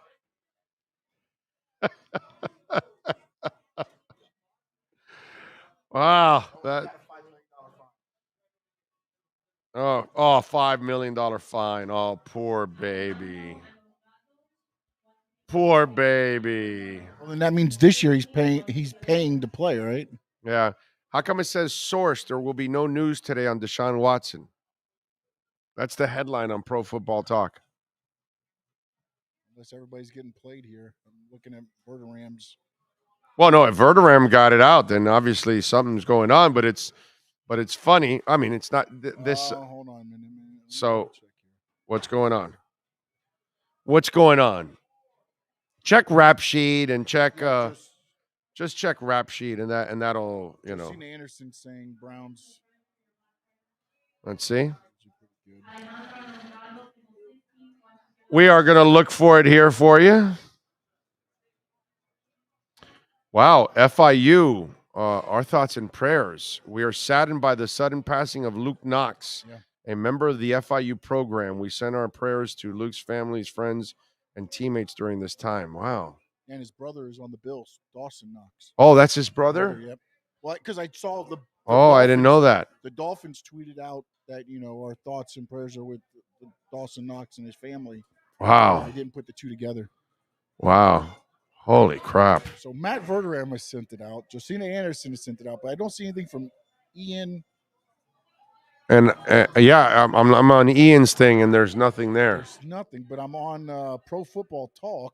Wow. $5 million fine. Oh, poor baby. Poor baby. Well, then that means this year he's paying to play, right? Yeah. How come it says source? There will be no news today on Deshaun Watson. That's the headline on Pro Football Talk. Unless everybody's getting played here. I'm looking at Verderame's. Well, no, if Verderame got it out, then obviously something's going on. But it's funny. I mean, it's not this. Hold on a minute. So, what's going on? What's going on? Check Rap Sheet and check. Just check Rap Sheet and that'll Christina Anderson saying Browns. Let's see. We are going to look for it here for you. Wow, FIU. Our thoughts and prayers. We are saddened by the sudden passing of Luke Knox, a member of the FIU program. We send our prayers to Luke's family's friends and teammates during this time. Wow. And his brother is on the Bills, Dawson Knox. Oh, that's his brother? Yep. Well, because I saw the I didn't know that. The Dolphins tweeted out that, our thoughts and prayers are with Dawson Knox and his family. Wow. They didn't put the two together. Wow. Holy crap. So Matt Verderame has sent it out. Josina Anderson has sent it out, but I don't see anything from Ian. And I'm on Ian's thing, and there's nothing there. There's nothing, but I'm on Pro Football Talk.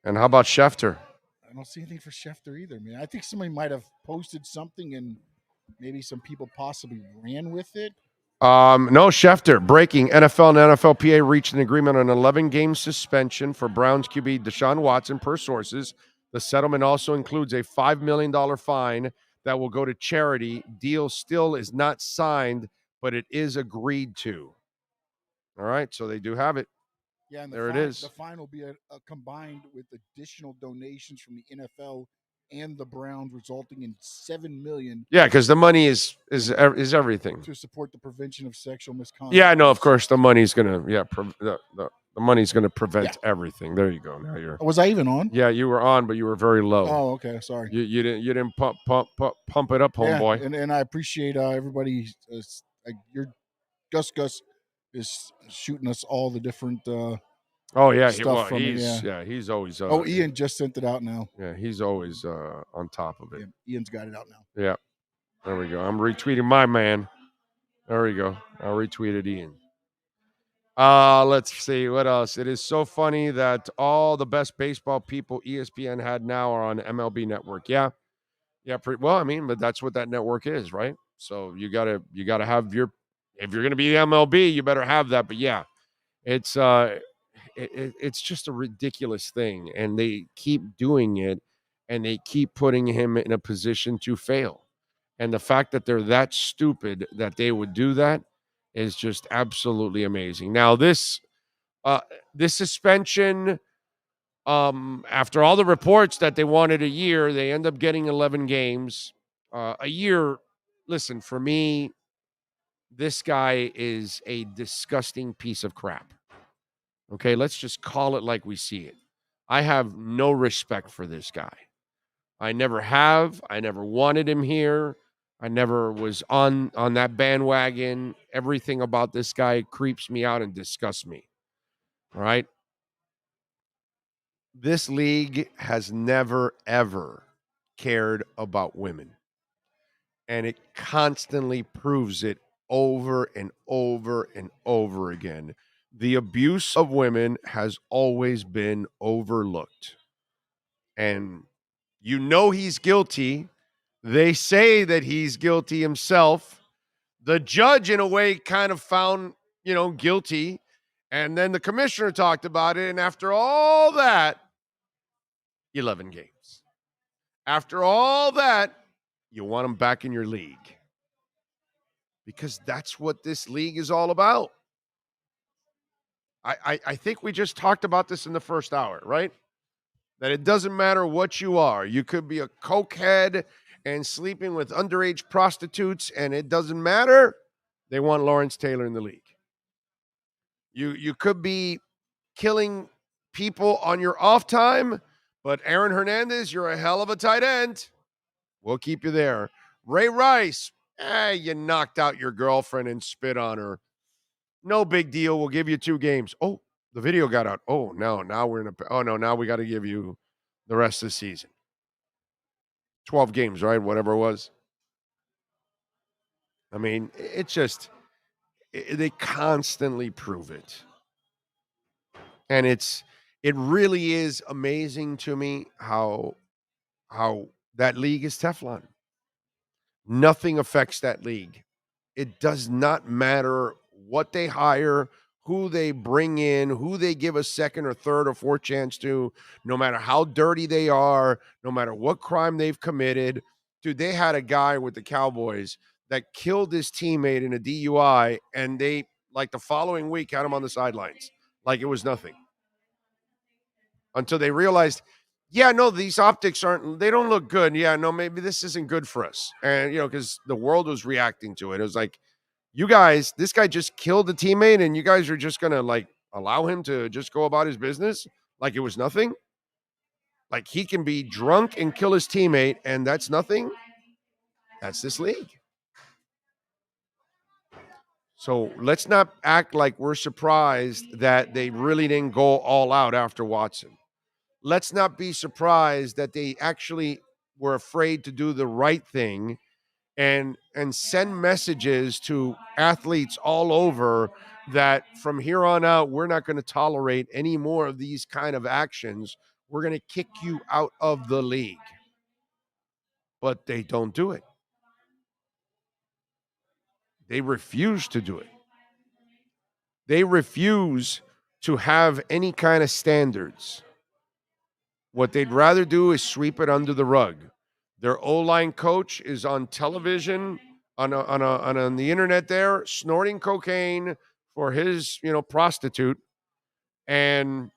And how about Schefter? I don't see anything for Schefter either, man. I think somebody might have posted something, and maybe some people possibly ran with it. No, Schefter. Breaking. NFL and NFLPA reached an agreement on an 11-game suspension for Browns QB Deshaun Watson per sources. The settlement also includes a $5 million fine that will go to charity. Deal still is not signed, but it is agreed to. All right, so they do have it. Yeah, and there it is. The fine will be a combined with additional donations from the NFL and the Browns, resulting in $7 million. Yeah, because the money is everything to support the prevention of sexual misconduct. Yeah, no, of course the money's gonna the money's gonna prevent everything. There you go. Now you're. Was I even on? Yeah, you were on, but you were very low. Oh, okay, sorry. You didn't pump it up, homeboy. Yeah, and I appreciate everybody. Your Gus is shooting us all the different. Stuff from he's always. Ian just sent it out now. Yeah, he's always on top of it. Yeah, Ian's got it out now. Yeah, there we go. I'm retweeting my man. There we go. I retweeted Ian. Let's see what else. It is so funny that all the best baseball people ESPN had now are on MLB Network. Yeah, pretty well. I mean, but that's what that network is, right? So you gotta have your. If you're gonna be the MLB, you better have that. But yeah, it's it's just a ridiculous thing, and they keep doing it, and they keep putting him in a position to fail. And the fact that they're that stupid that they would do that is just absolutely amazing. Now, this suspension, after all the reports that they wanted a year, they end up getting 11 games. A year, listen, for me, this guy is a disgusting piece of crap. Okay, let's just call it like we see it. I have no respect for this guy. I never have. I never wanted him here. I never was on that bandwagon. Everything about this guy creeps me out and disgusts me. All right? This league has never, ever cared about women. And it constantly proves it over and over and over again. The abuse of women has always been overlooked. And you know he's guilty. They say that he's guilty himself. The judge, in a way, kind of found, guilty. And then the commissioner talked about it. And after all that, 11 games. After all that, you want him back in your league. Because that's what this league is all about. I think we just talked about this in the first hour, right? That it doesn't matter what you are. You could be a cokehead and sleeping with underage prostitutes, and it doesn't matter. They want Lawrence Taylor in the league. You could be killing people on your off time, but Aaron Hernandez, you're a hell of a tight end. We'll keep you there. Ray Rice, you knocked out your girlfriend and spit on her. No big deal. We'll give you 2 games. Oh, the video got out. Oh, no. Now we're in a. Oh, no. Now we got to give you the rest of the season. 12 games, right? Whatever it was. I mean, it's just. They constantly prove it. And it really is amazing to me how that league is Teflon. Nothing affects that league. It does not matter what they hire, who they bring in, who they give a second or third or fourth chance to, no matter how dirty they are, no matter what crime they've committed. Dude, they had a guy with the Cowboys that killed his teammate in a DUI, and they, like the following week, had him on the sidelines like it was nothing. Until they realized, yeah, no, these optics they don't look good. Yeah, no, maybe this isn't good for us. And, because the world was reacting to it. It was like, you guys, this guy just killed a teammate and you guys are just going to allow him to just go about his business like it was nothing? Like he can be drunk and kill his teammate and that's nothing? That's this league. So let's not act like we're surprised that they really didn't go all out after Watson. Let's not be surprised that they actually were afraid to do the right thing and send messages to athletes all over that from here on out, we're not going to tolerate any more of these kind of actions. We're going to kick you out of the league. But they don't do it. They refuse to do it. They refuse to have any kind of standards. What they'd rather do is sweep it under the rug. Their O-line coach is on television, on the internet there, snorting cocaine for his, prostitute. And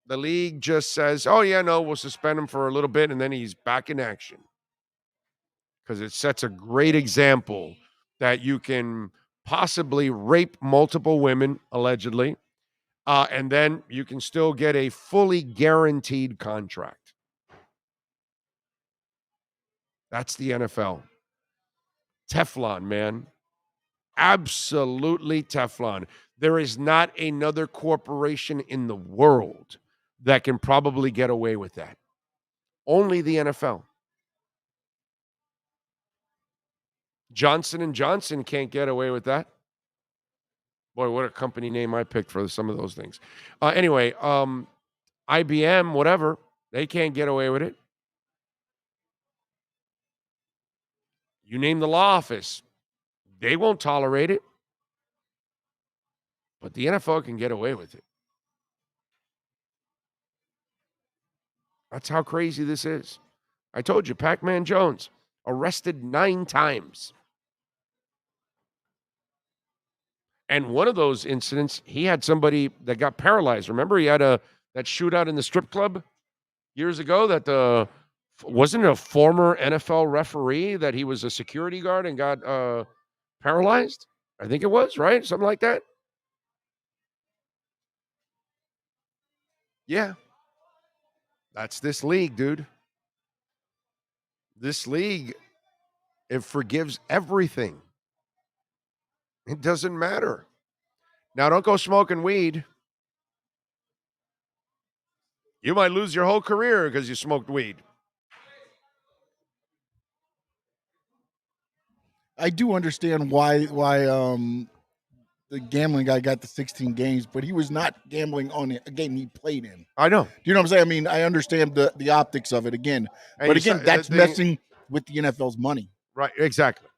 the league just says, oh, yeah, no, we'll suspend him for a little bit, and then he's back in action. Because it sets a great example that you can possibly rape multiple women, allegedly, and then you can still get a fully guaranteed contract. That's the NFL. Teflon, man. Absolutely Teflon. There is not another corporation in the world that can probably get away with that. Only the NFL. Johnson & Johnson can't get away with that. Boy, what a company name I picked for some of those things. Anyway, IBM, whatever, they can't get away with it. You name the law office, they won't tolerate it. But the NFL can get away with it. That's how crazy this is. I told you, Pac-Man Jones, arrested 9 times. And one of those incidents, he had somebody that got paralyzed. Remember, he had that shootout in the strip club years ago that wasn't it a former NFL referee that he was a security guard and got paralyzed? I think it was, right? Something like that. Yeah. That's this league, dude. This league It forgives everything. It doesn't matter. Now, don't go smoking weed. You might lose your whole career because you smoked weed. I do understand why the gambling guy got the 16 games, but he was not gambling on a game he played in. I know. Do you know what I'm saying? I mean, I understand the optics of it again. And but again, that's messing with the NFL's money. Right, exactly.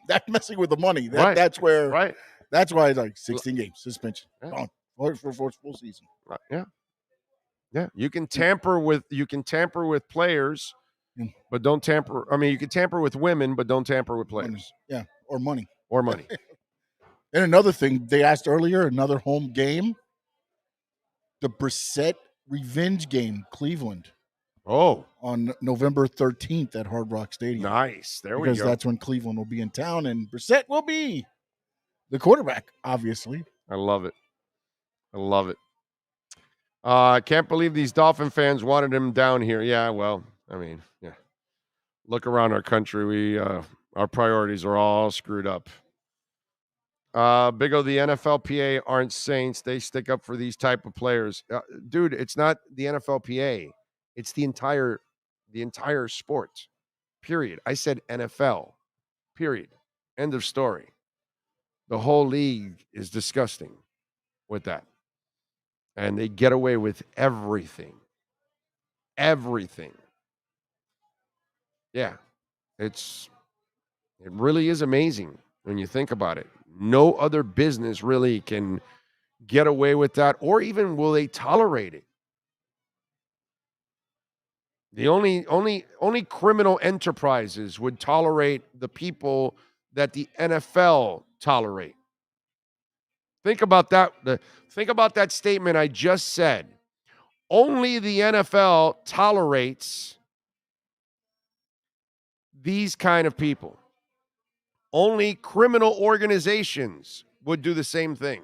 That's messing with the money. Right. That's where. Right. That's why it's like 16 games suspension. Yeah. Gone for full season. Right. Yeah. Yeah. You can tamper with players, but don't tamper. I mean, you can tamper with women, but don't tamper with players. Yeah, or money. Or money. And another thing they asked earlier, another home game, the Brissett revenge game, Cleveland. Oh, on November 13th at Hard Rock Stadium. Nice. There we go. Because that's when Cleveland will be in town and Brissett will be the quarterback, obviously. I love it. I love it. I can't believe these Dolphin fans wanted him down here. Yeah, well, I mean, yeah. Look around our country. Our priorities are all screwed up. Big O, the NFLPA aren't saints. They stick up for these type of players. Dude, it's not the NFLPA. It's the entire sport, period. I said NFL, period. End of story. The whole league is disgusting with that. And they get away with everything. Everything. Yeah. It really is amazing when you think about it. No other business really can get away with that, or even will they tolerate it. The only criminal enterprises would tolerate the people that the NFL tolerate. Think about that. Think about that statement I just said. Only the NFL tolerates these kind of people. Only criminal organizations would do the same thing.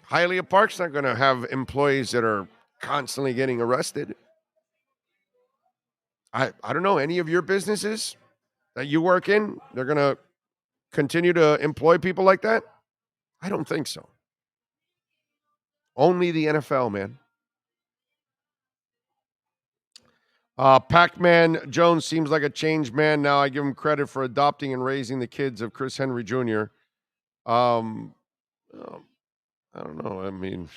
Hialeah Park's not going to have employees that are constantly getting arrested. I don't know, any of your businesses that you work in, they're going to continue to employ people like that? I don't think so. Only the NFL, man. Pac-Man Jones seems like a changed man now. I give him credit for adopting and raising the kids of Chris Henry Jr. I don't know. I mean,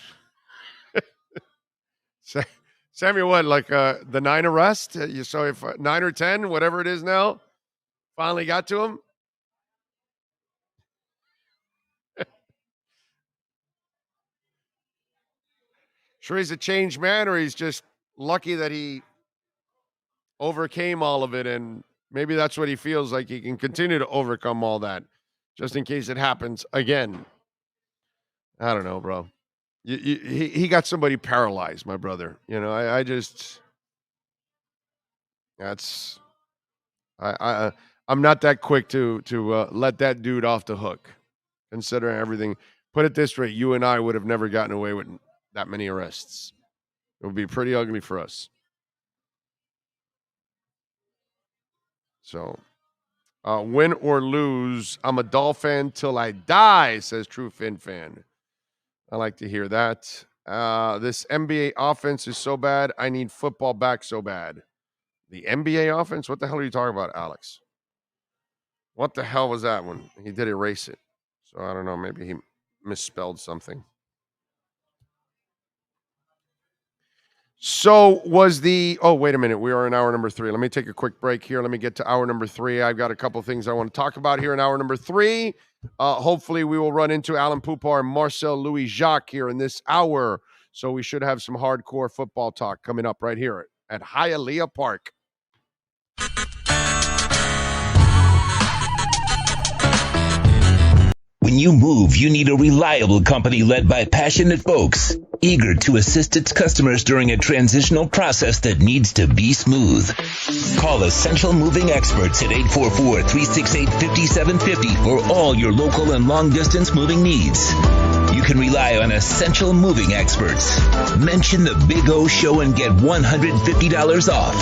Samuel, what, like the 9 arrest? So if 9 or 10, whatever it is now, finally got to him? Sure he's a changed man, or he's just lucky that he overcame all of it, and maybe that's what he feels like he can continue to overcome all that just in case it happens again. I don't know, bro. He got somebody paralyzed, my brother. You know, I'm not that quick to let that dude off the hook, considering everything. Put it this way, you and I would have never gotten away with that many arrests. It would be pretty ugly for us. So, win or lose, I'm a Dolphin fan till I die, says True Fin Fan. I like to hear that. This NBA offense is so bad, I need football back so bad. The NBA offense? What the hell are you talking about, Alex? What the hell was that one? He did erase it. So I don't know. Maybe he misspelled something. So was oh, wait a minute. We are in hour number 3. Let me take a quick break here. Let me get to hour number 3. I've got a couple things I want to talk about here in hour number 3. Hopefully we will run into Alan Poupar and Marcel Louis-Jacques here in this hour. So we should have some hardcore football talk coming up right here at Hialeah Park. When you move, you need a reliable company led by passionate folks, eager to assist its customers during a transitional process that needs to be smooth. Call Essential Moving Experts at 844-368-5750 for all your local and long-distance moving needs. You can rely on essential moving experts. Mention the Big O Show and get $150 off.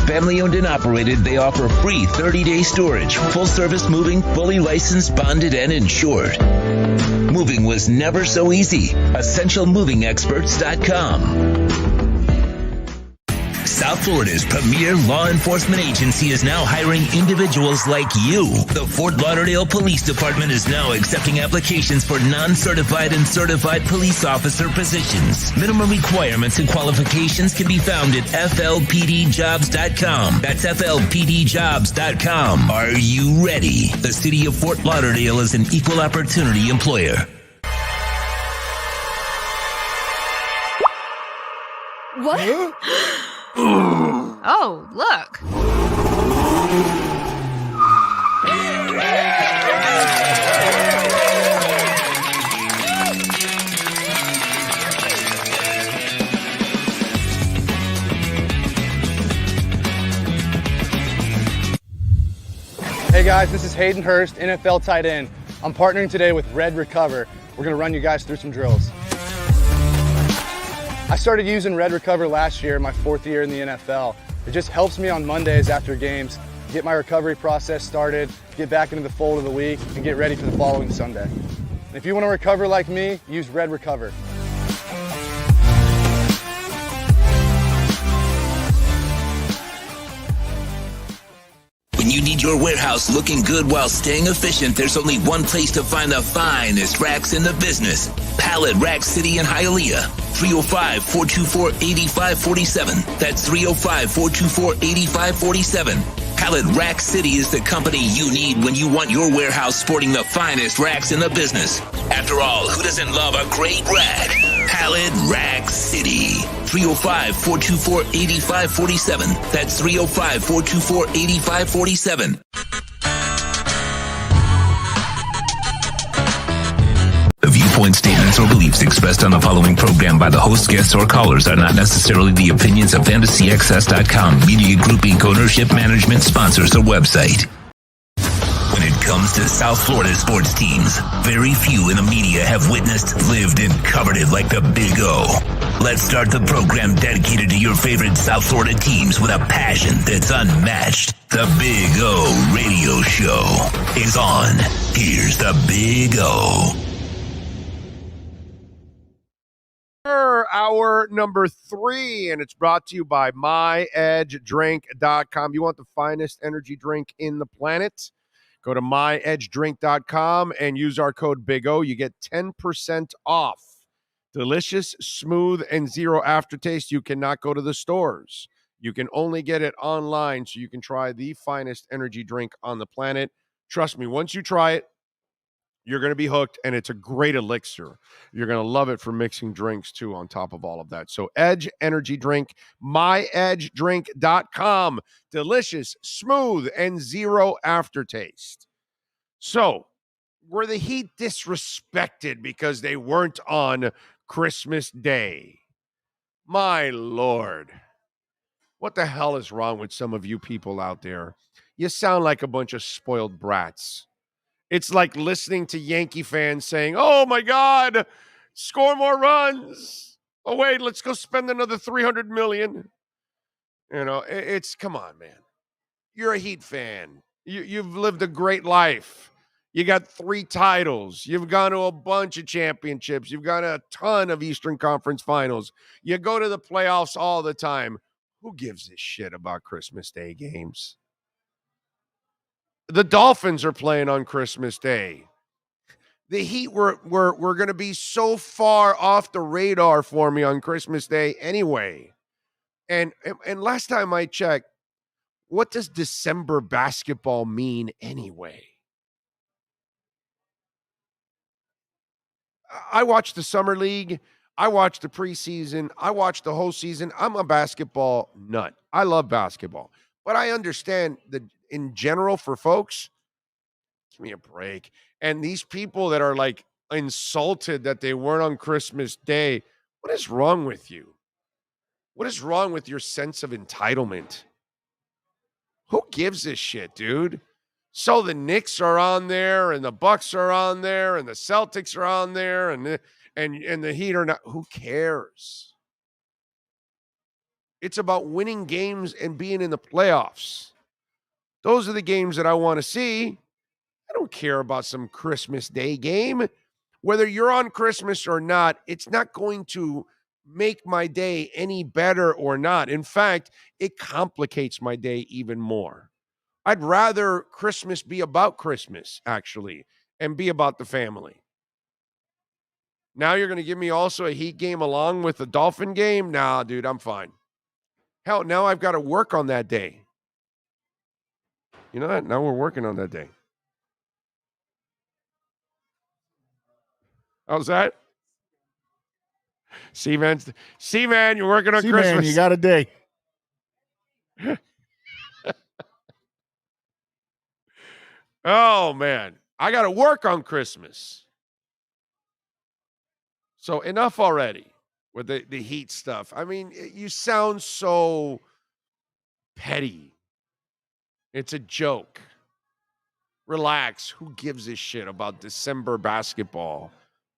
Family owned and operated, they offer free 30-day storage, full service moving, fully licensed, bonded, and insured. Moving was never so easy. EssentialMovingExperts.com. South Florida's premier law enforcement agency is now hiring individuals like you. The Fort Lauderdale Police Department is now accepting applications for non-certified and certified police officer positions. Minimum requirements and qualifications can be found at FLPDjobs.com. That's FLPDjobs.com. Are you ready? The city of Fort Lauderdale is an equal opportunity employer. What? Oh, look. Hey guys, this is Hayden Hurst, NFL tight end. I'm partnering today with Red Recover. We're going to run you guys through some drills. I started using Red Recover last year, my 4th year in the NFL. It just helps me on Mondays after games, get my recovery process started, get back into the fold of the week, and get ready for the following Sunday. And if you want to recover like me, use Red Recover. When you need your warehouse looking good while staying efficient, there's only one place to find the finest racks in the business. Pallet Rack City in Hialeah. 305-424-8547. That's 305-424-8547. Pallet Rack City is the company you need when you want your warehouse sporting the finest racks in the business. After all, who doesn't love a great rack? Pallet Rack City. 305-424-8547. That's 305-424-8547. The viewpoint, statements, or beliefs expressed on the following program by the host, guests, or callers are not necessarily the opinions of FantasyAccess.com, Media Group Inc., ownership, management, sponsors, or website. When it comes to South Florida sports teams, very few in the media have witnessed, lived, and covered it like the Big O. Let's start the program dedicated to your favorite South Florida teams with a passion that's unmatched. The Big O Radio Show is on. Here's the Big O. Hour number 3, and it's brought to you by myedgedrink.com. You want the finest energy drink in the planet? Go to myedgedrink.com and use our code BIGO. You get 10% off. Delicious, smooth, and zero aftertaste. You cannot go to the stores. You can only get it online, so you can try the finest energy drink on the planet. Trust me, once you try it, you're going to be hooked, and it's a great elixir. You're going to love it for mixing drinks, too, on top of all of that. So Edge Energy Drink, myedgedrink.com. Delicious, smooth, and zero aftertaste. So, were the Heat disrespected because they weren't on Christmas Day? My Lord. What the hell is wrong with some of you people out there? You sound like a bunch of spoiled brats. It's like listening to Yankee fans saying, oh, my God, score more runs. Oh, wait, let's go spend another $300 million. You know, it's, come on, man. You're a Heat fan. You've lived a great life. You got 3 titles. You've gone to a bunch of championships. You've got a ton of Eastern Conference finals. You go to the playoffs all the time. Who gives a shit about Christmas Day games? The Dolphins are playing on Christmas Day. The Heat were going to be so far off the radar for me on Christmas Day anyway. And last time I checked, what does December basketball mean anyway? I watch the Summer League. I watch the preseason. I watch the whole season. I'm a basketball nut. I love basketball. But I understand that in general for folks, give me a break. And these people that are like insulted that they weren't on Christmas Day, what is wrong with you? What is wrong with your sense of entitlement? Who gives a shit, dude? So the Knicks are on there, and the Bucks are on there, and the Celtics are on there, and the Heat are not. Who cares? It's about winning games and being in the playoffs. Those are the games that I want to see. I don't care about some Christmas Day game. Whether you're on Christmas or not, it's not going to make my day any better or not. In fact, it complicates my day even more. I'd rather Christmas be about Christmas, actually, and be about the family. Now you're going to give me also a Heat game along with the Dolphin game? Nah, dude, I'm fine. Hell, now I've got to work on that day. You know that? Now we're working on that day. How's that? C-Man, you're working on Christmas. C-Man, you got a day. Oh, man. I got to work on Christmas. So enough already with the Heat stuff. I mean, you sound so petty. It's a joke. Relax. Who gives a shit about December basketball?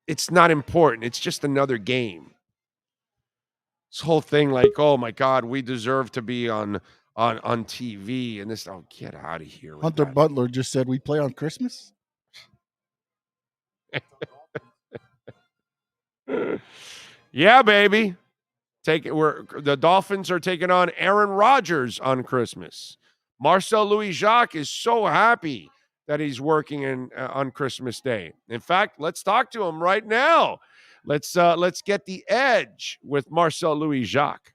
It's not important. It's just another game. This whole thing like, oh, my God, we deserve to be on TV. And this, oh, get out of here. Hunter Butler just said we play on Christmas. Yeah, baby. The Dolphins are taking on Aaron Rodgers on Christmas. Marcel Louis-Jacques is so happy that he's working on Christmas Day. In fact, let's talk to him right now. Let's get the edge with Marcel Louis-Jacques.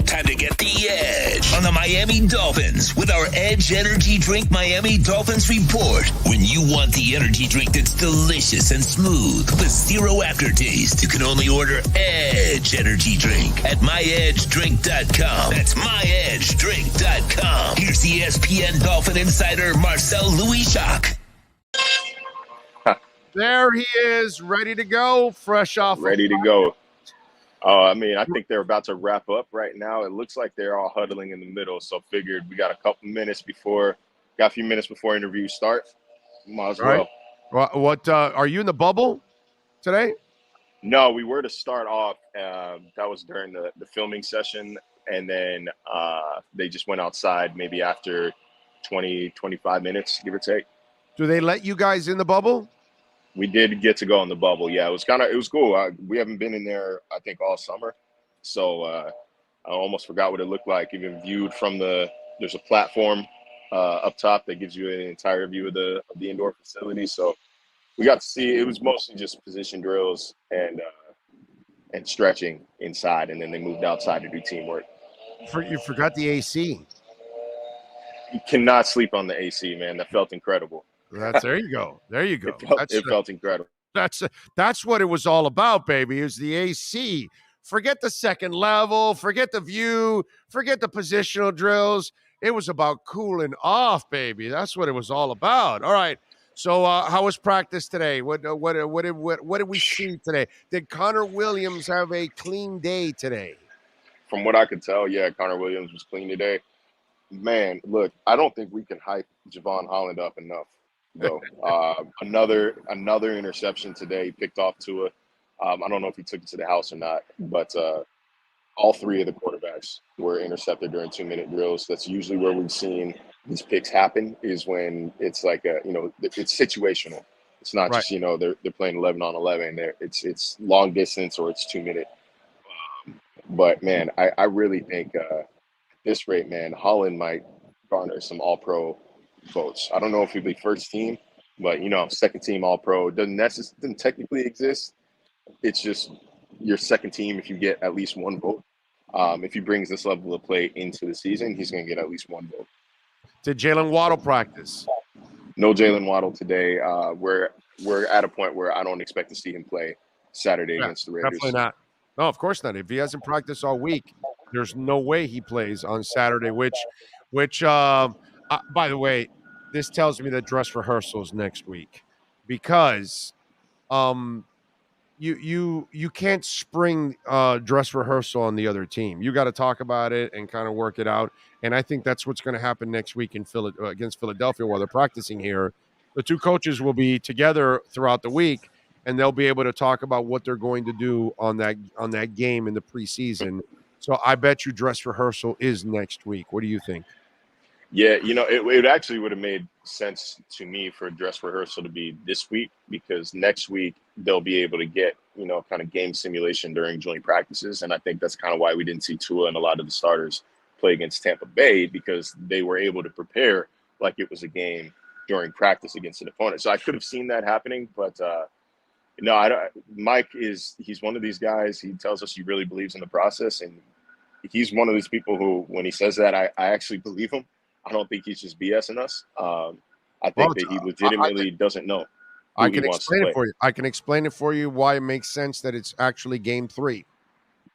Time to get the edge on the Miami Dolphins with our Edge Energy Drink Miami Dolphins report. When you want the energy drink that's delicious and smooth with zero aftertaste, you can only order Edge Energy Drink at myedgedrink.com. That's myedgedrink.com. Here's the ESPN Dolphin insider Marcel Louis-Jacques. There he is, ready to go, fresh off. Ready to go. I mean, I think they're about to wrap up right now. It looks like they're all huddling in the middle. So figured we got a few minutes before interviews start. Might as well. What are you in the bubble today? No, we were to start off. That was during the filming session. And then they just went outside maybe after 20, 25 minutes, give or take. Do they let you guys in the bubble? We did get to go in the bubble. Yeah, it was cool. We haven't been in there, I think, all summer. So I almost forgot what it looked like. Even viewed from there's a platform up top that gives you an entire view of the indoor facility. So we got to see, it was mostly just position drills and stretching inside. And then they moved outside to do teamwork. You forgot the AC. You cannot sleep on the AC, man. That felt incredible. There you go. It felt incredible. That's what it was all about, baby. Is the AC. Forget the second level. Forget the view. Forget the positional drills. It was about cooling off, baby. That's what it was all about. All right. So, how was practice today? What did we see today? Did Connor Williams have a clean day today? From what I could tell, yeah, Connor Williams was clean today. Man, look, I don't think we can hype Javon Holland up enough. Though another interception today, picked off Tua. I don't know if he took it to the house or not, but all three of the quarterbacks were intercepted during 2-minute drills. That's usually where we've seen these picks happen, is when it's like it's situational. It's not just they're playing 11 on 11. It's long distance or it's 2-minute. But man, I really think at this rate, man, Holland might garner some All-Pro votes. I don't know if he'll be first team, but second team All-Pro doesn't technically exist. It's just your second team if you get at least one vote. If he brings this level of play into the season, he's going to get at least one vote. Did Jalen Waddle practice? No Jalen Waddle today. We're at a point where I don't expect to see him play Saturday against the Raiders. Definitely not. No, of course not. If he hasn't practiced all week, there's no way he plays on Saturday, which by the way, this tells me that dress rehearsal is next week because, you can't spring dress rehearsal on the other team. You got to talk about it and kind of work it out. And I think that's what's going to happen next week in against Philadelphia while they're practicing here. The two coaches will be together throughout the week, and they'll be able to talk about what they're going to do on that game in the preseason. So I bet you dress rehearsal is next week. What do you think? Yeah, it actually would have made sense to me for dress rehearsal to be this week, because next week they'll be able to get, kind of game simulation during joint practices. And I think that's kind of why we didn't see Tua and a lot of the starters play against Tampa Bay, because they were able to prepare like it was a game during practice against an opponent. So I could have seen that happening, but no, I don't. Mike he's one of these guys. He tells us he really believes in the process, and he's one of these people who, when he says that, I actually believe him. I don't think he's just BSing us. I think that he legitimately doesn't know. I can explain it for you. I can explain it for you why it makes sense that it's actually game 3.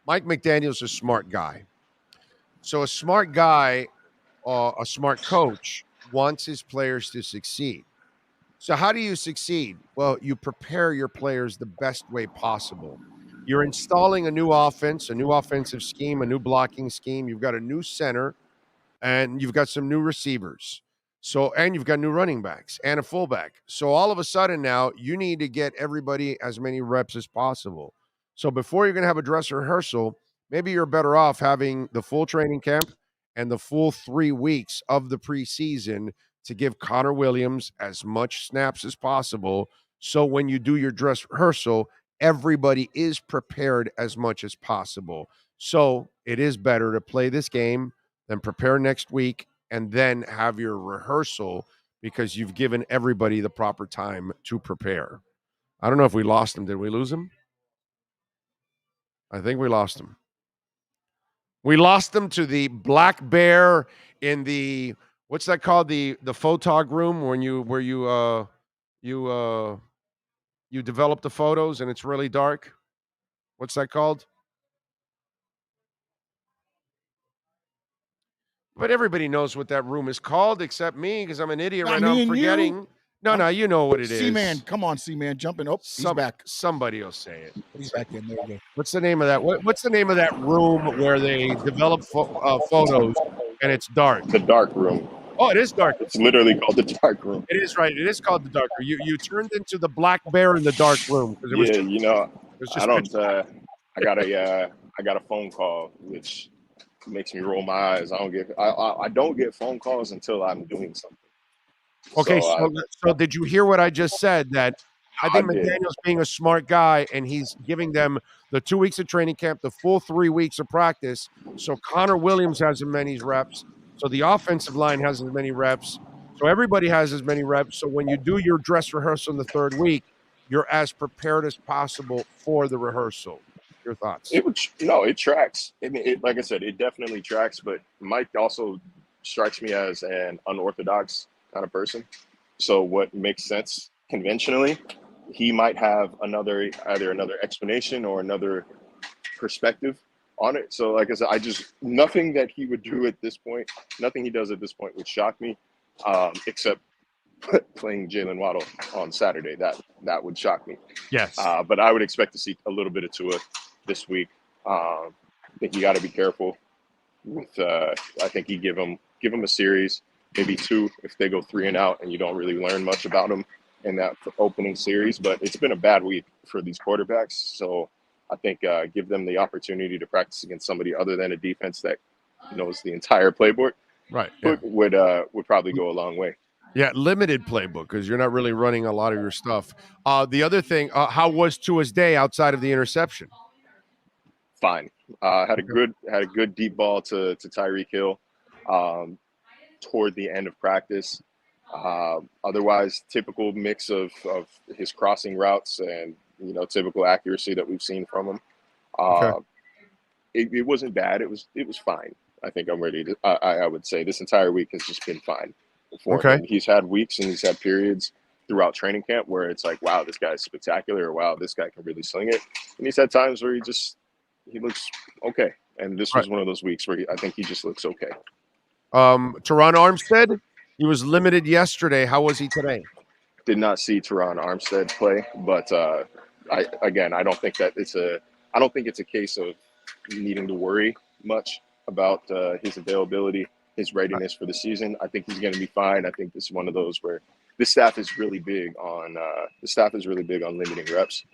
Mike McDaniel's a smart guy. So a smart guy, a smart coach, wants his players to succeed. So how do you succeed? Well, you prepare your players the best way possible. You're installing a new offense, a new offensive scheme, a new blocking scheme. You've got a new center, and you've got some new receivers. So, and you've got new running backs and a fullback. So all of a sudden now you need to get everybody as many reps as possible. So before you're going to have a dress rehearsal, maybe you're better off having the full training camp and the full 3 weeks of the preseason to give Connor Williams as much snaps as possible. So when you do your dress rehearsal, everybody is prepared as much as possible. So it is better to play this game, then prepare next week, and then have your rehearsal, because you've given everybody the proper time to prepare. I don't know if we lost him. Did we lose him? I think we lost him. We lost him to the Black Bear in the, what's that called? The photog room where you develop the photos and it's really dark. What's that called? But everybody knows what that room is called except me, because I'm an idiot right now. I'm forgetting. No, you know what it is. C-Man, come on, C-Man, jumping. Oh, he's back. Somebody will say it. He's back in. There you go. What's the name of that? What's the name of that room where they develop photos and it's dark? The dark room. Oh, it is dark. It's literally called the dark room. It is right. It is called the dark room. You turned into the Black Bear in the dark room. I got a phone call, which makes me roll my eyes. I don't get phone calls until I'm doing something. Okay, so did you hear what I just said? That I think McDaniel's being a smart guy, and he's giving them the 2 weeks of training camp, the full 3 weeks of practice. So Connor Williams has as many reps. So the offensive line has as many reps. So everybody has as many reps. So when you do your dress rehearsal in the 3rd week, you're as prepared as possible for the rehearsal. Your thoughts? It tracks. I mean, like I said, it definitely tracks. But Mike also strikes me as an unorthodox kind of person. So what makes sense conventionally, he might have either another explanation or another perspective on it. So like I said, nothing that he would do at this point, nothing he does at this point would shock me, except playing Jalen Waddle on Saturday. That would shock me. Yes. But I would expect to see a little bit of Tua this week. I think you got to be careful with. I think you give him a series, maybe 2 if they go 3 and out, and you don't really learn much about them in that opening series. But it's been a bad week for these quarterbacks, so I think give them the opportunity to practice against somebody other than a defense that knows the entire playbook. Right. Yeah. Would probably go a long way. Yeah, limited playbook, because you're not really running a lot of your stuff. The other thing, how was Tua's day outside of the interception? Fine. Had a good deep ball to Tyreek Hill toward the end of practice. Otherwise, typical mix of his crossing routes and typical accuracy that we've seen from him. It wasn't bad. It was fine. I think I'm ready to. I would say this entire week has just been fine for him. He's had weeks and he's had periods throughout training camp where it's like, wow, this guy's spectacular, or wow, this guy can really sling it. And he's had times where he looks okay. And this was one of those weeks where I think he just looks okay. Teron Armstead, he was limited yesterday. How was he today? Did not see Teron Armstead play, but I don't think that I don't think it's a case of needing to worry much about his availability, his readiness for the season. I think he's going to be fine. I think this is one of those where this staff is really big on limiting reps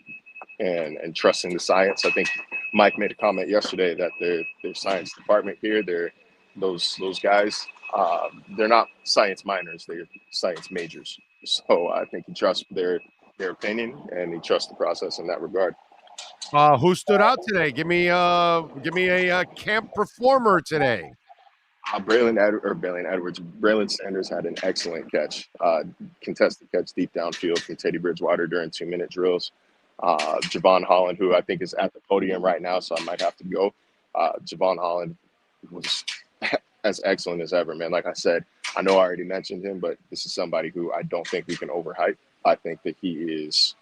and trusting the science. I think Mike made a comment yesterday that their science department here, those guys, they're not science minors, they're science majors. So I think he trusts their opinion and he trusts the process in that regard. Who stood out today? Give me a camp performer today. Braylon Edwards. Braylon Sanders had an excellent catch, contested catch deep downfield from Teddy Bridgewater during 2-minute drills. Javon Holland, who I think is at the podium right now, so I might have to go. Javon Holland was as excellent as ever, man. Like I said, I know I already mentioned him, but this is somebody who I don't think we can overhype. I think he's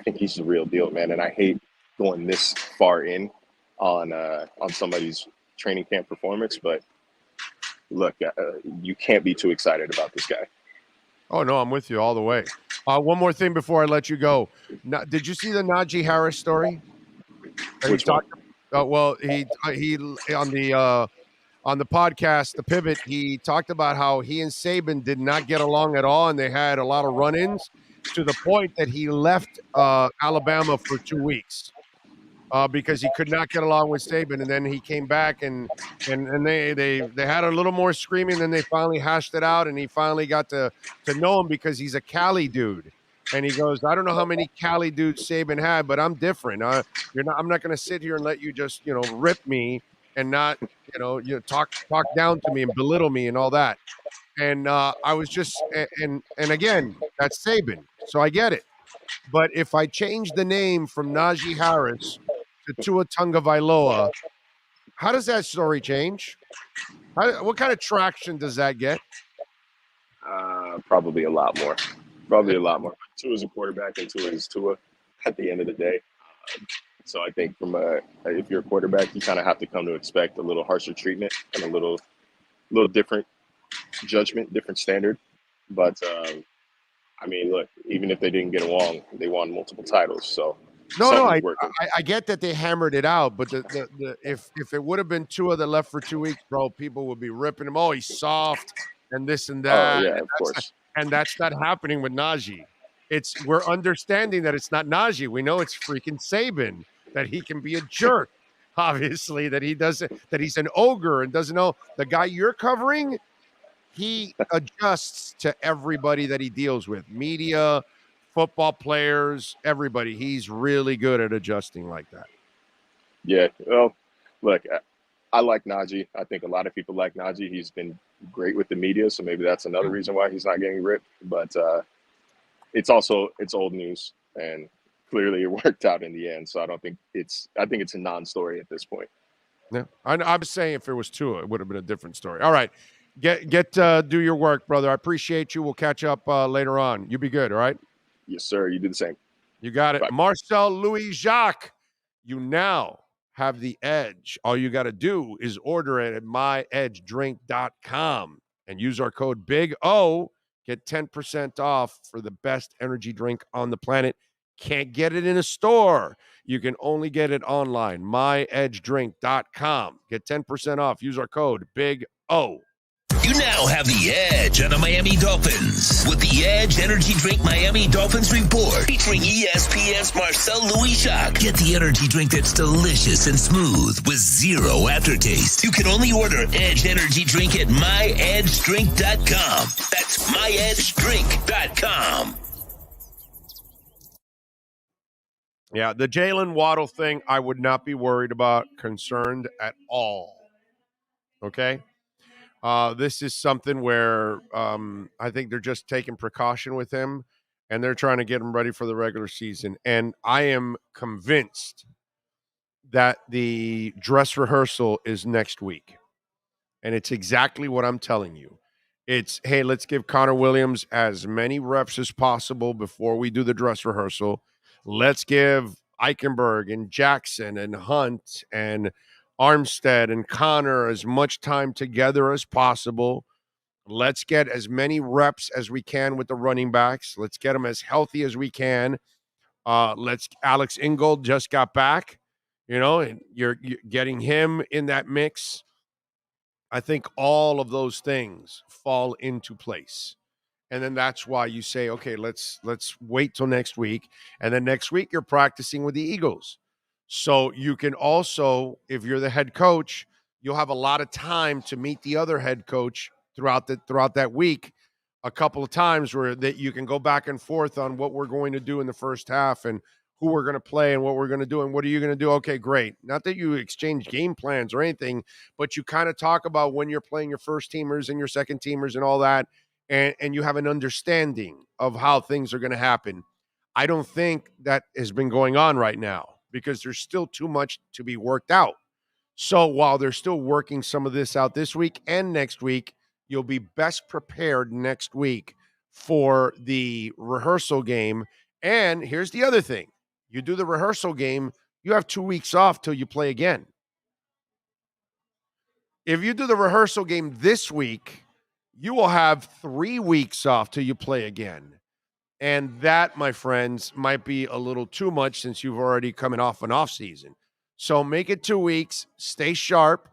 the real deal, man. And I hate going this far in on somebody's training camp performance, but look, you can't be too excited about this guy. Oh, no, I'm with you all the way. One more thing before I let you go. Did you see the Najee Harris story? Which one? Well, he on the podcast, The Pivot, he talked about how he and Saban did not get along at all, and they had a lot of run-ins to the point that he left Alabama for 2 weeks. Because he could not get along with Saban, and then he came back and they had a little more screaming, then they finally hashed it out, and he finally got to know him because he's a Cali dude. And he goes, I don't know how many Cali dudes Saban had, but I'm different. I'm not going to sit here and let you just rip me and not talk down to me and belittle me and all that. And I was just and again, that's Saban, so I get it. But if I change the name from Najee Harris to Tua Tagovailoa, how does that story change? What kind of traction does that get? Probably a lot more. Tua's a quarterback, and Tua is Tua at the end of the day. So I think if you're a quarterback, you kind of have to come to expect a little harsher treatment and a little different judgment, different standard. But I mean, look, even if they didn't get along, they won multiple titles. So I get that they hammered it out, but if it would have been Tua that left for 2 weeks, bro, people would be ripping him. Oh, he's soft and this and that. Oh yeah, of course. And that's not happening with Najee. We're understanding that it's not Najee. We know it's freaking Saban, that he can be a jerk. Obviously, that he's an ogre and doesn't know the guy you're covering. He adjusts to everybody that he deals with, media, football players, everybody. He's really good at adjusting like that. Yeah. Well, look, I like Najee. I think a lot of people like Najee. He's been great with the media, so maybe that's another reason why he's not getting ripped. But it's old news, and clearly it worked out in the end. So I think it's a non-story at this point. Yeah, I'm saying if it was Tua, it would have been a different story. All right. Get do your work, brother. I appreciate you. We'll catch up later on. You be good, all right? Yes, sir. You do the same. You got it. Bye. Marcel Louis Jacques, you now have the edge. All you got to do is order it at myedgedrink.com and use our code Big O. Get 10% off for the best energy drink on the planet. Can't get it in a store. You can only get it online. myedgedrink.com. Get 10% off. Use our code Big O. You now have the edge on the Miami Dolphins with the Edge Energy Drink Miami Dolphins Report featuring ESPN's Marcel Louis Jacques. Get the energy drink that's delicious and smooth with zero aftertaste. You can only order Edge Energy Drink at myedgedrink.com. That's myedgedrink.com. Yeah, the Jalen Waddle thing, I would not be worried about, concerned at all. Okay? This is something where I think they're just taking precaution with him, and they're trying to get him ready for the regular season. And I am convinced that the dress rehearsal is next week. And it's exactly what I'm telling you. It's, hey, let's give Connor Williams as many reps as possible before we do the dress rehearsal. Let's give Eichenberg and Jackson and Hunt and Armstead and Connor as much time together as possible. Let's get as many reps as we can with the running backs. Let's get them as healthy as we can. Alex Ingold just got back, and you're getting him in that mix. I think all of those things fall into place. And then that's why you say, okay, let's wait till next week. And then next week you're practicing with the Eagles. So you can also, if you're the head coach, you'll have a lot of time to meet the other head coach throughout that week, a couple of times where that you can go back and forth on what we're going to do in the first half and who we're going to play and what we're going to do and what are you going to do. Okay, great. Not that you exchange game plans or anything, but you kind of talk about when you're playing your first teamers and your second teamers and all that, and you have an understanding of how things are going to happen. I don't think that has been going on right now because there's still too much to be worked out. So while they're still working some of this out this week and next week, you'll be best prepared next week for the rehearsal game. And here's the other thing. You do the rehearsal game, you have 2 weeks off till you play again. If you do the rehearsal game this week, you will have 3 weeks off till you play again. And that, my friends, might be a little too much since you've already coming off an off season. So make it 2 weeks, stay sharp.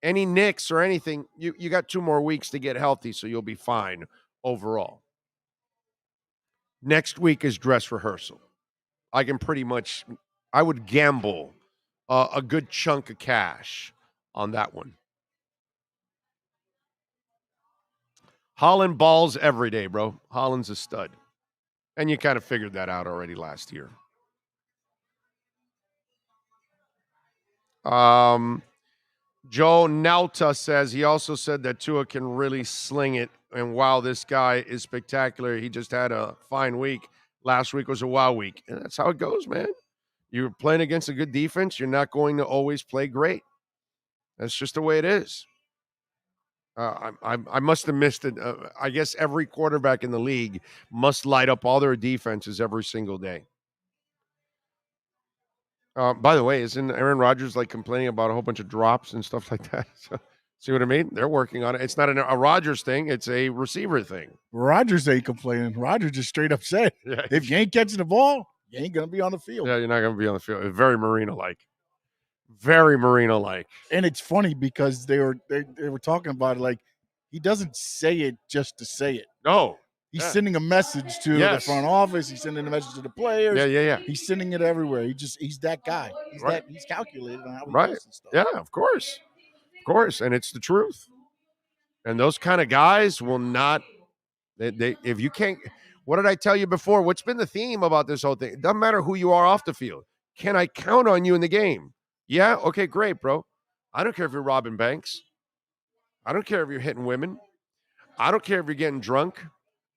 Any nicks or anything, you got 2 more weeks to get healthy, so you'll be fine overall. Next week is dress rehearsal. I would gamble a good chunk of cash on that one. Holland balls every day, bro. Holland's a stud. And you kind of figured that out already last year. Joe Nauta says he also said that Tua can really sling it. And while this guy is spectacular, he just had a fine week. Last week was a wow week. And that's how it goes, man. You're playing against a good defense. You're not going to always play great. That's just the way it is. I must have missed it. I guess every quarterback in the league must light up all their defenses every single day. By the way, isn't Aaron Rodgers like complaining about a whole bunch of drops and stuff like that? So, see what I mean? They're working on it. It's not a Rodgers thing. It's a receiver thing. Rodgers ain't complaining. Rodgers just straight up said, if you ain't catching the ball, you ain't going to be on the field. Yeah, you're not going to be on the field. It's very Marino-like. Very Marino-like. And it's funny because they were talking about it like he doesn't say it just to say it. No. He's sending a message to the front office. He's sending a message to the players. Yeah. He's sending it everywhere. He's that guy. He's calculated on how he does this stuff. Yeah, of course. Of course. And it's the truth. And those kind of guys will not they if you can't. What did I tell you before? What's been the theme about this whole thing? It doesn't matter who you are off the field. Can I count on you in the game? Yeah? Okay, great, bro. I don't care if you're robbing banks. I don't care if you're hitting women. I don't care if you're getting drunk.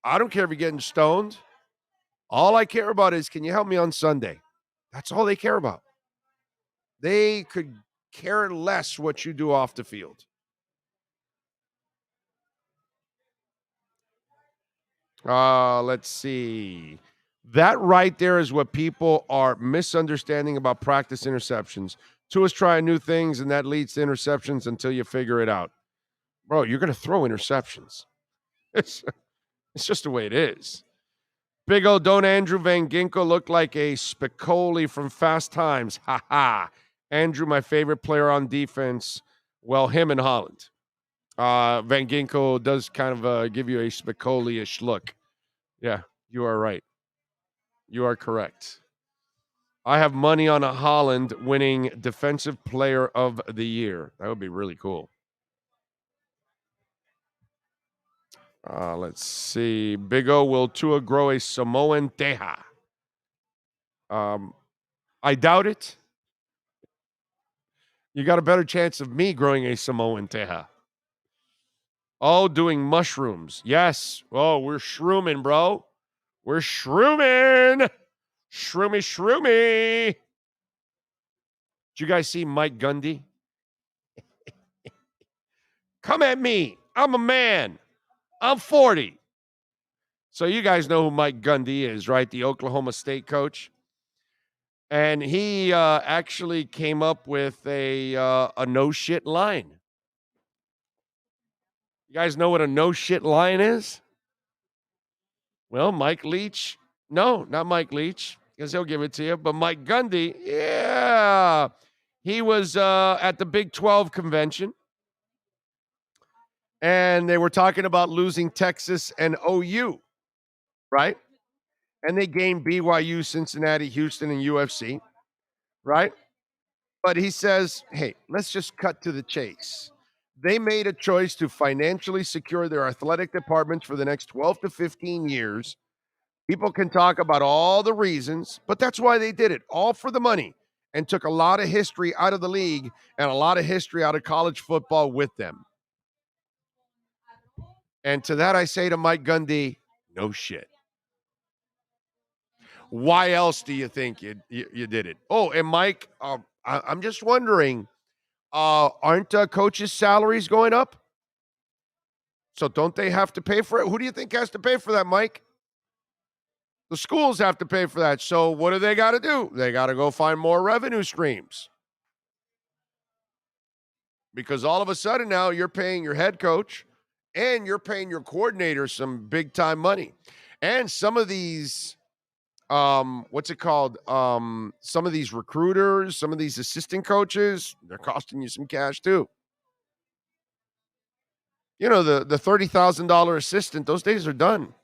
I don't care if you're getting stoned. All I care about is, can you help me on Sunday? That's all they care about. They could care less what you do off the field. Let's see. That right there is what people are misunderstanding about practice interceptions. Tua's trying new things, and that leads to interceptions until you figure it out. Bro, you're going to throw interceptions. It's just the way it is. Big O, don't Andrew Van Ginkel look like a Spicoli from Fast Times? Ha ha. Andrew, my favorite player on defense. Well, him and Holland. Van Ginkel does kind of give you a Spicoli-ish look. Yeah, you are right. You are correct. I have money on a Holland winning Defensive Player of the Year. That would be really cool. Let's see. Big O, will Tua grow a Samoan teja? I doubt it. You got a better chance of me growing a Samoan teja. Oh, doing mushrooms. Yes. Oh, we're shrooming, bro. We're shrooming. Shroomy. Did you guys see Mike Gundy? Come at me. I'm a man. I'm 40. So you guys know who Mike Gundy is, right? The Oklahoma State coach. And he actually came up with a no-shit line. You guys know what a no-shit line is? Well, Mike Leach. No, not Mike Leach. because he'll give it to you. But Mike Gundy, yeah, he was at the Big 12 convention, and they were talking about losing Texas and OU, right? And they gained BYU, Cincinnati, Houston, and UFC, right? But he says, hey, let's just cut to the chase. They made a choice to financially secure their athletic departments for the next 12 to 15 years. People can talk about all the reasons, but that's why they did it, all for the money, and took a lot of history out of the league and a lot of history out of college football with them. And to that I say to Mike Gundy, no shit. Why else do you think you did it? Oh, and Mike, I'm just wondering, aren't coaches' salaries going up? So don't they have to pay for it? Who do you think has to pay for that, Mike? The schools have to pay for that. So what do they got to do? They got to go find more revenue streams. Because all of a sudden now you're paying your head coach and you're paying your coordinator some big time money. And some of these, some of these recruiters, some of these assistant coaches, they're costing you some cash too. You know, the $30,000 assistant, those days are done.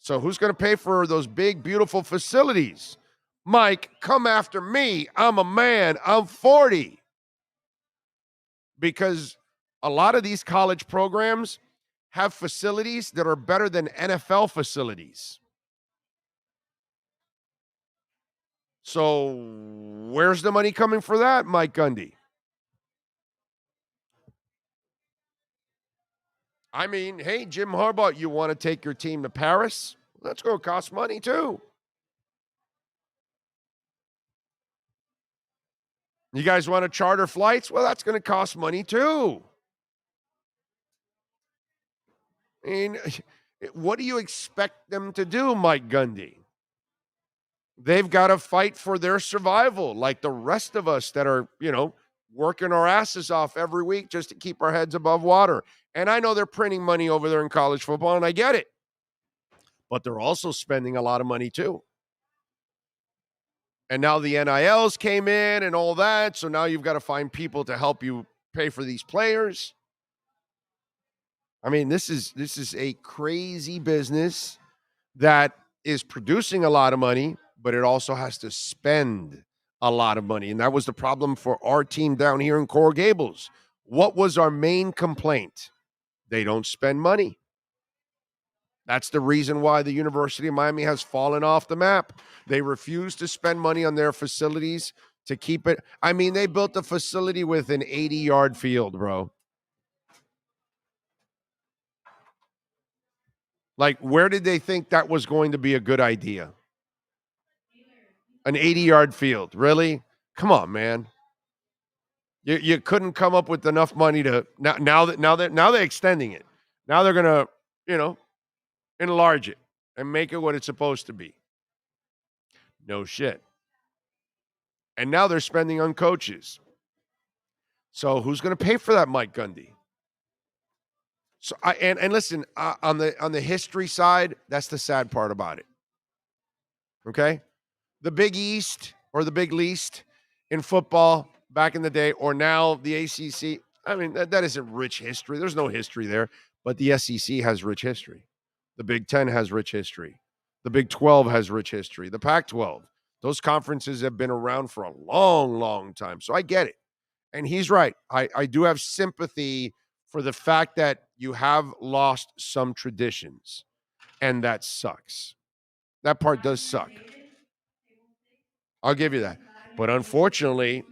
So who's going to pay for those big, beautiful facilities? Mike, come after me. I'm a man. I'm 40. Because a lot of these college programs have facilities that are better than NFL facilities. So where's the money coming for that, Mike Gundy? I mean, hey, Jim Harbaugh, you want to take your team to Paris? That's going to cost money too. You guys want to charter flights? Well, that's going to cost money too. I mean, what do you expect them to do, Mike Gundy? They've got to fight for their survival like the rest of us that are, working our asses off every week just to keep our heads above water. And I know they're printing money over there in college football, and I get it. But they're also spending a lot of money too. And now the NILs came in and all that, so now you've got to find people to help you pay for these players. I mean, this is a crazy business that is producing a lot of money, but it also has to spend a lot of money. And that was the problem for our team down here in Coral Gables. What was our main complaint? They don't spend money. That's the reason why the University of Miami has fallen off the map. They refuse to spend money on their facilities to keep it. I mean, they built a facility with an 80-yard field, bro. Like, where did they think that was going to be a good idea? An 80-yard field, really? Come on, man. You couldn't come up with enough money to now they're extending it. Now they're gonna, enlarge it and make it what it's supposed to be. No shit. And now they're spending on coaches. So who's going to pay for that, Mike Gundy? So and listen, on the history side, that's the sad part about it. Okay? The Big East or the Big Least in football back in the day, or now the ACC, I mean, that isn't rich history. There's no history there, but the SEC has rich history. The Big Ten has rich history. The Big 12 has rich history. The Pac-12. Those conferences have been around for a long, long time. So I get it. And he's right. I do have sympathy for the fact that you have lost some traditions. And that sucks. That part does suck. I'll give you that. But unfortunately,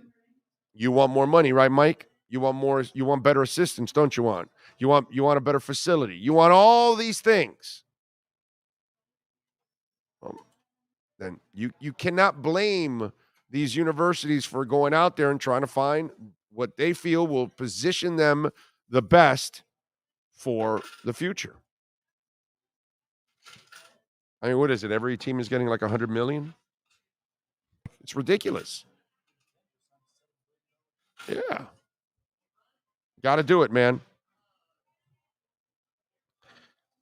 you want more money, right, Mike? You want better assistants, don't you want? You want a better facility. You want all these things. Then you cannot blame these universities for going out there and trying to find what they feel will position them the best for the future. I mean, what is it? Every team is getting like $100 million? It's ridiculous. Yeah. Got to do it, man.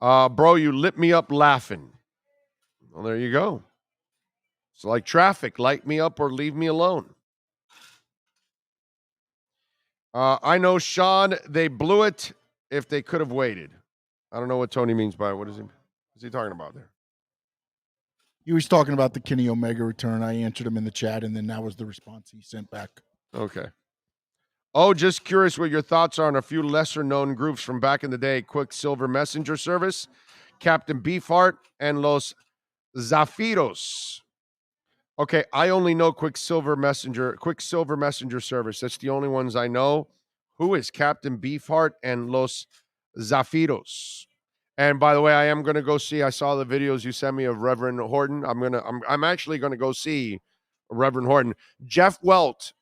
Bro, you lit me up laughing. Well, there you go. It's like traffic. Light me up or leave me alone. I know, Sean, they blew it if they could have waited. I don't know what Tony means by it. What is he talking about there? He was talking about the Kenny Omega return. I answered him in the chat, and then that was the response he sent back. Okay. Oh, just curious what your thoughts are on a few lesser-known groups from back in the day. Quicksilver Messenger Service, Captain Beefheart, and Los Zafiros. Okay, I only know Quicksilver Messenger Service. That's the only ones I know. Who is Captain Beefheart and Los Zafiros? And by the way, I am going to go see. I saw the videos you sent me of Reverend Horton. I'm actually going to go see Reverend Horton. Jeff Welt,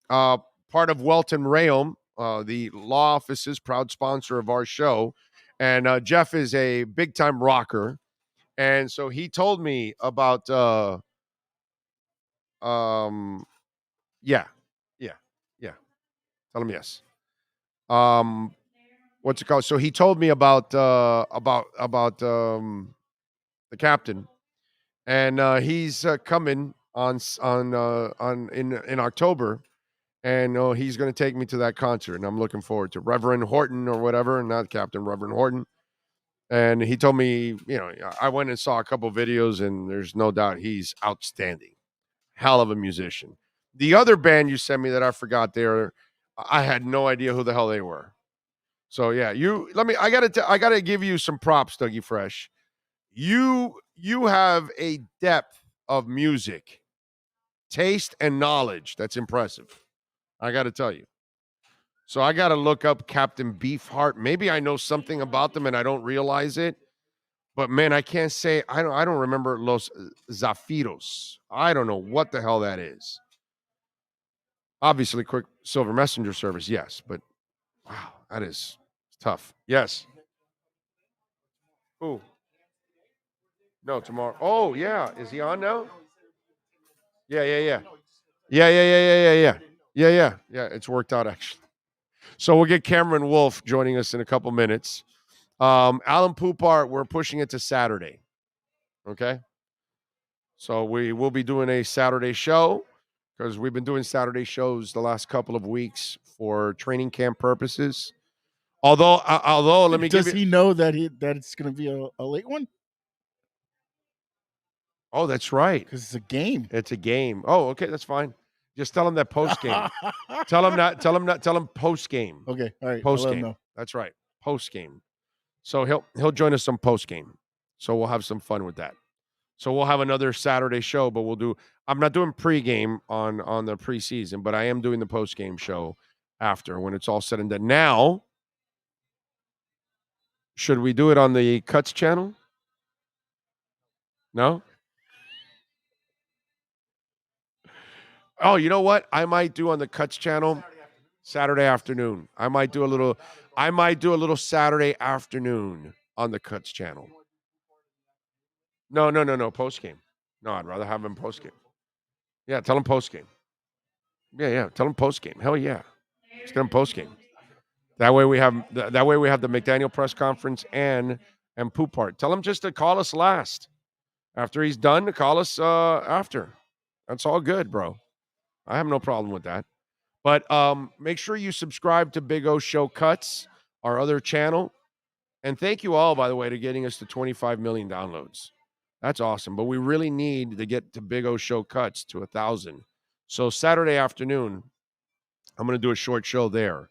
part of Welt and Rayom, the law office's proud sponsor of our show, and Jeff is a big time rocker, and so he told me about. Yeah. Tell him yes. What's it called? So he told me about the captain, and he's coming in October, and he's going to take me to that concert, and I'm looking forward to Reverend Horton or whatever, not Captain Reverend Horton. And he told me, I went and saw a couple videos, and there's no doubt he's outstanding. Hell of a musician. The other band you sent me that I forgot I had no idea who the hell they were. So yeah, I gotta give you some props, Dougie Fresh. You have a depth of music, taste, and knowledge that's impressive. I gotta tell you. So I gotta look up Captain Beefheart. Maybe I know something about them and I don't realize it. But man, I can't say I don't remember Los Zafiros. I don't know what the hell that is. Obviously, Quicksilver Messenger Service, yes, but wow, that is tough. Yes. Who? No, tomorrow. Oh, yeah. Is he on now? Yeah. Yeah. It's worked out actually. So we'll get Cameron Wolf joining us in a couple minutes. Alan Poupart, we're pushing it to Saturday. Okay. So we will be doing a Saturday show because we've been doing Saturday shows the last couple of weeks for training camp purposes. Although let me Does he know that it's going to be a late one? Oh, that's right. Because it's a game. It's a game. Oh, okay, that's fine. Just tell him that post game. Tell him post game. Okay, all right. Post game. That's right. Post game. So he'll join us some post game. So we'll have some fun with that. So we'll have another Saturday show, but I'm not doing pregame on the preseason, but I am doing the post game show after when it's all said and done. Now, should we do it on the Cuts channel? No? Oh, you know what? I might do on the Cuts channel Saturday afternoon. I might do a little Saturday afternoon on the Cuts channel. No. Post game. No, I'd rather have him post game. Yeah, tell him post game. Yeah. Tell him post game. Hell yeah. Let's get him post game. That way we have the McDaniel press conference and Poupart. Tell him just to call us last. After he's done, to call us after. That's all good, bro. I have no problem with that. But make sure you subscribe to Big O Show Cuts, our other channel. And thank you all, by the way, to getting us to 25 million downloads. That's awesome. But we really need to get to Big O Show Cuts to 1,000. So Saturday afternoon, I'm going to do a short show there.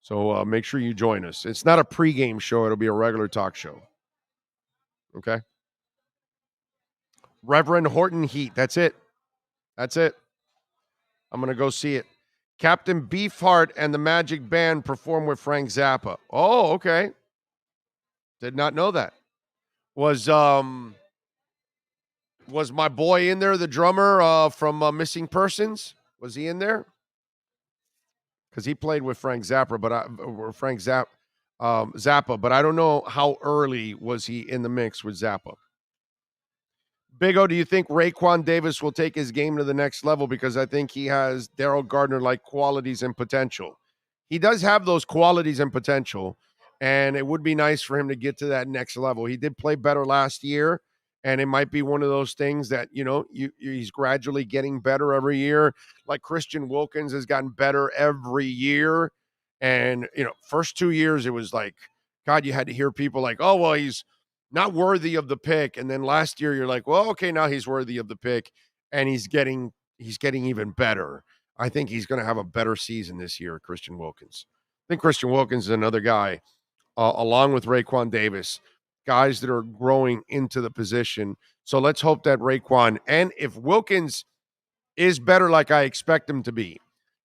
So make sure you join us. It's not a pregame show. It'll be a regular talk show. Okay? Reverend Horton Heat. That's it. I'm going to go see it. Captain Beefheart and the Magic Band perform with Frank Zappa. Oh, okay. Did not know that. Was my boy in there, the drummer from Missing Persons? Was he in there? Because he played with Frank Zappa, Zappa, but I don't know how early was he in the mix with Zappa. Big O, do you think Raekwon Davis will take his game to the next level? Because I think he has Daryl Gardner-like qualities and potential. He does have those qualities and potential, and it would be nice for him to get to that next level. He did play better last year, And it might be one of those things that, he's gradually getting better every year. Like Christian Wilkins has gotten better every year. And, first 2 years, it was like, God, you had to hear people like, oh, well, he's not worthy of the pick. And then last year, you're like, well, okay, now he's worthy of the pick. And he's getting even better. I think he's going to have a better season this year, Christian Wilkins. I think Christian Wilkins is another guy, along with Raekwon Davis, guys that are growing into the position. So let's hope that Raekwon, and if Wilkins is better like I expect him to be,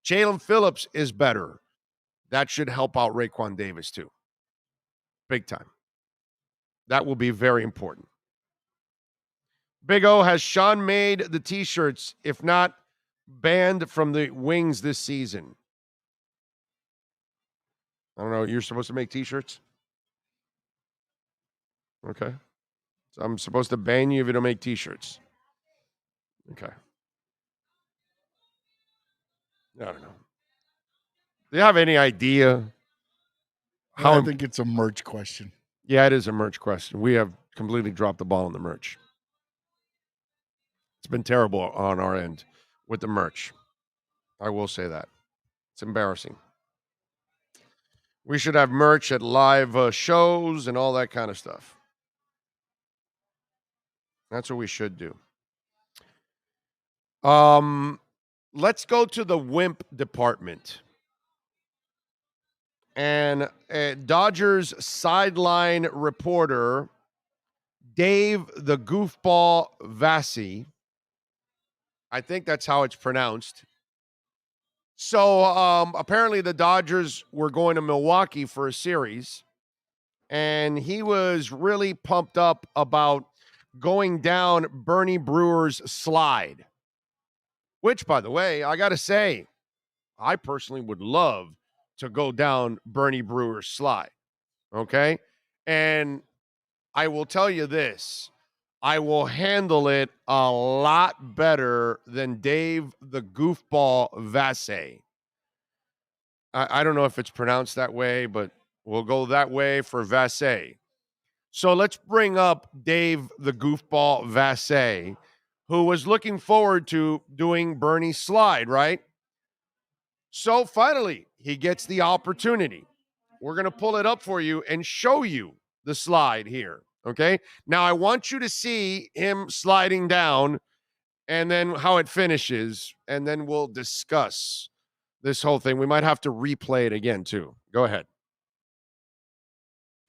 Jalen Phillips is better, that should help out Raekwon Davis too. Big time. That will be very important. Big O, has Sean made the T-shirts, if not banned from the wings this season? I don't know. You're supposed to make T-shirts? Okay. So I'm supposed to ban you if you don't make T-shirts. Okay. I don't know. Do you have any idea how? I think it's a merch question. Yeah, it is a merch question. We have completely dropped the ball on the merch. It's been terrible on our end with the merch. I will say that. It's embarrassing. We should have merch at live shows and all that kind of stuff. That's what we should do. Let's go to the wimp department. And Dodgers sideline reporter Dave the Goofball Vassie, I think that's how it's pronounced. So apparently the Dodgers were going to Milwaukee for a series, and he was really pumped up about going down Bernie Brewer's slide, which, by the way, I got to say, I personally would love to go down Bernie Brewer's slide, okay? And I will tell you this, I will handle it a lot better than Dave the Goofball Vassie. I don't know if it's pronounced that way, but we'll go that way for Vassie. So let's bring up Dave the Goofball Vassie, who was looking forward to doing Bernie's slide, right? So finally, he gets the opportunity. We're going to pull it up for you and show you the slide here, okay? Now, I want you to see him sliding down and then how it finishes, and then we'll discuss this whole thing. We might have to replay it again, too. Go ahead.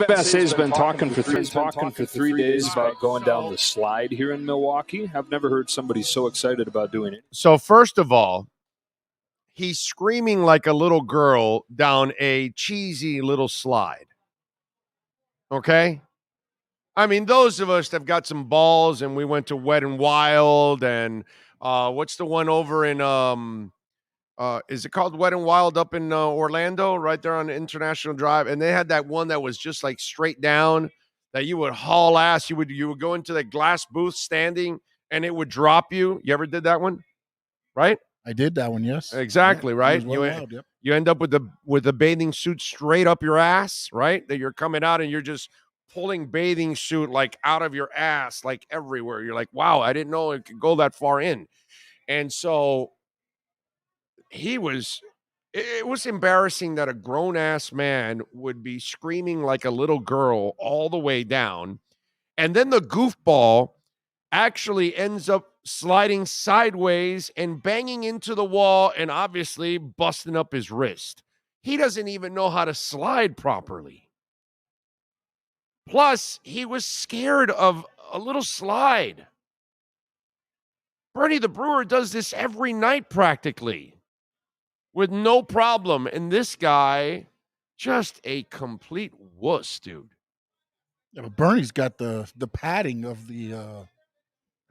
Vassie's been talking for 3 days about going down the slide here in Milwaukee. I've never heard somebody so excited about doing it. So first of all, he's screaming like a little girl down a cheesy little slide. Okay? I mean, those of us that have got some balls and we went to Wet and Wild and what's the one over in is it called Wet and Wild up in Orlando, right there on the International Drive? And they had that one that was just like straight down that you would haul ass. You would go into the glass booth standing and it would drop you. You ever did that one? Right? I did that one, yes. Exactly, yeah, right? You end up with the bathing suit straight up your ass, right? That you're coming out and you're just pulling bathing suit like out of your ass, like everywhere. You're like, wow, I didn't know it could go that far in. And so it was embarrassing that a grown-ass man would be screaming like a little girl all the way down. And then the goofball actually ends up sliding sideways and banging into the wall and obviously busting up his wrist. He doesn't even know how to slide properly. Plus, he was scared of a little slide. Bernie the Brewer does this every night practically with no problem. And this guy, just a complete wuss, dude. Yeah, but Bernie's got the padding of the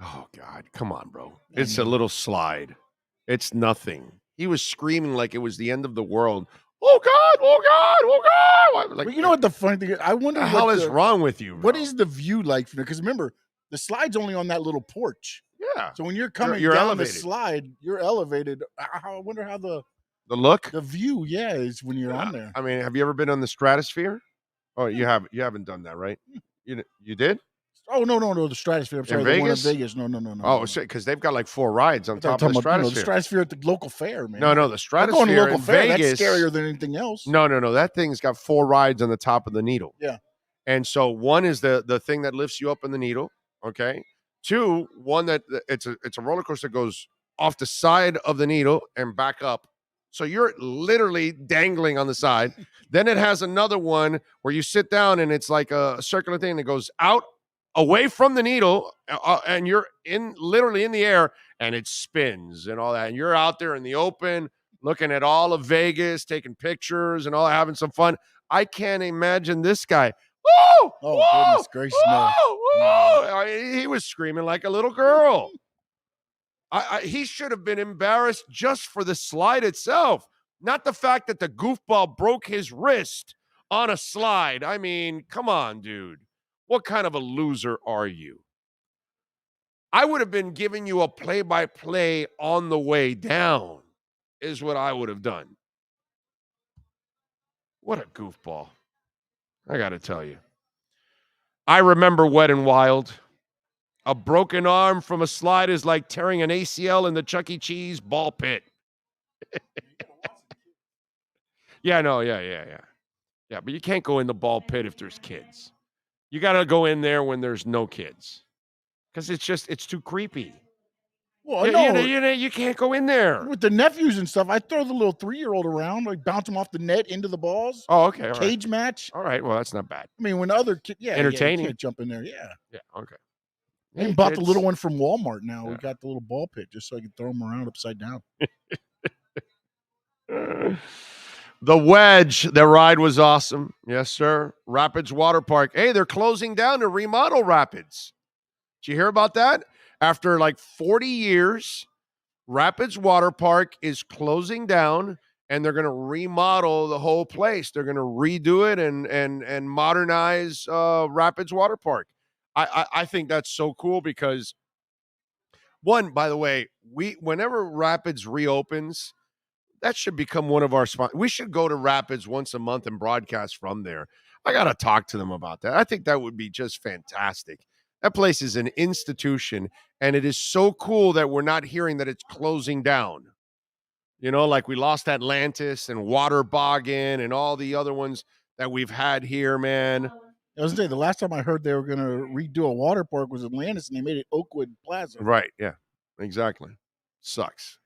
oh, God. Come on, bro. It's a little slide. It's nothing. He was screaming like it was the end of the world. Oh, God. Oh, God. Oh, God. Like, well, you know what the funny thing is? I wonder what the hell is wrong with you, bro? What is the view like? Because remember, the slide's only on that little porch. Yeah. So when you're coming down elevated. The slide, you're elevated. I wonder how the look? The view, is when you're on there. I mean, have you ever been on the stratosphere? Oh, you haven't done that, right? You did? Oh, no. The Stratosphere. I'm sorry. The one in Vegas. No. Oh, because they've got like 4 rides on top of the Stratosphere. The Stratosphere at the local fair, man. No, the Stratosphere going to local in fair. Vegas. That's scarier than anything else. No. That thing's got 4 rides on the top of the Needle. Yeah. And so one is the thing that lifts you up in the Needle. Okay. 2, one that it's a roller coaster that goes off the side of the Needle and back up. So you're literally dangling on the side. Then it has another one where you sit down and it's like a circular thing that goes out away from the Needle, and you're literally in the air, and it spins and all that. And you're out there in the open looking at all of Vegas, taking pictures and all, having some fun. I can't imagine this guy. Whoa! Oh, whoa, goodness gracious, no. Whoa! He was screaming like a little girl. He should have been embarrassed just for the slide itself, not the fact that the goofball broke his wrist on a slide. I mean, come on, dude. What kind of a loser are you? I would have been giving you a play-by-play on the way down, is what I would have done. What a goofball. I got to tell you. I remember Wet and Wild. A broken arm from a slide is like tearing an ACL in the Chuck E. Cheese ball pit. Yeah, but you can't go in the ball pit if there's kids. You got to go in there when there's no kids. Because it's too creepy. Well, no. You can't go in there. With the nephews and stuff, I throw the little 3-year-old around, like bounce them off the net into the balls. Oh, okay. Cage match. All right. Well, that's not bad. I mean, when other kids, entertaining. You can't jump in there. Yeah. Yeah. Okay. We bought the little one from Walmart now. Yeah. We got the little ball pit just so I can throw them around upside down. The Wedge, the ride was awesome. Yes, sir. Rapids Water Park. Hey, they're closing down to remodel Rapids. Did you hear about that? After like 40 years, Rapids Water Park is closing down, and they're going to remodel the whole place. They're going to redo it and modernize Rapids Water Park. I think that's so cool because, one, by the way, whenever Rapids reopens, that should become one of our sponsors. We should go to Rapids once a month and broadcast from there. I got to talk to them about that. I think that would be just fantastic. That place is an institution, and it is so cool that we're not hearing that it's closing down. You know, like we lost Atlantis and Waterboggin and all the other ones that we've had here, man. I was going to say, the last time I heard they were going to redo a water park was Atlantis, and they made it Oakwood Plaza. Right, yeah, exactly. Sucks.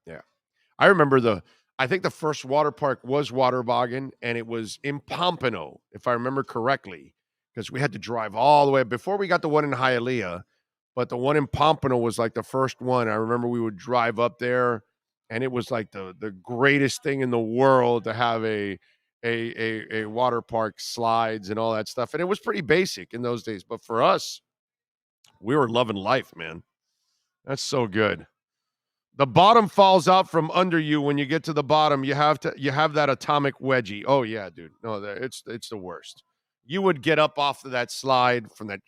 Yeah. I remember I think the first water park was Waterboggin, and it was in Pompano, if I remember correctly, because we had to drive all the way before we got the one in Hialeah, but the one in Pompano was like the first one. I remember we would drive up there, and it was like the greatest thing in the world to have a water park, slides and all that stuff. And it was pretty basic in those days, but for us, we were loving life, man. That's so good. The bottom falls out from under you. When you get to the bottom, you have that atomic wedgie. Oh yeah, dude. No, it's the worst. You would get up off of that slide from that,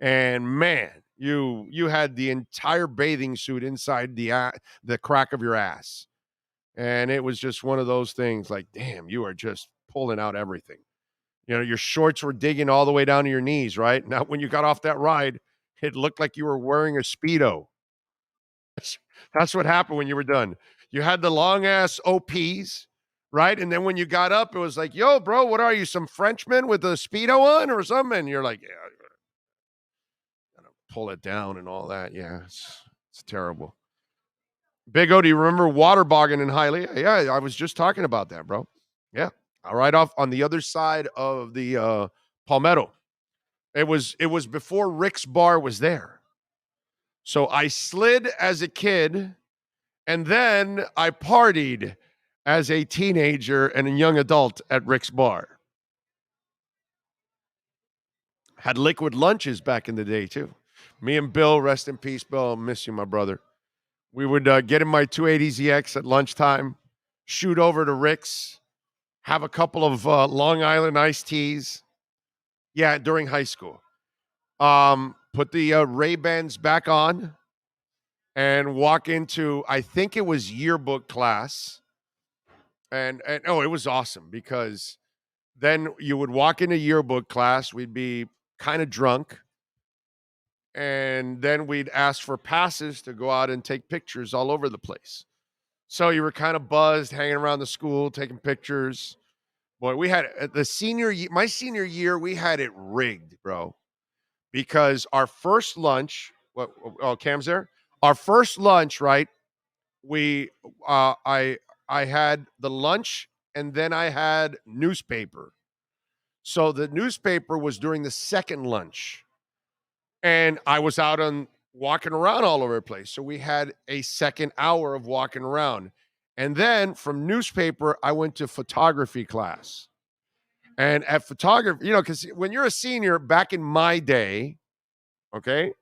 and man, you had the entire bathing suit inside the crack of your ass. And it was just one of those things like, damn, you are just pulling out everything. You know, your shorts were digging all the way down to your knees, right? Now, when you got off that ride, it looked like you were wearing a Speedo. That's what happened when you were done. You had the long-ass OPs, right? And then when you got up, it was like, yo, bro, what are you, some Frenchman with a Speedo on or something? And you're like, yeah, gotta pull it down and all that. Yeah, it's terrible. Big O, do you remember Waterboggin in Hialeah? Yeah, I was just talking about that, bro. Yeah, right off on the other side of the Palmetto. It was before Rick's Bar was there. So I slid as a kid, and then I partied as a teenager and a young adult at Rick's Bar. Had liquid lunches back in the day, too. Me and Bill, rest in peace, Bill. I'll miss you, my brother. We would get in my 280ZX at lunchtime, shoot over to Rick's, have a couple of Long Island iced teas. Yeah, during high school. Put the Ray-Bans back on and walk into, I think it was yearbook class. And it was awesome because then you would walk into yearbook class. We'd be kind of drunk. And then we'd ask for passes to go out and take pictures all over the place. So you were kind of buzzed, hanging around the school, taking pictures. Boy, we had my senior year, we had it rigged, bro. Because our first lunch, Cam's there? Our first lunch, right? I had the lunch and then I had newspaper. So the newspaper was during the second lunch. And I was out walking around all over the place. So we had a second hour of walking around. And then from newspaper, I went to photography class. And at photography, because when you're a senior, back in my day, you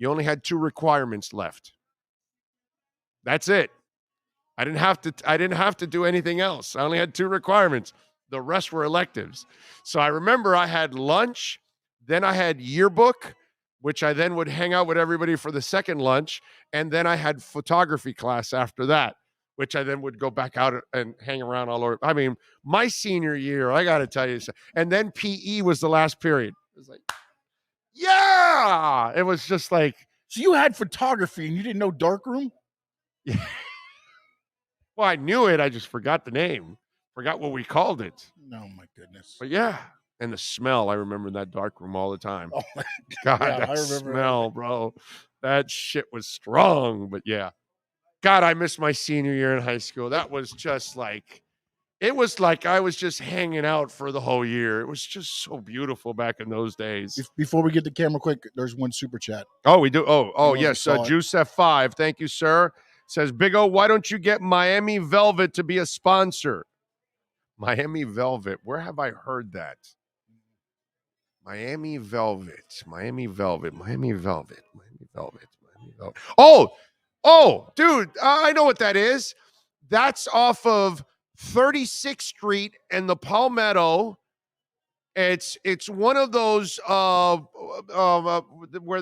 only had 2 requirements left. That's it. I didn't have to do anything else. I only had 2 requirements. The rest were electives. So I remember I had lunch. Then I had yearbook, which I then would hang out with everybody for the second lunch. And then I had photography class after that, which I then would go back out and hang around all over. I mean, my senior year, I got to tell you. And then PE was the last period. It was like, yeah! It was just like. So you had photography and you didn't know darkroom? Yeah. Well, I knew it. I just forgot the name. Forgot what we called it. No, my goodness. But yeah. And the smell, I remember in that dark room all the time. Oh, God, yeah, that smell, bro. That shit was strong. But yeah. God, I missed my senior year in high school. That was just like, it was like I was just hanging out for the whole year. It was just so beautiful back in those days. Before we get to camera quick, there's one super chat. Oh, we do? Oh, yes. Juice F5. Thank you, sir. Says, Big O, why don't you get Miami Velvet to be a sponsor? Miami Velvet. Where have I heard that? Miami Velvet. Oh, dude, I know what that is. That's off of 36th Street and the Palmetto. It's one of those where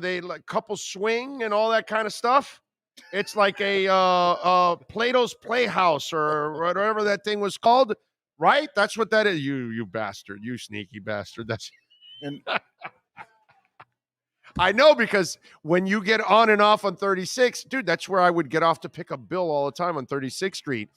they like couple swing and all that kind of stuff. It's like a Plato's Playhouse or whatever that thing was called, right? That's what that is. You bastard, you sneaky bastard. That's. And I know, because when you get on and off on 36, dude, that's where I would get off to pick up Bill all the time on 36th Street.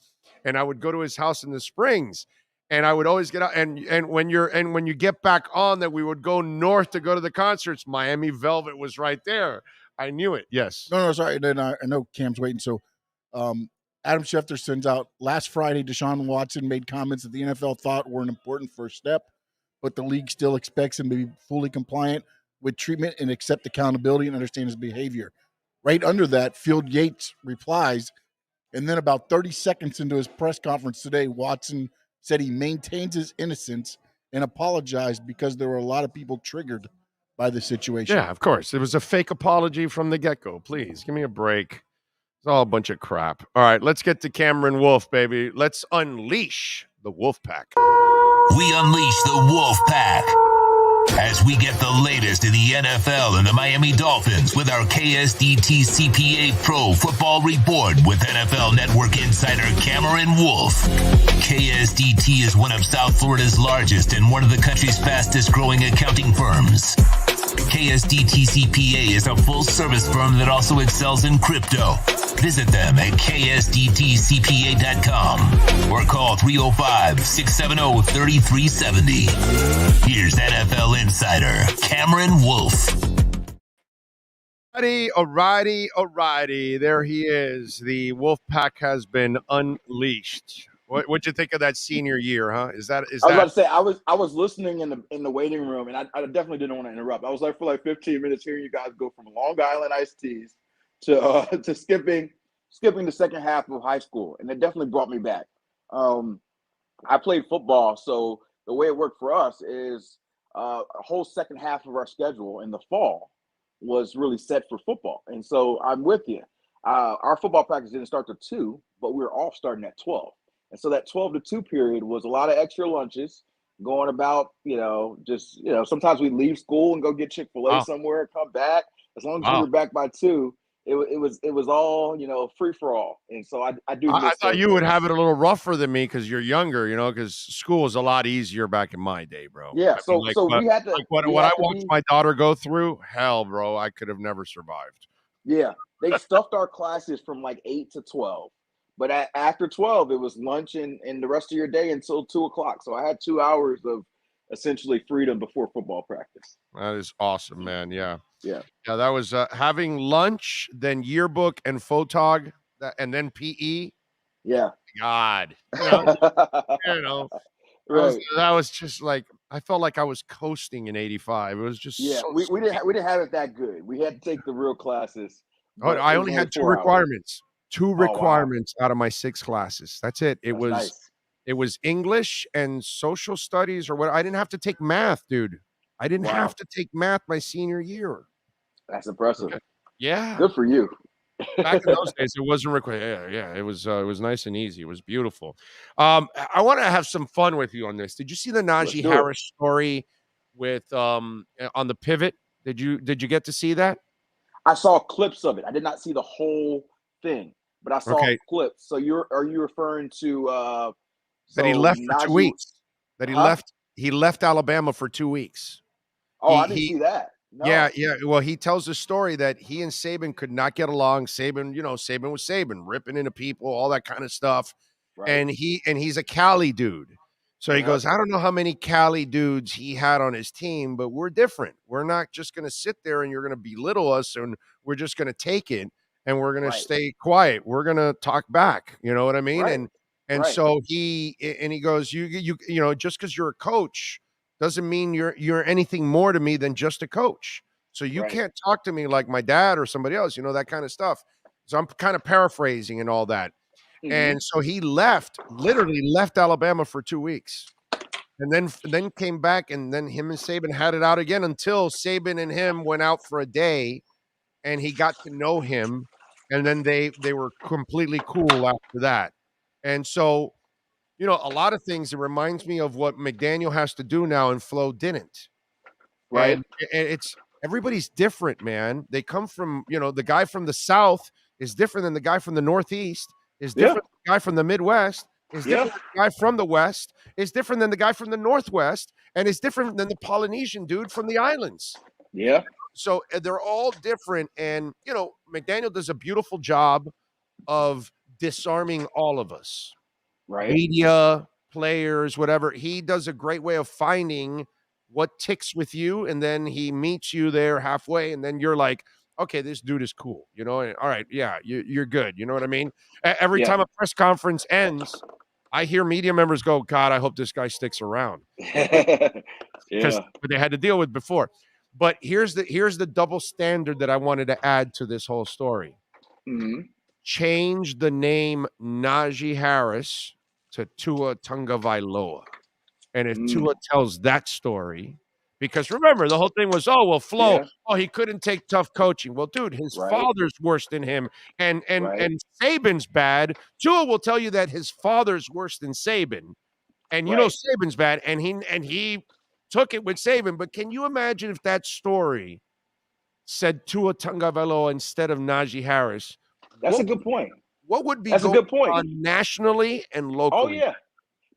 And I would go to his house in the Springs. And I would always get out. And when you get back on that, we would go north to go to the concerts. Miami Velvet was right there. I knew it. Yes. No, sorry. Then I know Cam's waiting. So Adam Schefter sends out, last Friday, Deshaun Watson made comments that the NFL thought were an important first step, but the league still expects him to be fully compliant with treatment and accept accountability and understand his behavior. Right under that, Field Yates replies, and then about 30 seconds into his press conference today, Watson said he maintains his innocence and apologized because there were a lot of people triggered by the situation. Yeah, of course. It was a fake apology from the get-go. Please, give me a break. It's all a bunch of crap. All right, let's get to Cameron Wolf, baby. Let's unleash the Wolf Pack. We unleash the Wolf Pack as we get the latest in the NFL and the Miami Dolphins with our KSDT CPA Pro Football Report with NFL Network insider Cameron Wolf. KSDT is one of South Florida's largest and one of the country's fastest growing accounting firms. KSDT CPA is a full-service firm that also excels in crypto. Visit them at ksdtcpa.com or call 305-670-3370. Here's NFL insider Cameron Wolf. Alrighty. There he is. The Wolf Pack has been unleashed. What'd you think of that senior year, huh? I was about to say, I was listening in the waiting room, and I definitely didn't want to interrupt. I was like, for like 15 minutes hearing you guys go from Long Island iced teas to skipping the second half of high school, and it definitely brought me back. I played football, so the way it worked for us is a whole second half of our schedule in the fall was really set for football, and so I'm with you. Our football practice didn't start till 2, but we were all starting at 12. And so that 12 to 2 period was a lot of extra lunches going about, sometimes we'd leave school and go get Chick-fil-A somewhere, come back. As long as we were back by 2, it was all, free for all. And so I do miss I thought those you would days. have it a little rougher than me because you're younger, because school was a lot easier back in my day, bro. Yeah, I mean, we had to what I watched my daughter go through, hell, bro, I could have never survived. Yeah, they stuffed our classes from like 8 to 12. But after 12, it was lunch and the rest of your day until 2 o'clock. So I had 2 hours of essentially freedom before football practice. That is awesome, man. Yeah. Yeah. Yeah, that was having lunch, then yearbook and photog, and then PE. Yeah. God. Right. That was just like, I felt like I was coasting in 85. It was just we didn't have it that good. We had to take the real classes. I only had 2 requirements. 2 requirements out of my 6 classes. That's it. It was nice. It was English and social studies or what. I didn't have to take math, dude. I didn't have to take math my senior year. That's impressive. Yeah. Good for you. Back in those days, it wasn't required. Yeah. It was nice and easy. It was beautiful. I want to have some fun with you on this. Did you see the Najee Harris story with on the pivot? Did you get to see that? I saw clips of it. I did not see the whole thing, but I saw clips. So are you referring to that he left for 2 weeks? That he left Alabama for 2 weeks. Oh, I didn't see that. No. Yeah. Well, he tells a story that he and Saban could not get along. Saban was Saban, ripping into people, all that kind of stuff. Right. And he's a Cali dude. So he goes, I don't know how many Cali dudes he had on his team, but we're different. We're not just going to sit there and you're going to belittle us and we're just going to take it and we're going to stay quiet. We're going to talk back. You know what I mean? Right. And so he goes, you just because you're a coach doesn't mean you're anything more to me than just a coach. So you can't talk to me like my dad or somebody else, that kind of stuff. So I'm kind of paraphrasing and all that. Mm-hmm. And so he literally left Alabama for 2 weeks. And then came back, and then him and Saban had it out again until Saban and him went out for a day and he got to know him. And then they were completely cool after that. And so, a lot of things, it reminds me of what McDaniel has to do now and Flo didn't. Right. And it's everybody's different, man. They come from, the guy from the South is different than the guy from the Northeast, is different than the guy from the Midwest, is different than the guy from the West, is different than the guy from the Northwest, and is different than the Polynesian dude from the islands. Yeah. So they're all different. And, McDaniel does a beautiful job of disarming all of us. Right. Media, players, whatever. He does a great way of finding what ticks with you, and then he meets you there halfway, and then you're like, okay, this dude is cool, all right, yeah, you're good, you know what I mean? Every time a press conference ends, I hear media members go, God, I hope this guy sticks around. Because they had to deal with before. But here's the double standard that I wanted to add to this whole story. Mm-hmm. Change the name Najee Harris to Tua Tagovailoa. And if Tua tells that story, because remember, the whole thing was, Flo, he couldn't take tough coaching. Well, dude, his father's worse than him, and Saban's bad. Tua will tell you that his father's worse than Saban, and Saban's bad, and he took it with Saban. But can you imagine if that story said Tua Tagovailoa instead of Najee Harris? That's a good point. What would be a good point on nationally and locally? Oh yeah.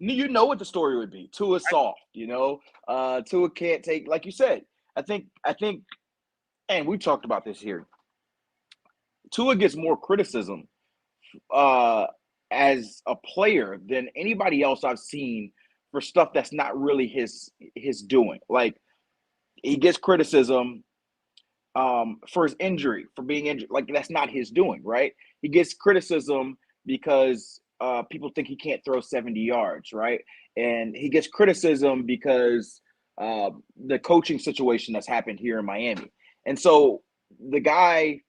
You know what the story would be. Tua's soft, Tua can't take, like you said. I think, and we talked about this here. Tua gets more criticism as a player than anybody else I've seen for stuff that's not really his doing. Like, he gets criticism for his injury, for being injured. Like, that's not his doing, right? He gets criticism because people think he can't throw 70 yards, right? And he gets criticism because the coaching situation that's happened here in Miami. And so the guy,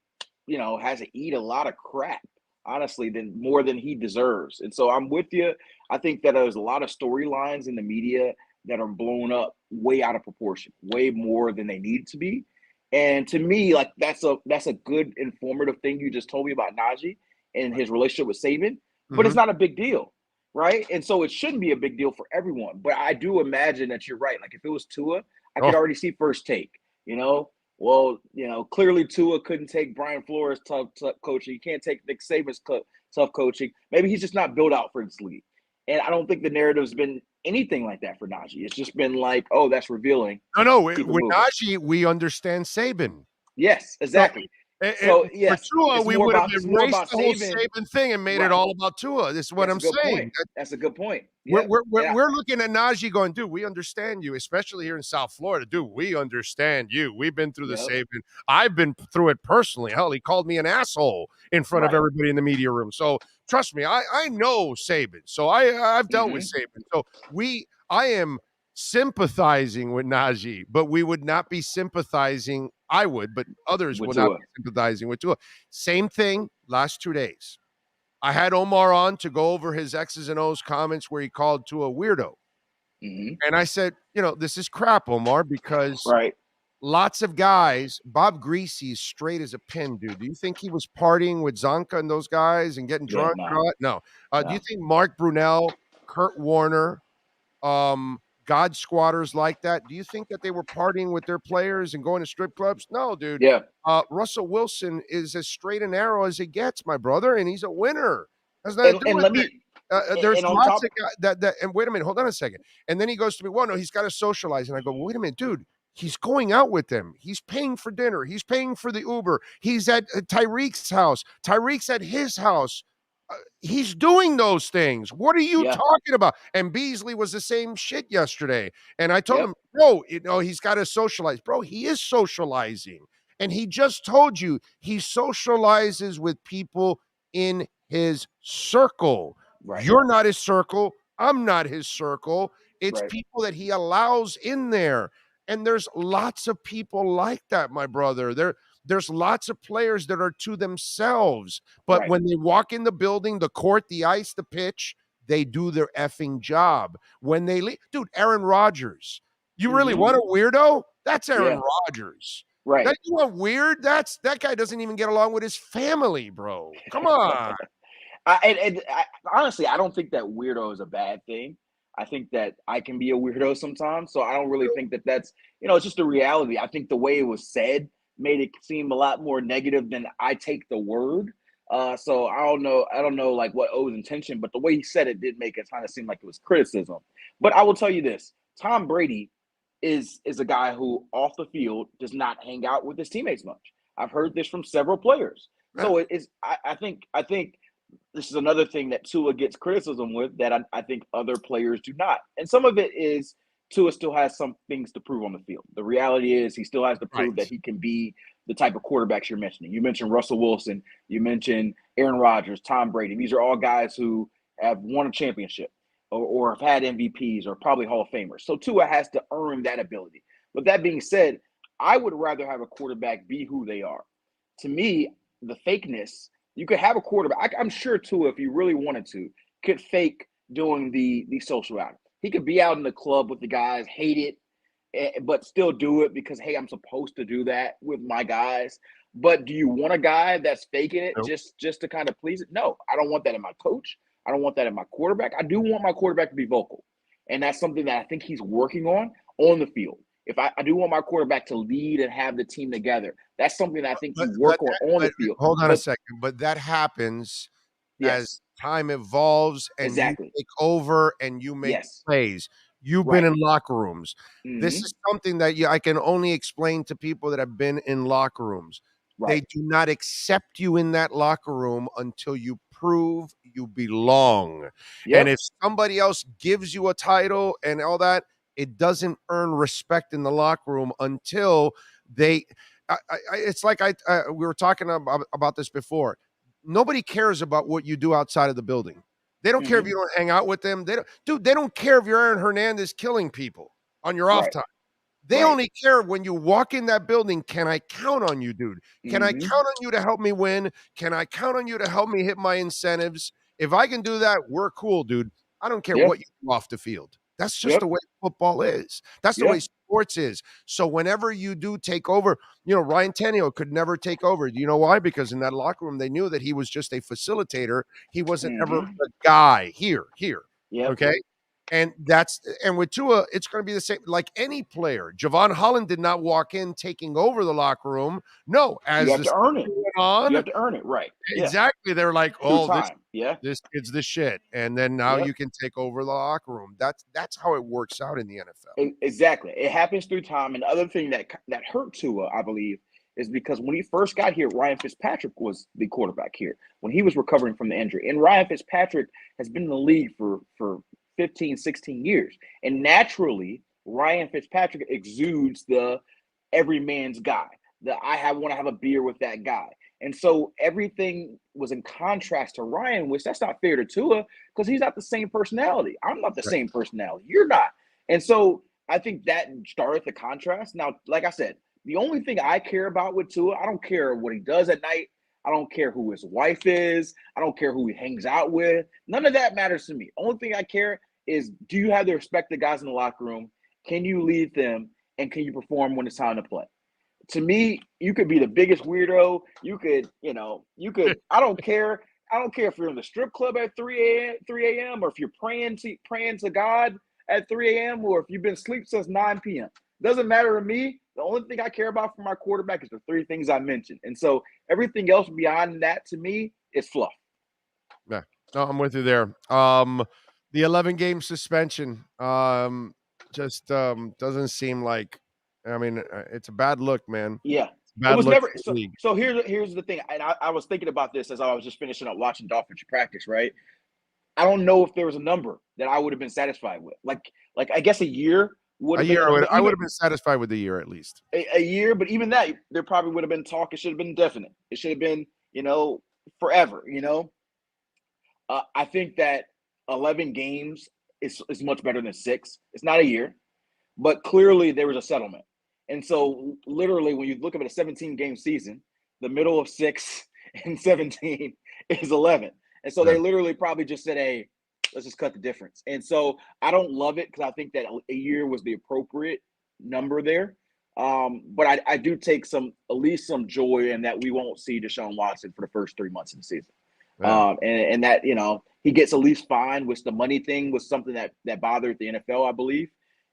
has to eat a lot of crap, honestly, more than he deserves. And so I'm with you. I think that there's a lot of storylines in the media that are blown up way out of proportion, way more than they need to be. And to me, like, that's a good informative thing you just told me about Najee and his relationship with Saban. But it's not a big deal, right? And so it shouldn't be a big deal for everyone. But I do imagine that you're right. Like, if it was Tua, I could already see First Take, well, clearly Tua couldn't take Brian Flores' tough coaching. He can't take Nick Saban's tough coaching. Maybe he's just not built out for this league. And I don't think the narrative's been anything like that for Najee. It's just been like, oh, that's revealing. No, with Najee, we understand Saban. Yes, exactly. So yes, for Tua, we would have embraced the whole Saban thing and made it all about Tua. This is what I'm saying. That's a good point. Yeah. We're looking at Najee going, dude, we understand you, especially here in South Florida. Dude, we understand you. We've been through the Saban. I've been through it personally. Hell, he called me an asshole in front of everybody in the media room. So trust me, I know Saban. So I've dealt with Saban. So I am sympathizing with Najee, but we would not be sympathizing. I would, but others would not be sympathizing with Tua. Same thing last 2 days. I had Omar on to go over his X's and O's comments where he called Tua a weirdo. And I said, this is crap, Omar, because lots of guys, Bob Greasy is straight as a pin, dude. Do you think he was partying with Zonka and those guys and getting drunk? No. Do you think Mark Brunell, Kurt Warner, God squatters like that, do you think that they were partying with their players and going to strip clubs? No, dude. Yeah. Russell Wilson is as straight and narrow as it gets, my brother, and he's a winner. That's not there's lots of guys that and wait a minute, hold on a second. And then he goes to me, well, no, he's got to socialize. And I go, well, wait a minute, dude. He's going out with them. He's paying for dinner. He's paying for the Uber. He's at Tyreek's house. Tyreek's at his house. He's doing those things. What are you talking about? And Beasley was the same shit yesterday. And I told him, bro, he's got to socialize. Bro, he is socializing. And he just told you he socializes with people in his circle. You're not his circle. I'm not his circle. It's people that he allows in there. And there's lots of people like that, my brother. There's lots of players that are to themselves, but when they walk in the building, the court, the ice, the pitch, they do their effing job. When they leave, dude, Aaron Rodgers, you really want a weirdo? That's Aaron Rodgers. Right. That you want weird? That guy doesn't even get along with his family, bro. Come on. Honestly, I don't think that weirdo is a bad thing. I think that I can be a weirdo sometimes, so I don't really think that that's, it's just a reality. I think the way it was said made it seem a lot more negative than I take the word. So I don't know like what O's intention, but the way he said it did make it kind of seem like it was criticism. But I will tell you this, Tom Brady is a guy who off the field does not hang out with his teammates much. I've heard this from several players. So I think this is another thing that Tua gets criticism with that I think other players do not. And some of it is Tua still has some things to prove on the field. The reality is he still has to prove that he can be the type of quarterbacks you're mentioning. You mentioned Russell Wilson. You mentioned Aaron Rodgers, Tom Brady. These are all guys who have won a championship or have had MVPs or probably Hall of Famers. So Tua has to earn that ability. But that being said, I would rather have a quarterback be who they are. To me, the fakeness, you could have a quarterback. I'm sure Tua, if you really wanted to, could fake doing the social outing. He could be out in the club with the guys, hate it, but still do it because, hey, I'm supposed to do that with my guys. But do you want a guy that's faking it just to kind of please it? No, I don't want that in my coach. I don't want that in my quarterback. I do want my quarterback to be vocal. And that's something that I think he's working on the field. If I do want my quarterback to lead and have the team together. That's something that I think he work on the field. Hold on a second. But that happens as time evolves and you take over and you make plays. You've been in locker rooms. This is something that I can only explain to people that have been in locker rooms. They do not accept you in that locker room until you prove you belong. And if somebody else gives you a title and all that, it doesn't earn respect in the locker room until they it's like we were talking about this before. Nobody cares about what you do outside of the building. They don't care if you don't hang out with them. They don't care if you're Aaron Hernandez killing people on your off time. They only care when you walk in that building. Can I count on you, dude? Can I count on you to help me win? Can I count on you to help me hit my incentives? If I can do that, we're cool, dude. I don't care what you do off the field. That's just the way football is. That's the way sports is. So whenever you do take over, Ryan Tannehill could never take over. Do you know why? Because in that locker room, they knew that he was just a facilitator. He wasn't ever the guy here. Okay. And with Tua, it's going to be the same. Like any player, Javon Holland did not walk in taking over the locker room. No, as you have to earn it. On, you have to earn it, right? Exactly. They're like, this kid's the shit, and then now you can take over the locker room. That's how it works out in the NFL. Exactly. It happens through time. And the other thing that hurt Tua, I believe, is because when he first got here, Ryan Fitzpatrick was the quarterback here when he was recovering from the injury. And Ryan Fitzpatrick has been in the league for 15, 16 years. And naturally, Ryan Fitzpatrick exudes the every man's guy. I want to have a beer with that guy. And so everything was in contrast to Ryan, which that's not fair to Tua because he's not the same personality. I'm not the same personality. You're not. And so I think that started the contrast. Now, like I said, the only thing I care about with Tua, I don't care what he does at night. I don't care who his wife is. I don't care who he hangs out with. None of that matters to me. Only thing I care is, do you have the respect of guys in the locker room? Can you lead them? And can you perform when it's time to play? To me, you could be the biggest weirdo. You could, I don't care. I don't care if you're in the strip club at 3 a.m. or if you're praying to God at 3 a.m. or if you've been asleep since 9 p.m. Doesn't matter to me. The only thing I care about for my quarterback is the three things I mentioned. And so everything else beyond that to me is fluff. Yeah, no, I'm with you there. The 11-game suspension just doesn't seem like, I mean, it's a bad look, man. Yeah. Bad it was look never so here's the thing. And I was thinking about this as I was just finishing up watching Dolphins practice, right? I don't know if there was a number that I would have been satisfied with. Like I guess a year would have been. I would have been satisfied with a year at least. A year, but even that, there probably would have been talk. It should have been definite. It should have been, forever. I think that 11 games is much better than 6. It's not a year, but clearly there was a settlement. And so literally when you look at a 17-game season, the middle of 6 and 17 is 11. And so they literally probably just said, hey, let's just cut the difference. And so I don't love it because I think that a year was the appropriate number there. But I do take at least some joy in that we won't see Deshaun Watson for the first 3 months of the season. Yeah. And that, he gets at least fined, which the money thing was something that bothered the NFL, I believe.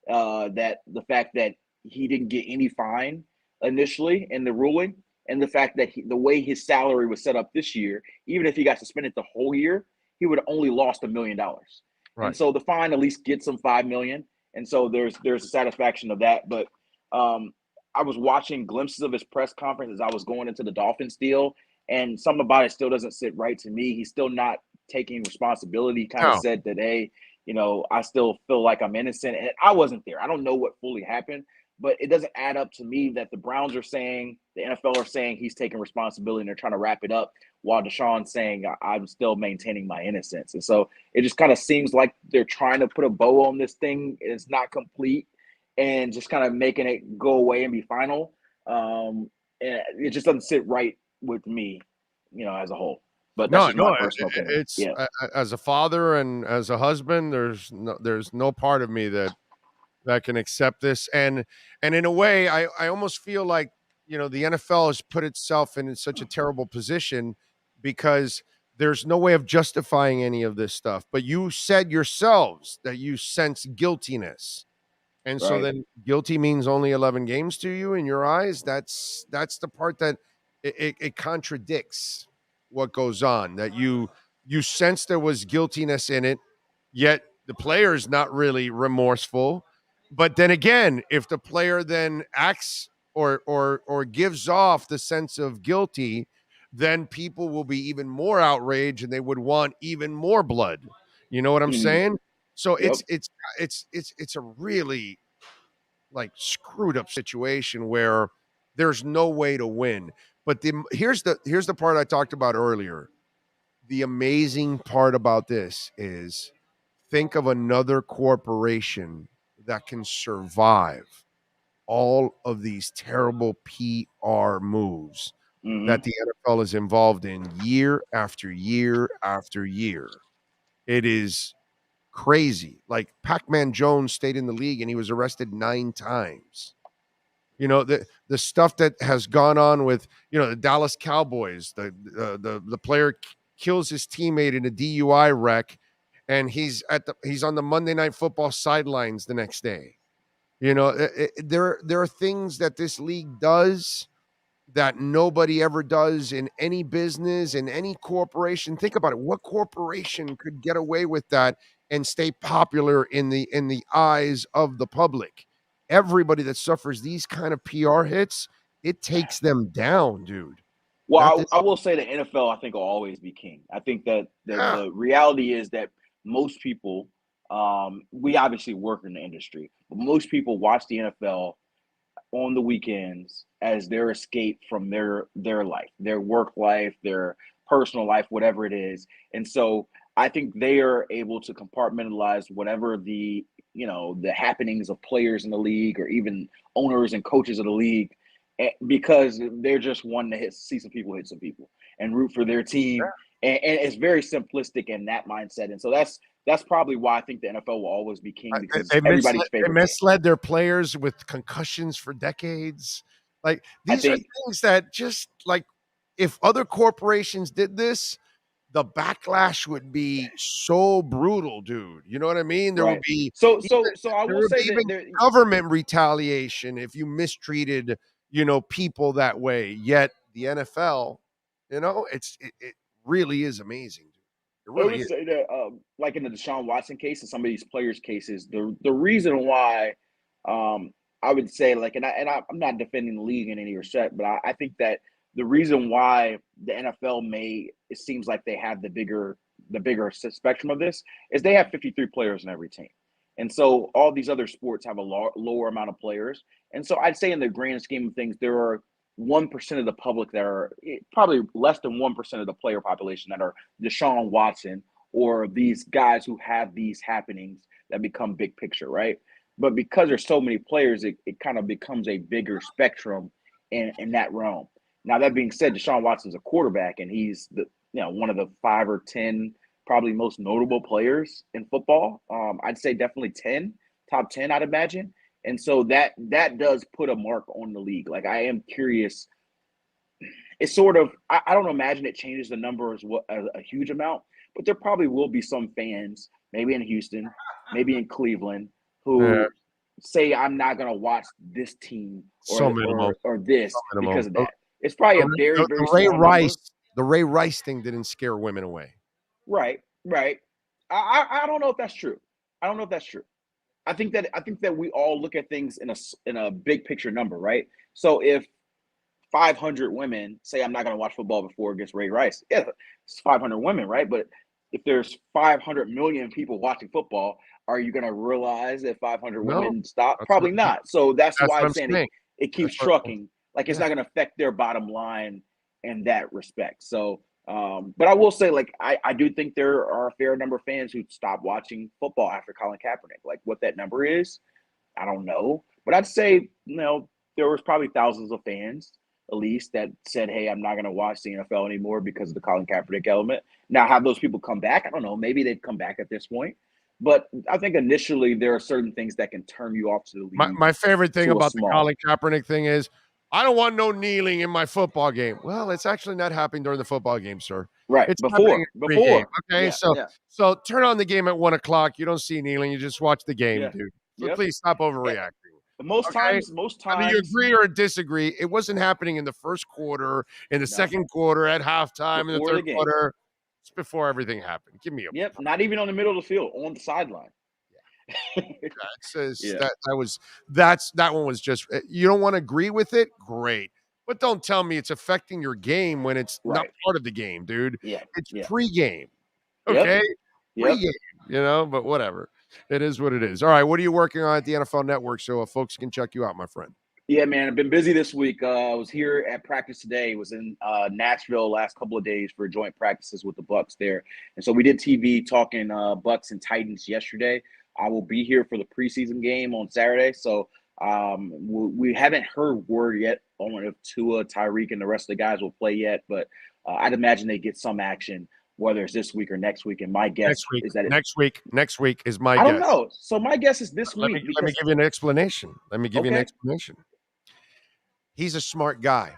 That the fact that he didn't get any fine initially in the ruling, and the fact that the way his salary was set up this year, even if he got suspended the whole year, he would have only lost $1 million. Right. And so the fine at least gets him $5 million. And so there's a satisfaction of that. But I was watching glimpses of his press conference as I was going into the Dolphins deal, and something about it still doesn't sit right to me. He's still not taking responsibility. He kind of said that, hey, I still feel like I'm innocent. And I wasn't there. I don't know what fully happened, but it doesn't add up to me that the Browns are saying, the NFL are saying he's taking responsibility and they're trying to wrap it up, while Deshaun's saying I'm still maintaining my innocence. And so it just kind of seems like they're trying to put a bow on this thing. It's not complete and just kind of making it go away and be final. And it just doesn't sit right with me, as a whole. But that's my personal opinion. It's as a father and as a husband, there's no part of me that can accept this. And in a way, I almost feel like, the NFL has put itself in such a terrible position because there's no way of justifying any of this stuff. But you said yourselves that you sense guiltiness. And so then guilty means only 11 games to you in your eyes. That's the part that it contradicts what goes on, that you sense there was guiltiness in it, yet the player is not really remorseful. But then again, if the player then acts or gives off the sense of guilty, then people will be even more outraged and they would want even more blood. You know what I'm saying? So it's a really like screwed up situation where there's no way to win. But here's the part I talked about earlier. The amazing part about this is, think of another corporation that can survive all of these terrible PR moves that the NFL is involved in year after year after year. It is crazy. Like Pac-Man Jones stayed in the league and he was arrested 9 times. The stuff that has gone on with, the Dallas Cowboys, the player kills his teammate in a DUI wreck, and he's on the Monday Night Football sidelines the next day. You know, there are things that this league does that nobody ever does in any business, in any corporation. Think about it. What corporation could get away with that and stay popular in the eyes of the public? Everybody that suffers these kind of PR hits, it takes them down, dude. Well, I will say the NFL, I think, will always be king. I think that the reality is that most people, we obviously work in the industry, but most people watch the NFL on the weekends as their escape from their life, their work life, their personal life, whatever it is. And so I think they are able to compartmentalize whatever the happenings of players in the league or even owners and coaches of the league, because they're just wanting to see some people hit some people and root for their team. Yeah. And it's very simplistic in that mindset. And so that's probably why I think the NFL will always be king, because everybody's favorite. They misled their players with concussions for decades. Like, these are things that just, like, if other corporations did this, the backlash would be so brutal, dude. You know what I mean? There would be so I will say that government retaliation if you mistreated, people that way. Yet the NFL, it really is amazing. I would say that, like in the Deshaun Watson case and some of these players' cases, the reason why, I would say, like, and I'm not defending the league in any respect, but I think that the reason why the NFL it seems like they have the bigger spectrum of this is they have 53 players in every team, and so all these other sports have a lower amount of players, and so I'd say in the grand scheme of things, there are 1% of the public that are probably less than 1% of the player population that are Deshaun Watson or these guys who have these happenings that become big picture, right? But because there's so many players, it kind of becomes a bigger spectrum in that realm. Now, that being said, Deshaun Watson's a quarterback, and he's one of the 5 or 10 probably most notable players in football. I'd say definitely top 10, I'd imagine. And so that does put a mark on the league. Like, I am curious. It's sort of, I don't imagine it changes the numbers a huge amount, but there probably will be some fans, maybe in Houston, maybe in Cleveland, who say, I'm not going to watch this team or this because of that. It's probably a very, very small number. The Ray Rice thing didn't scare women away. Right. I don't know if that's true. I think that we all look at things in a big picture number, right? So if 500 women say, I'm not going to watch football before against Ray Rice, yeah, it's 500 women, right? But if there's 500 million people watching football, are you going to realize that 500 women stop? Probably not. So that's why I'm saying it keeps trucking. Like, it's not going to affect their bottom line in that respect. So, but I will say, like, I do think there are a fair number of fans who stopped watching football after Colin Kaepernick. Like, what that number is, I don't know. But I'd say, there was probably thousands of fans, at least, that said, hey, I'm not going to watch the NFL anymore because of the Colin Kaepernick element. Now, have those people come back? I don't know. Maybe they'd come back at this point. But I think initially there are certain things that can turn you off to the league. My favorite thing about the Colin Kaepernick thing is, I don't want no kneeling in my football game. Well, it's actually not happening during the football game, sir. Right. It's before. Okay. So turn on the game at 1:00. You don't see kneeling. You just watch the game, dude. So please stop overreacting. Most times. Whether you agree or disagree, it wasn't happening in the first quarter, in the second quarter, at halftime, in the third quarter. It's before everything happened. Give me a break. Not even on the middle of the field, on the sideline. That one was just, you don't want to agree with it, great, but don't tell me it's affecting your game when it's not part of the game, dude. It's pre-game, okay? Pre-game, but whatever, it is what it is. All right, what are you working on at the NFL Network so folks can check you out, my friend? Yeah, man, I've been busy this week. I was here at practice today. Was in Nashville last couple of days for joint practices with the Bucs there, and so we did TV talking Bucs and Titans yesterday. I will be here for the preseason game on Saturday. So we haven't heard word yet on if Tua, Tyreek, and the rest of the guys will play yet. But I'd imagine they get some action, whether it's this week or next week. And my guess is that next week is my guess. I don't know. So my guess is this week. Let me give you an explanation. He's a smart guy.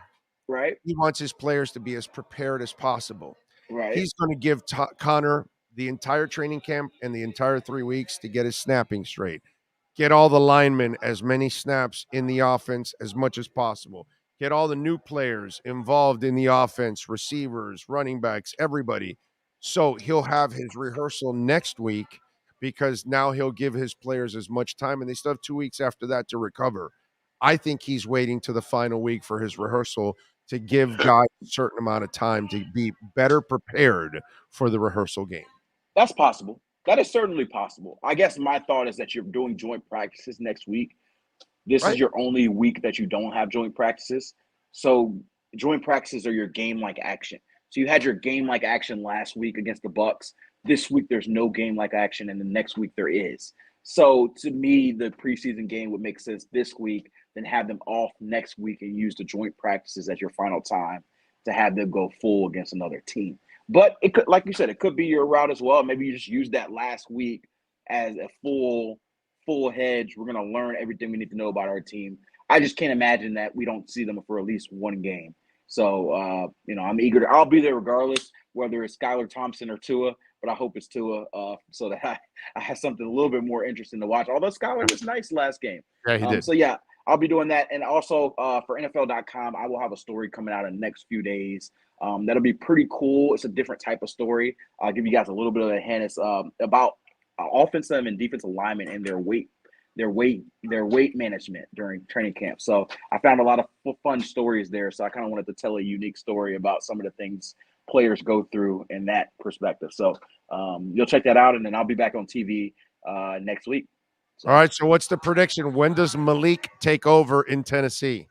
Right. He wants his players to be as prepared as possible. Right. He's going to give Connor the entire training camp and the entire 3 weeks to get his snapping straight. Get all the linemen as many snaps in the offense as much as possible. Get all the new players involved in the offense, receivers, running backs, everybody. So he'll have his rehearsal next week because now he'll give his players as much time, and they still have 2 weeks after that to recover. I think he's waiting to the final week for his rehearsal to give guys a certain amount of time to be better prepared for the rehearsal game. That's possible. That is certainly possible. I guess my thought is that you're doing joint practices next week. This is your only week that you don't have joint practices. So joint practices are your game-like action. So you had your game-like action last week against the Bucs. This week there's no game-like action, and the next week there is. So to me, the preseason game would make sense this week, then have them off next week and use the joint practices as your final time to have them go full against another team. But it could, like you said, it could be your route as well. Maybe you just use that last week as a full hedge. We're going to learn everything we need to know about our team. I just can't imagine that we don't see them for at least one game. So, I'm eager I'll be there regardless, whether it's Skylar Thompson or Tua, but I hope it's Tua so that I have something a little bit more interesting to watch. Although Skylar was nice last game. Yeah, he did. So, yeah, I'll be doing that. And also for NFL.com, I will have a story coming out in the next few days. That'll be pretty cool. It's a different type of story. I'll give you guys a little bit of a hint. It's about offensive and defensive linemen and their weight management during training camp. So I found a lot of fun stories there. So I kind of wanted to tell a unique story about some of the things players go through in that perspective. So you'll check that out, and then I'll be back on TV next week. So. All right. So what's the prediction? When does Malik take over in Tennessee?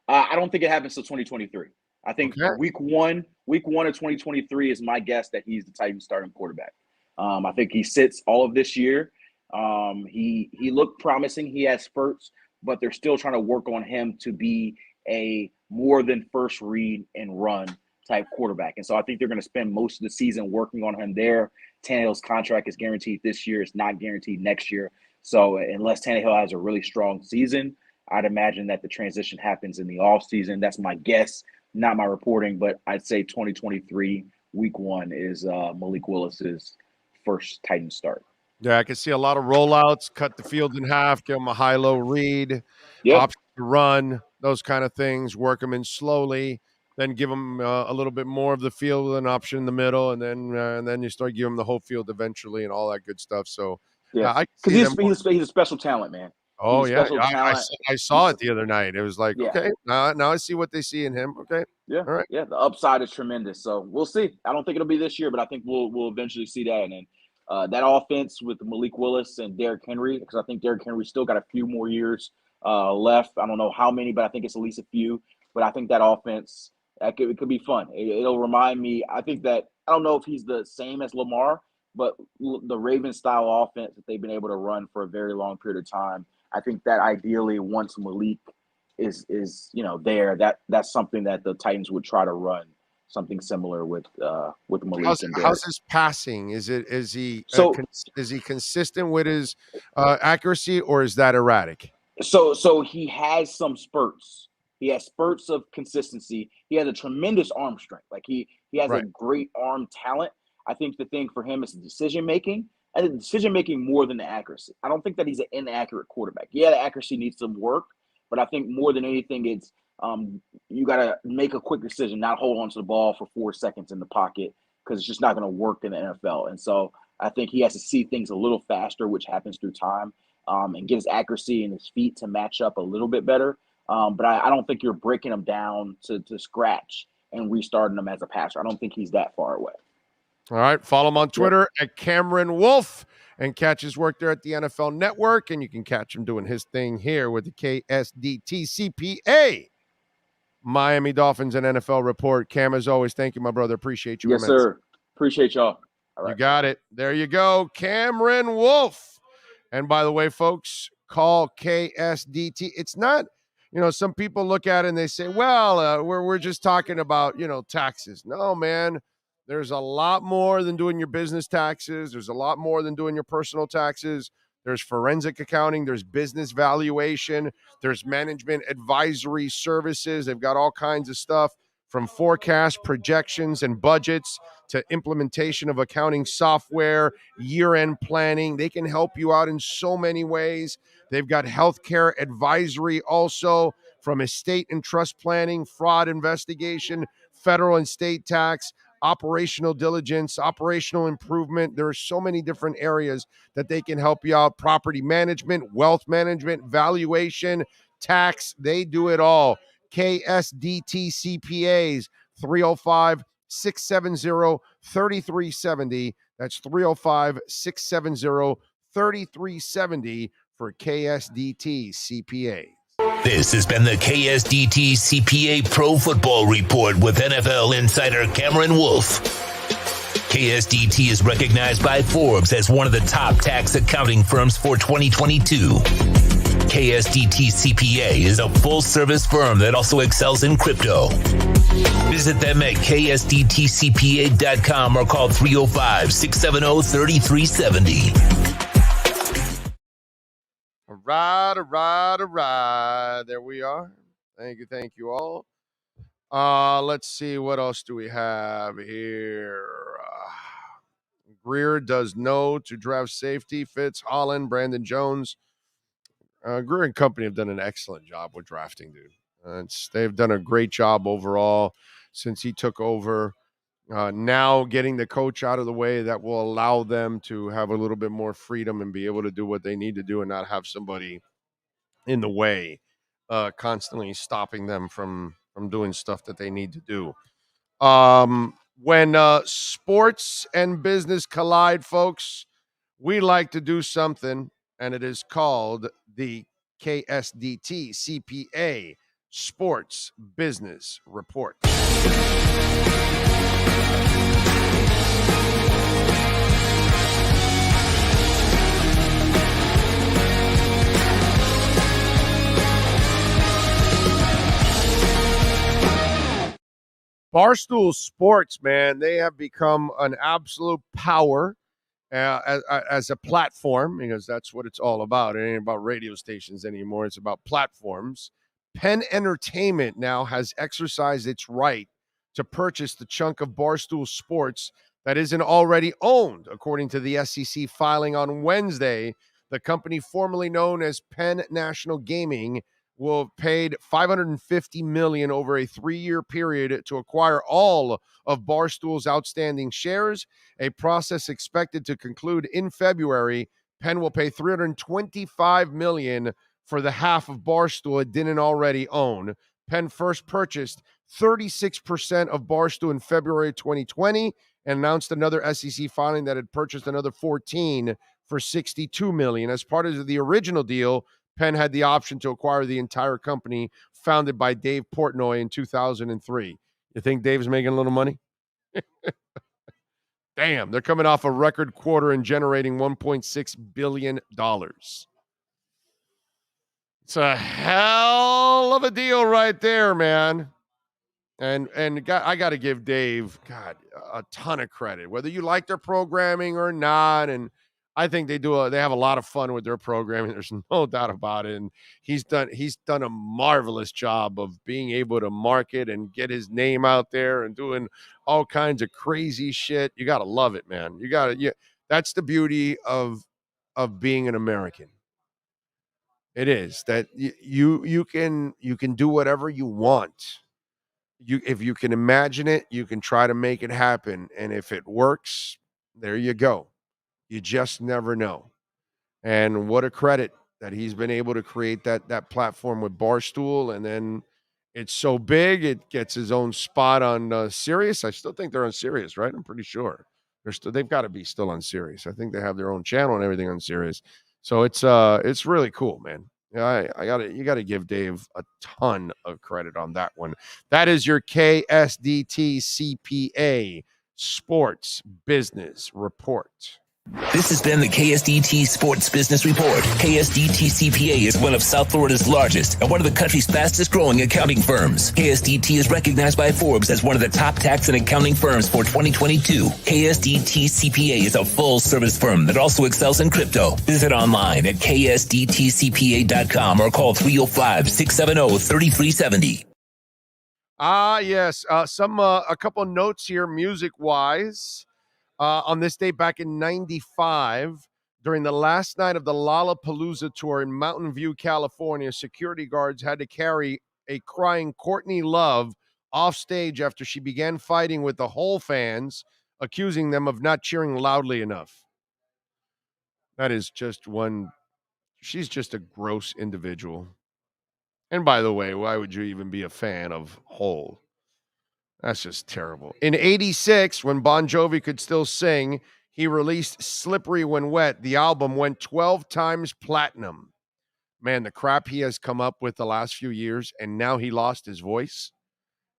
I don't think it happens till 2023. I think week one of 2023 is my guess that he's the Titans starting quarterback. I think he sits all of this year. He looked promising. He has spurts, but they're still trying to work on him to be a more than first read and run type quarterback. And so I think they're going to spend most of the season working on him there. Tannehill's contract is guaranteed this year. It's not guaranteed next year. So unless Tannehill has a really strong season, I'd imagine that the transition happens in the offseason. That's my guess, not my reporting, but I'd say 2023 week one is Malik Willis's first Titan start. Yeah, I can see a lot of rollouts, cut the field in half, give them a high-low read, option to run, those kind of things, work them in slowly, then give them a little bit more of the field with an option in the middle, and then you start giving them the whole field eventually and all that good stuff. So, because he's a special talent, man. Oh, yeah. I saw it the other night. It was like, okay, now I see what they see in him. Okay. Yeah. All right. Yeah. The upside is tremendous. So we'll see. I don't think it'll be this year, but I think we'll eventually see that. And then that offense with Malik Willis and Derrick Henry, because I think Derrick Henry still got a few more years left. I don't know how many, but I think it's at least a few. But I think that offense, it could be fun. It'll remind me, I think that, I don't know if he's the same as Lamar, but the Ravens-style offense that they've been able to run for a very long period of time, I think that ideally once Malik is there, that's something that the Titans would try to run, something similar with Malik. How's his passing? Is he consistent with his accuracy, or is that erratic? So he has some spurts. He has spurts of consistency. He has a tremendous arm strength. Like he has a great arm talent. I think the thing for him is the decision making. And the decision-making more than the accuracy. I don't think that he's an inaccurate quarterback. Yeah, the accuracy needs some work, but I think more than anything, it's you got to make a quick decision, not hold on to the ball for 4 seconds in the pocket, because it's just not going to work in the NFL. And so I think he has to see things a little faster, which happens through time, and get his accuracy and his feet to match up a little bit better. But I don't think you're breaking him down to scratch and restarting him as a passer. I don't think he's that far away. All right. Follow him on Twitter at Cameron Wolf and catch his work there at the NFL Network. And you can catch him doing his thing here with the KSDT CPA Miami Dolphins and NFL Report. Cam, as always, thank you, my brother. Appreciate you. Yes, sir. Appreciate y'all. All right. You got it. There you go. Cameron Wolf. And by the way, folks, call KSDT. It's not, some people look at it and they say, well, we're just talking about, taxes. No, man. There's a lot more than doing your business taxes. There's a lot more than doing your personal taxes. There's forensic accounting. There's business valuation. There's management advisory services. They've got all kinds of stuff. From forecast, projections, and budgets to implementation of accounting software, year-end planning. They can help you out in so many ways. They've got healthcare advisory also, from estate and trust planning, fraud investigation, federal and state tax, operational diligence, operational improvement. There are so many different areas that they can help you out. Property management, wealth management, valuation, tax. They do it all. KSDT CPAs, 305-670-3370. That's 305-670-3370 for KSDT CPA. This has been the KSDT CPA Pro Football Report with NFL insider Cameron Wolf. KSDT is recognized by Forbes as one of the top tax accounting firms for 2022. KSDT CPA is a full-service firm that also excels in crypto. Visit them at ksdtcpa.com or call 305-670-3370. All right. There we are. Thank you all. Let's see, what else do we have here? Greer does no to draft safety. Fitz, Holland, Brandon Jones. Greer and company have done an excellent job with drafting, dude. They've done a great job overall since he took over. Now getting the coach out of the way, that will allow them to have a little bit more freedom and be able to do what they need to do and not have somebody in the way, constantly stopping them from doing stuff that they need to do. When sports and business collide, folks, we like to do something, and it is called the KSDT CPA Sports Business Report. Barstool Sports, man, they have become an absolute power as a platform, because that's what it's all about. It ain't about radio stations anymore. It's about platforms. Penn Entertainment now has exercised its right to purchase the chunk of Barstool Sports that isn't already owned. According to the SEC filing on Wednesday, the company formerly known as Penn National Gaming will have paid $550 million over a 3-year period to acquire all of Barstool's outstanding shares, a process expected to conclude in February. Penn will pay $325 million for the half of Barstool it didn't already own. Penn first purchased 36% of Barstool in February 2020 and announced another SEC filing that had purchased another 14 for $62 million. As part of the original deal, Penn had the option to acquire the entire company, founded by Dave Portnoy in 2003. You think Dave's making a little money? Damn, they're coming off a record quarter and generating $1.6 billion. It's a hell of a deal right there, man. And I got to give Dave, a ton of credit, whether you like their programming or not. And I think they have a lot of fun with their programming. There's no doubt about it. And he's done a marvelous job of being able to market and get his name out there and doing all kinds of crazy shit. You got to love it, man. That's the beauty of being an American. It is that you can do whatever you want. If you can imagine it, you can try to make it happen. And if it works, there you go. You just never know. And what a credit that he's been able to create that platform with Barstool. And then it's so big, it gets his own spot on Sirius. I still think they're on Sirius, right? I'm pretty sure. They've got to be still on Sirius. I think they have their own channel and everything on Sirius. So it's really cool, man. Yeah, you got to give Dave a ton of credit on that one. That is your KSDT CPA Sports Business Report. This has been the KSDT Sports Business Report. KSDT CPA is one of South Florida's largest and one of the country's fastest growing accounting firms. KSDT is recognized by Forbes as one of the top tax and accounting firms for 2022. KSDT CPA is a full service firm that also excels in crypto. Visit online at ksdtcpa.com or call 305-670-3370. Yes. A couple notes here, music-wise. On this day back in 95, during the last night of the Lollapalooza tour in Mountain View, California, security guards had to carry a crying Courtney Love off stage after she began fighting with the Hole fans, accusing them of not cheering loudly enough. That is just one. She's just a gross individual. And by the way, why would you even be a fan of Hole? That's just terrible. In 86, when Bon Jovi could still sing, he released Slippery When Wet. The album went 12 times platinum. Man, the crap he has come up with the last few years, and now he lost his voice.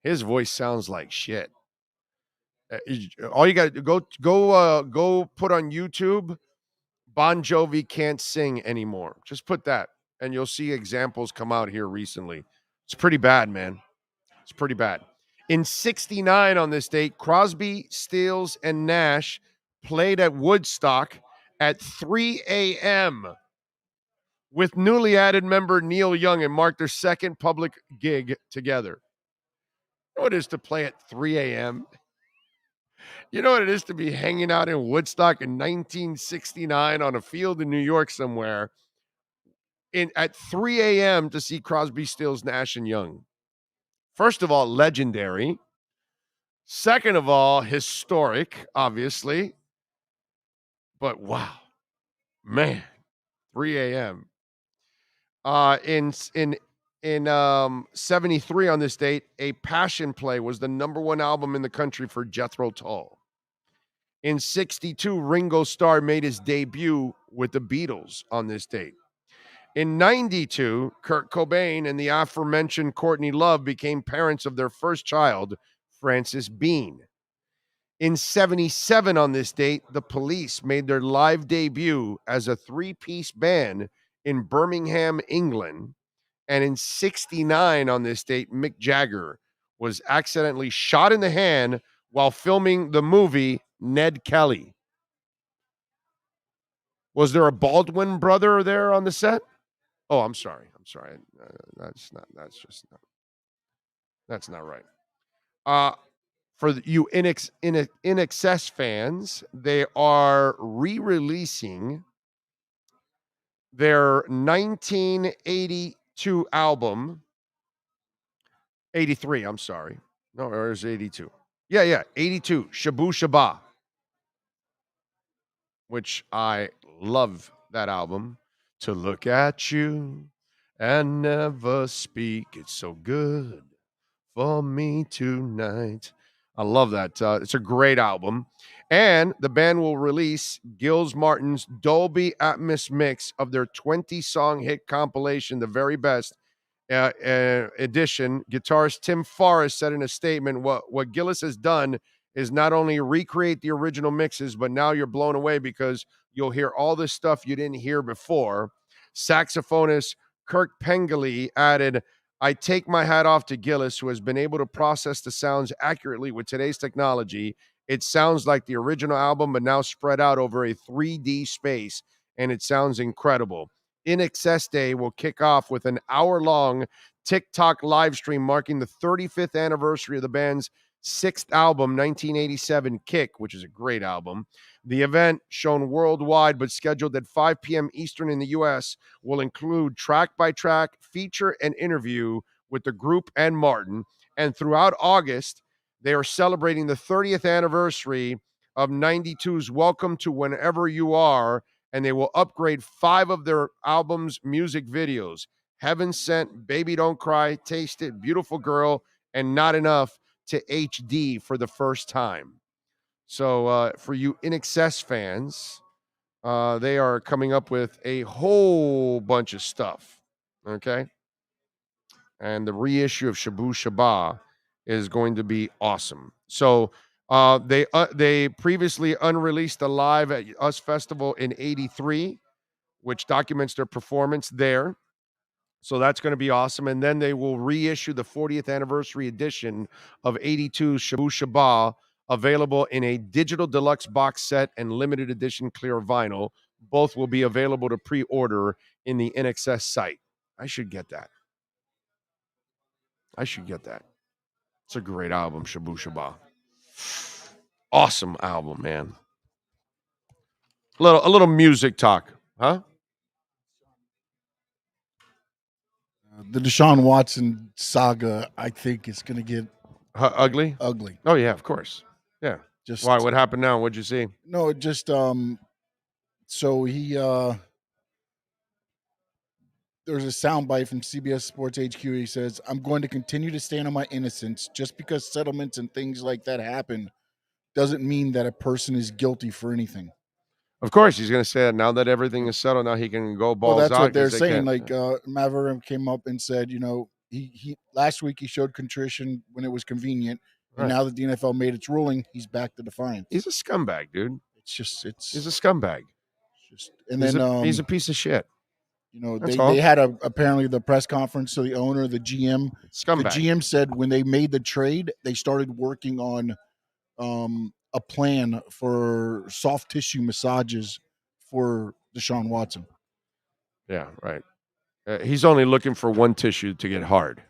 His voice sounds like shit. All you got to go put on YouTube, Bon Jovi can't sing anymore. Just put that, and you'll see examples come out here recently. It's pretty bad, man. It's pretty bad. In 69 on this date, Crosby, Stills, and Nash played at Woodstock at 3 a.m. with newly added member Neil Young and marked their second public gig together. You know what it is to play at 3 a.m.? You know what it is to be hanging out in Woodstock in 1969 on a field in New York somewhere at 3 a.m. to see Crosby, Stills, Nash, and Young? First of all, legendary. Second of all, historic, obviously. But wow, man, 3 a.m. In 73 on this date, A Passion Play was the number one album in the country for Jethro Tull. In 62, Ringo Starr made his debut with the Beatles on this date. In 92, Kurt Cobain and the aforementioned Courtney Love became parents of their first child, Frances Bean. In 77 on this date, the Police made their live debut as a three-piece band in Birmingham, England. And in 69 on this date, Mick Jagger was accidentally shot in the hand while filming the movie Ned Kelly. Was there a Baldwin brother there on the set? Oh, I'm sorry. That's not right. For you INXS fans, they are re-releasing their 1982 album. 83, I'm sorry. No, or is 82? Yeah, 82, Shabu Shaba, which I love that album. To look at you and never speak, it's so good for me tonight. I love that. It's a great album. And the band will release Gilles Martin's Dolby Atmos mix of their 20-song hit compilation, The Very Best edition. Guitarist Tim Forrest said in a statement, what Gillis has done is not only recreate the original mixes, but now you're blown away because you'll hear all this stuff you didn't hear before. Saxophonist Kirk Pengilly added, I take my hat off to Gillis, who has been able to process the sounds accurately with today's technology. It sounds like the original album, but now spread out over a 3D space, and it sounds incredible. INXS Day will kick off with an hour-long TikTok live stream marking the 35th anniversary of the band's sixth album, 1987 Kick, which is a great album. The event, shown worldwide but scheduled at 5 p.m. Eastern in the U.S., will include track-by-track feature and interview with the group and Martin. And throughout August, they are celebrating the 30th anniversary of 92's Welcome to Whenever You Are, and they will upgrade 5 of their album's music videos: Heaven Sent, Baby Don't Cry, Taste It, Beautiful Girl, and Not Enough to HD for the first time. So for you INXS fans, they are coming up with a whole bunch of stuff, okay? And the reissue of Shabu Shaba is going to be awesome. So they previously unreleased a live at US Festival in 83, which documents their performance there. So that's going to be awesome. And then they will reissue the 40th anniversary edition of 82 Shabu Shaba, available in a digital deluxe box set and limited edition clear vinyl. Both will be available to pre-order in the INXS site. I should get that. It's a great album, Shabu Shaba. Awesome album, man. A little music talk, huh? The Deshaun Watson saga, I think, is going to get ugly. Ugly. Oh yeah, of course. Yeah. Just why? What happened now? What'd you see? No, it just so he there's a soundbite from CBS Sports HQ. He says, "I'm going to continue to stand on my innocence. Just because settlements and things like that happen doesn't mean that a person is guilty for anything." Of course, he's going to say that now that everything is settled. Now he can go balls out. Well, that's what they're saying. Like Maverick came up and said, he last week he showed contrition when it was convenient, and now that the NFL made its ruling, he's back to defiance. He's a scumbag, dude. He's a scumbag. He's a piece of shit. They had apparently the press conference. So the owner, the GM, scumbag. The GM said when they made the trade, they started working on a plan for soft tissue massages for Deshaun Watson. Yeah, right. He's only looking for one tissue to get hard.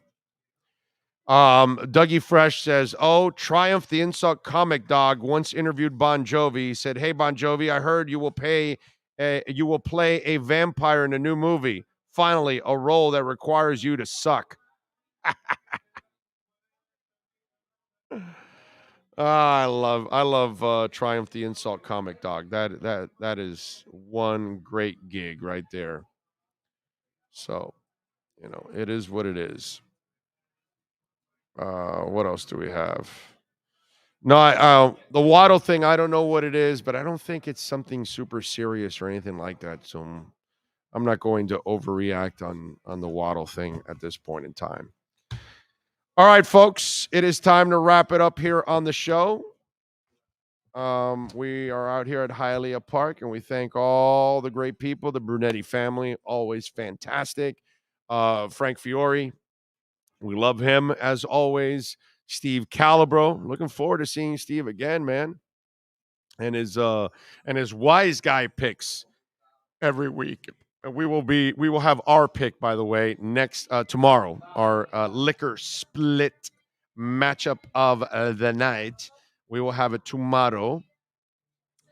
Dougie Fresh says, "Oh, Triumph the Insult Comic Dog once interviewed Bon Jovi. He said, 'Hey, Bon Jovi, I heard you will play a vampire in a new movie. Finally, a role that requires you to suck.'" I love Triumph the Insult Comic Dog. That is one great gig right there. So, it is what it is. What else do we have? No, the Waddle thing, I don't know what it is, but I don't think it's something super serious or anything like that. So I'm not going to overreact on the Waddle thing at this point in time. All right, folks, it is time to wrap it up here on the show. We are out here at Hialeah Park, and we thank all the great people, the Brunetti family, always fantastic. Frank Fiore, we love him as always. Steve Calabro, looking forward to seeing Steve again, man. And his wise guy picks every week. And we will have our pick, by the way, next tomorrow. Our liquor split matchup of the night. We will have it tomorrow.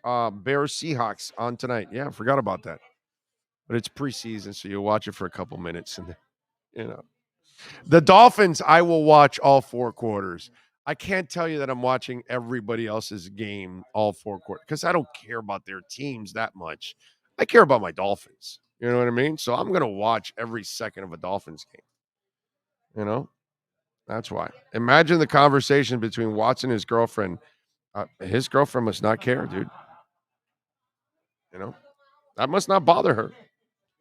Bears Seahawks on tonight. Yeah, I forgot about that. But it's preseason, so you'll watch it for a couple minutes, and the Dolphins, I will watch all 4 quarters. I can't tell you that I'm watching everybody else's game all 4 quarters because I don't care about their teams that much. I care about my Dolphins. You know what I mean? So I'm going to watch every second of a Dolphins game. That's why. Imagine the conversation between Watson and his girlfriend. His girlfriend must not care, dude. That must not bother her.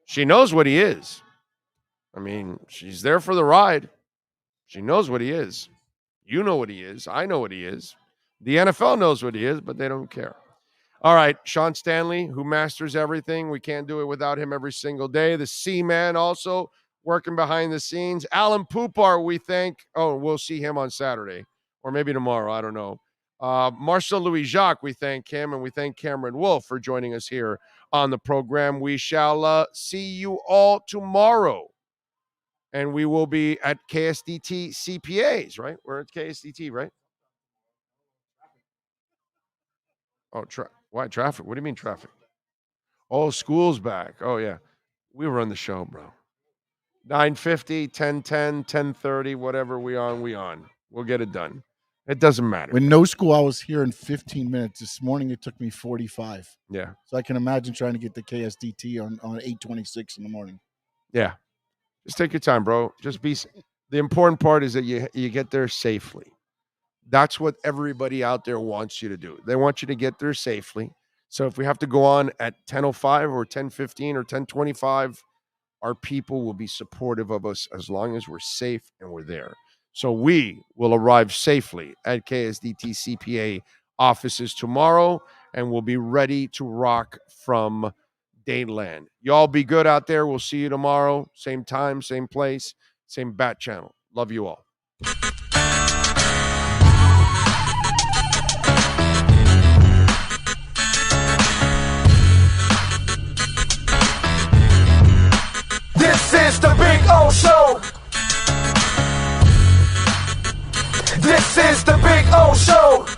She knows what he is. I mean, she's there for the ride. She knows what he is. You know what he is. I know what he is. The NFL knows what he is, but they don't care. All right, Sean Stanley, who masters everything. We can't do it without him every single day. The C-Man also working behind the scenes. Alan Poupar, we thank. Oh, we'll see him on Saturday or maybe tomorrow. I don't know. Marcel Louis-Jacques, we thank him, and we thank Cameron Wolf for joining us here on the program. We shall see you all tomorrow. And we will be at KSDT CPAs, right? We're at KSDT, right? Oh, why traffic? What do you mean traffic? Oh, school's back. Oh, yeah. We run the show, bro. 9:50, 10:10, 10:30, whatever we on. We'll get it done. It doesn't matter. When no school, I was here in 15 minutes. This morning, it took me 45. Yeah. So I can imagine trying to get to KSDT on 8:26 in the morning. Yeah. Just take your time, bro. The important part is that you get there safely. That's what everybody out there wants you to do. They want you to get there safely. So if we have to go on at 10:05 or 10:15 or 10:25, our people will be supportive of us as long as we're safe and we're there. So we will arrive safely at KSDT CPA offices tomorrow, and we'll be ready to rock from Daneland. Y'all be good out there. We'll see you tomorrow. Same time, same place, same bat channel. Love you all. This is the Big O Show. This Show.